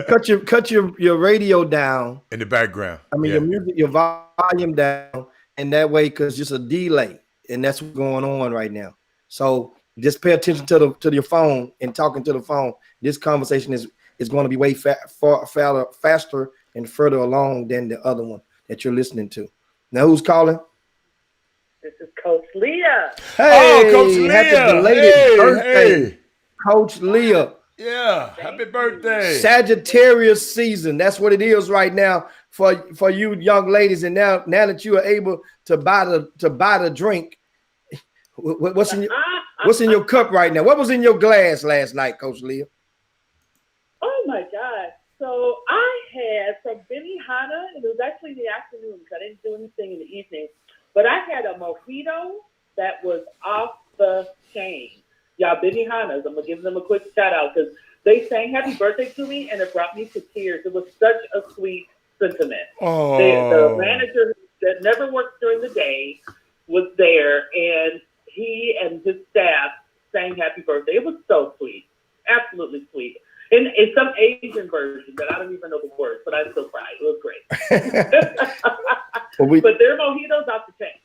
Cut your radio down in the background. I mean, your music, your volume down, and that way, because just a delay, and that's what's going on right now. So just pay attention to your phone and talking to the phone. This conversation is going to be way faster and further along than the other one that you're listening to. Now, who's calling? This is Coach Leah. Hey, Coach Leah. Happy belated birthday, Coach Leah. Yeah, happy birthday. Sagittarius season. That's what it is right now for you young ladies. And now that you are able to buy the drink, what's in your cup right now? What was in your glass last night, Coach Leah? Oh my God. So I had from Benihana, and it was actually in the afternoon because I didn't do anything in the evening. But I had a mojito that was off the chain. Y'all, Benihanas, I'm going to give them a quick shout out because they sang happy birthday to me and it brought me to tears. It was such a sweet sentiment. Oh. The manager that never worked during the day was there and he and his staff sang happy birthday. It was so sweet. Absolutely sweet. In some Asian version that I don't even know the words, but I still cried. It was great. But their mojitos off the chain.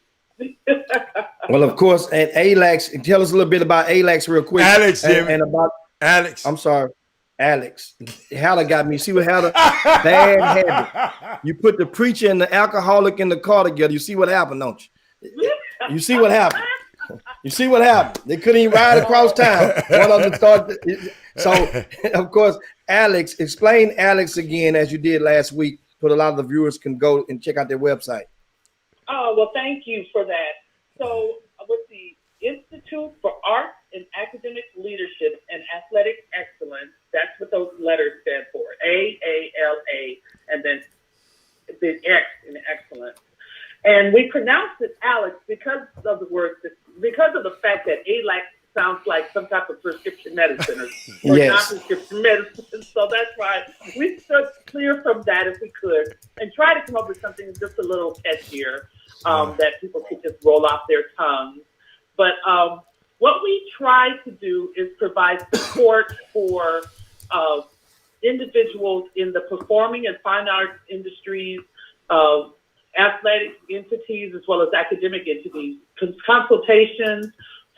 Well, of course, and Alex, tell us a little bit about Alex real quick. Alex, and about Alex. I'm sorry, Alex. Halla got me. See what Halla? Bad habit. You put the preacher and the alcoholic in the car together. You see what happened, don't you? You see what happened. You see what happened? They couldn't even ride across town. One of them started. So, of course, Alex, explain Alex again as you did last week, so a lot of the viewers can go and check out their website. Oh, well, thank you for that. So, with the Institute for Arts and Academic Leadership and Athletic Excellence, that's what those letters stand for, AALA, and then the X in excellence. And we pronounced it Alex because of the fact that ALAC sounds like some type of prescription medicine or non-prescription medicine. So that's why we stood clear from that if we could and try to come up with something just a little catchier that people could just roll off their tongues. But what we try to do is provide support for individuals in the performing and fine arts industries, athletic entities, as well as academic entities, consultations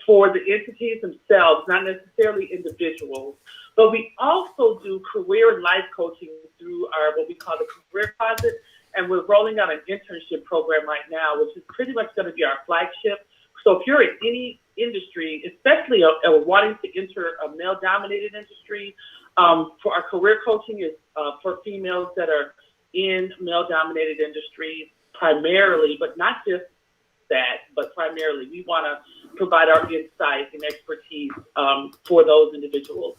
for the entities themselves, not necessarily individuals. But we also do career and life coaching through our what we call the Career Closet, and we're rolling out an internship program right now, which is pretty much going to be our flagship. So if you're in any industry, especially wanting to enter a male-dominated industry, for our career coaching is for females that are in male-dominated industries primarily, but not just that, but primarily we want to provide our insight and expertise for those individuals,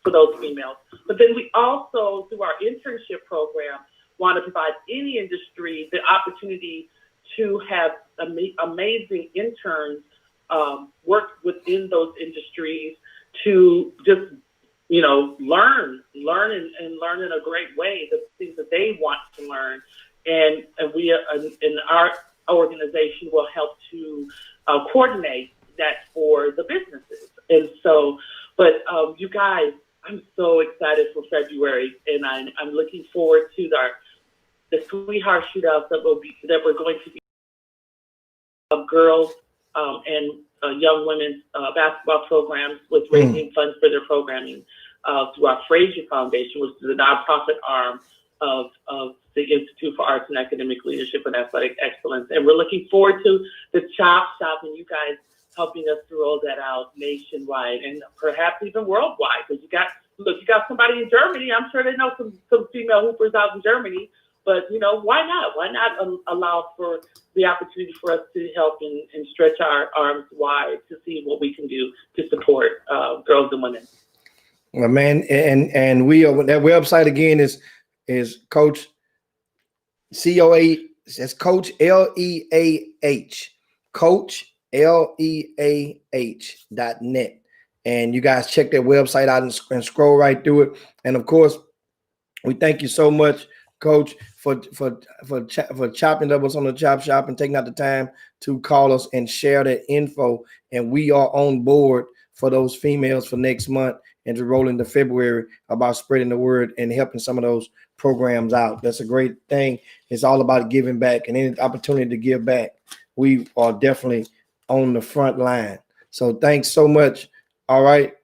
for those females. But then we also, through our internship program, want to provide any industry the opportunity to have amazing interns work within those industries to just learn and learn in a great way the things that they want to learn. And we in our organization will help to coordinate that for the businesses. And so, but you guys, I'm so excited for February, and I'm looking forward to the sweetheart shootouts that we're going to be girls and young women's basketball programs with raising funds for their programming through our Frazier Foundation, which is a nonprofit arm of the Institute for Arts and Academic Leadership and Athletic Excellence. And we're looking forward to the Chop Shop and you guys helping us to roll that out nationwide and perhaps even worldwide. Because you got somebody in Germany. I'm sure they know some female hoopers out in Germany. But, why not? Why not allow for the opportunity for us to help and stretch our arms wide to see what we can do to support girls and women? Well, man, and we are, that website again is Coach COA. That's Coach LEAH. Coach LEAH.net. And you guys check that website out and scroll right through it. And of course, we thank you so much, Coach, for chopping up us on the Chop Shop and taking out the time to call us and share that info. And we are on board for those females for next month and to roll into February about spreading the word and helping some of those programs out. That's a great thing. It's all about giving back, and any opportunity to give back, we are definitely on the front line. So thanks so much. All right.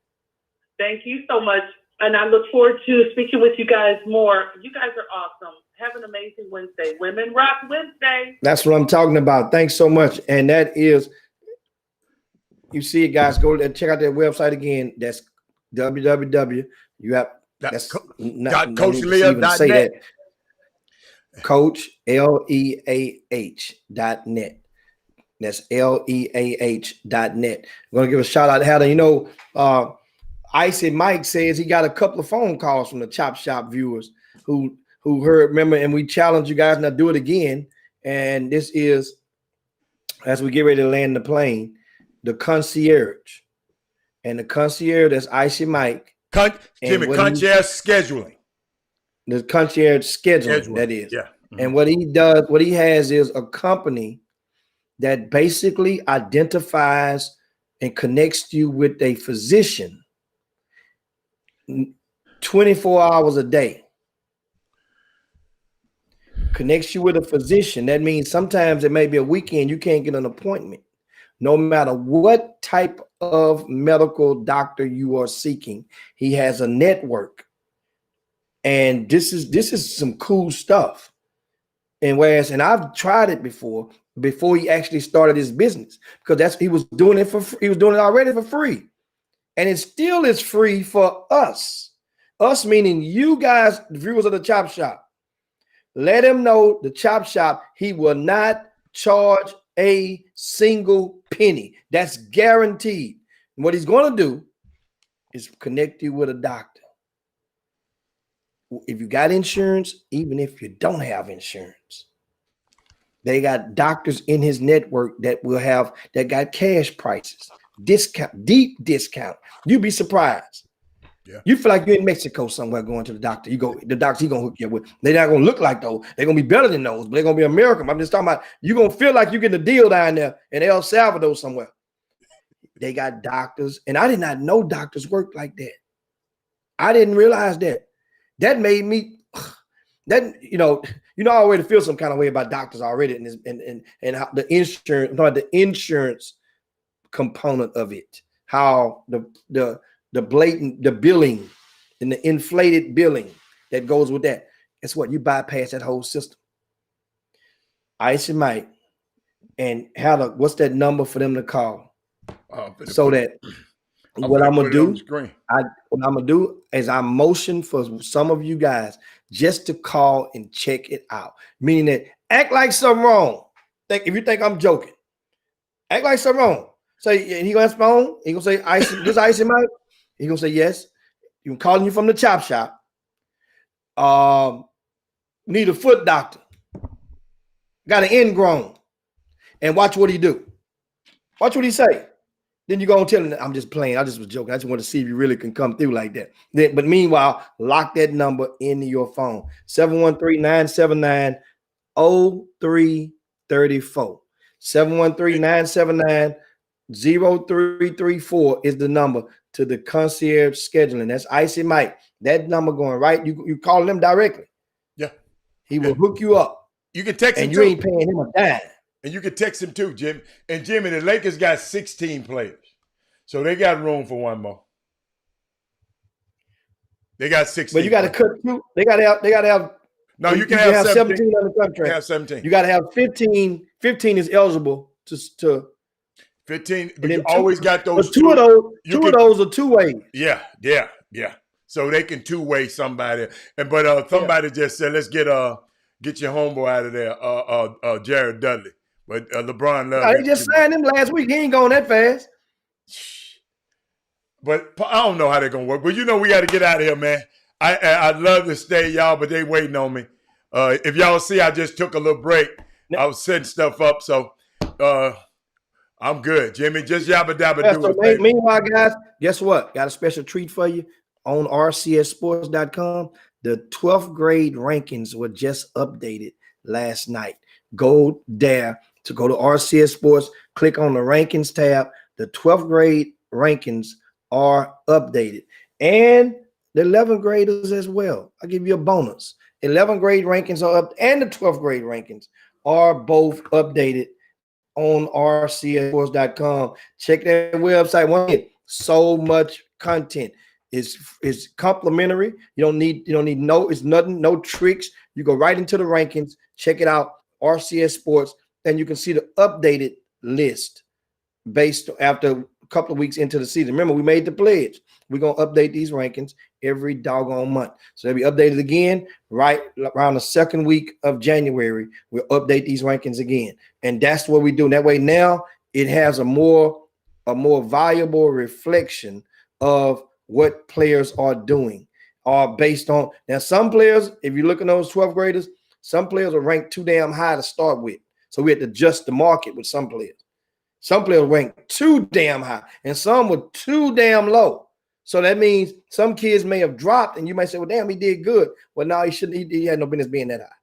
Thank you so much. And I look forward to speaking with you guys more. You guys are awesome. Have an amazing Wednesday. Women Rock Wednesday. That's what I'm talking about. Thanks so much. And that is, you see it, guys. Go and check out that website again. That's www. You have that's CoachLeah.net. Coach LEAH.net. That's LEAH.net. I'm gonna give a shout out to Heather. Icy Mike says he got a couple of phone calls from the Chop Shop viewers who heard, remember, and we challenge you guys now do it again. And this is, as we get ready to land the plane, the concierge. And the concierge, that's Icy Mike. Jimmy, concierge scheduling. The concierge scheduling, that is. Yeah. Mm-hmm. And what he does, what he has is a company that basically identifies and connects you with a physician 24 hours a day. Connects you with a physician. That means sometimes it may be a weekend you can't get an appointment. No matter what type of medical doctor you are seeking, he has a network. And this is some cool stuff. And I've tried it before he actually started his business, because he was doing it already for free. And it still is free for us. Us meaning you guys, the viewers of the Chop Shop. Let him know the Chop Shop, he will not charge a single penny. That's guaranteed. And what he's going to do is connect you with a doctor. If you got insurance, even if you don't have insurance, they got doctors in his network that got cash prices, discount, deep discount. You'd be surprised. Yeah. You feel like you're in Mexico somewhere going to the doctor. The doctor he gonna hook you up with. They're not gonna look like those. They're gonna be better than those, but they're gonna be American. I'm just talking about you're gonna feel like you're getting a deal down there in El Salvador somewhere. They got doctors, and I did not know doctors work like that. I didn't realize that. That made me I already feel some kind of way about doctors already, and how the insurance component of it, how the billing and the inflated billing that goes with that. Guess what? You bypass that whole system. Icy Mike and what's that number for them to call? So that what I'm gonna do is I motion for some of you guys just to call and check it out. Meaning that act like something wrong. If you think I'm joking, act like something wrong. Say, and he gonna answer my phone. He gonna say, "This Icy Mike." He gonna say, "Yes." You calling you from the Chop Shop. Need a foot doctor. Got an ingrown. And watch what he do. Watch what he say. Then you go and tell them, I'm just playing. I just was joking. I just want to see if you really can come through like that. But meanwhile, lock that number into your phone. 713-979-0334. 713-979-0334 is the number to the concierge scheduling. That's Icy Mike. That number going right. You call them directly. Yeah. He will hook you up. You can text him and too. You ain't paying him a dime. And you can text him too, Jim. And Jimmy, the Lakers got 16 players. So they got room for one more. They got 16. But you got to cut two. They got to have. No, you can have 17 on the contract. You have 17. You got to have 15. 15 is eligible to 15. But you always got those. But two of those are two ways. Yeah. So they can two-way somebody. But somebody just said, let's get your homeboy out of there, Jared Dudley. But LeBron loves. They just signed him last week. He ain't going that fast. But I don't know how they're gonna work. But we got to get out of here, man. I'd love to stay, y'all, but they waiting on me. If y'all see, I just took a little break. I was setting stuff up, so I'm good, Jimmy. Just yabba dabba do it. Meanwhile, guys, guess what? Got a special treat for you on rcssports.com. The 12th grade rankings were just updated last night. Go there to go to RCS Sports. Click on the rankings tab. The 12th grade rankings are updated, and the 11th graders as well. I'll give you a bonus. 11th grade rankings are up, and the 12th grade rankings are both updated on rcsports.com. Check that website. So much content. It's complimentary. You don't need no tricks. You go right into the rankings. Check it out, RCS Sports, and you can see the updated list based after a couple of weeks into the season. Remember, we made the pledge. We're going to update these rankings every doggone month. So they'll be updated again right around the second week of January. We'll update these rankings again. And that's what we do. And that way now it has a more valuable reflection of what players are doing, are based on. Now, some players, if you look at those 12th graders, some players are ranked too damn high to start with. So we had to adjust the market with some players. Some players ranked too damn high, and some were too damn low. So that means some kids may have dropped, and you might say, well, damn, he did good. Well, no, he shouldn't. He had no business being that high.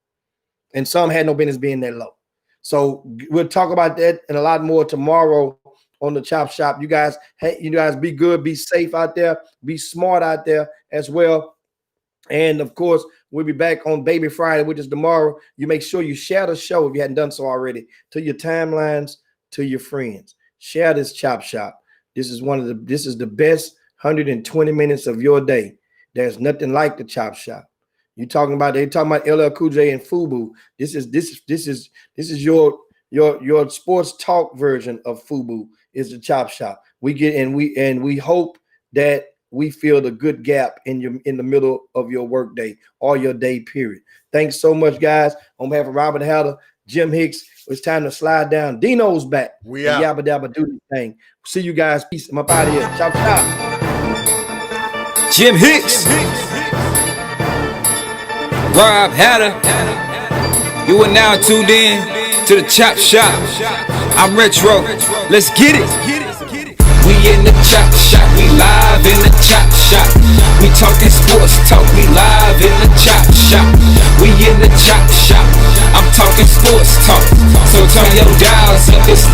And some had no business being that low. So we'll talk about that and a lot more tomorrow on the Chop Shop. You guys be good, be safe out there, be smart out there as well. And of course, we'll be back on Baby Friday, which is tomorrow. You make sure you share the show if you hadn't done so already to your timelines, to your friends. Share this Chop Shop. This is the best 120 minutes of your day. There's nothing like the Chop Shop. They talking about LL Cool J and FUBU. This is your sports talk version of FUBU is the Chop Shop. We hope that we fill the good gap in the middle of your work day or your day period. Thanks so much, guys. On behalf of Robert Hatter, Jim Hicks, it's time to slide down. Dino's back. We out. Yabba dabba do this thing. See you guys. Peace. I'm up out of here. Chop chop. Jim Hicks. Rob Hatter. You are now tuned in to the Chop Shop. I'm Retro. Let's get it. We in the Chop Shop. We live in the Chop Shop. We talking sports talk. We live in the Chop Shop. We in the Chop Shop. I'm talking sports talk. So turn your dials up. It's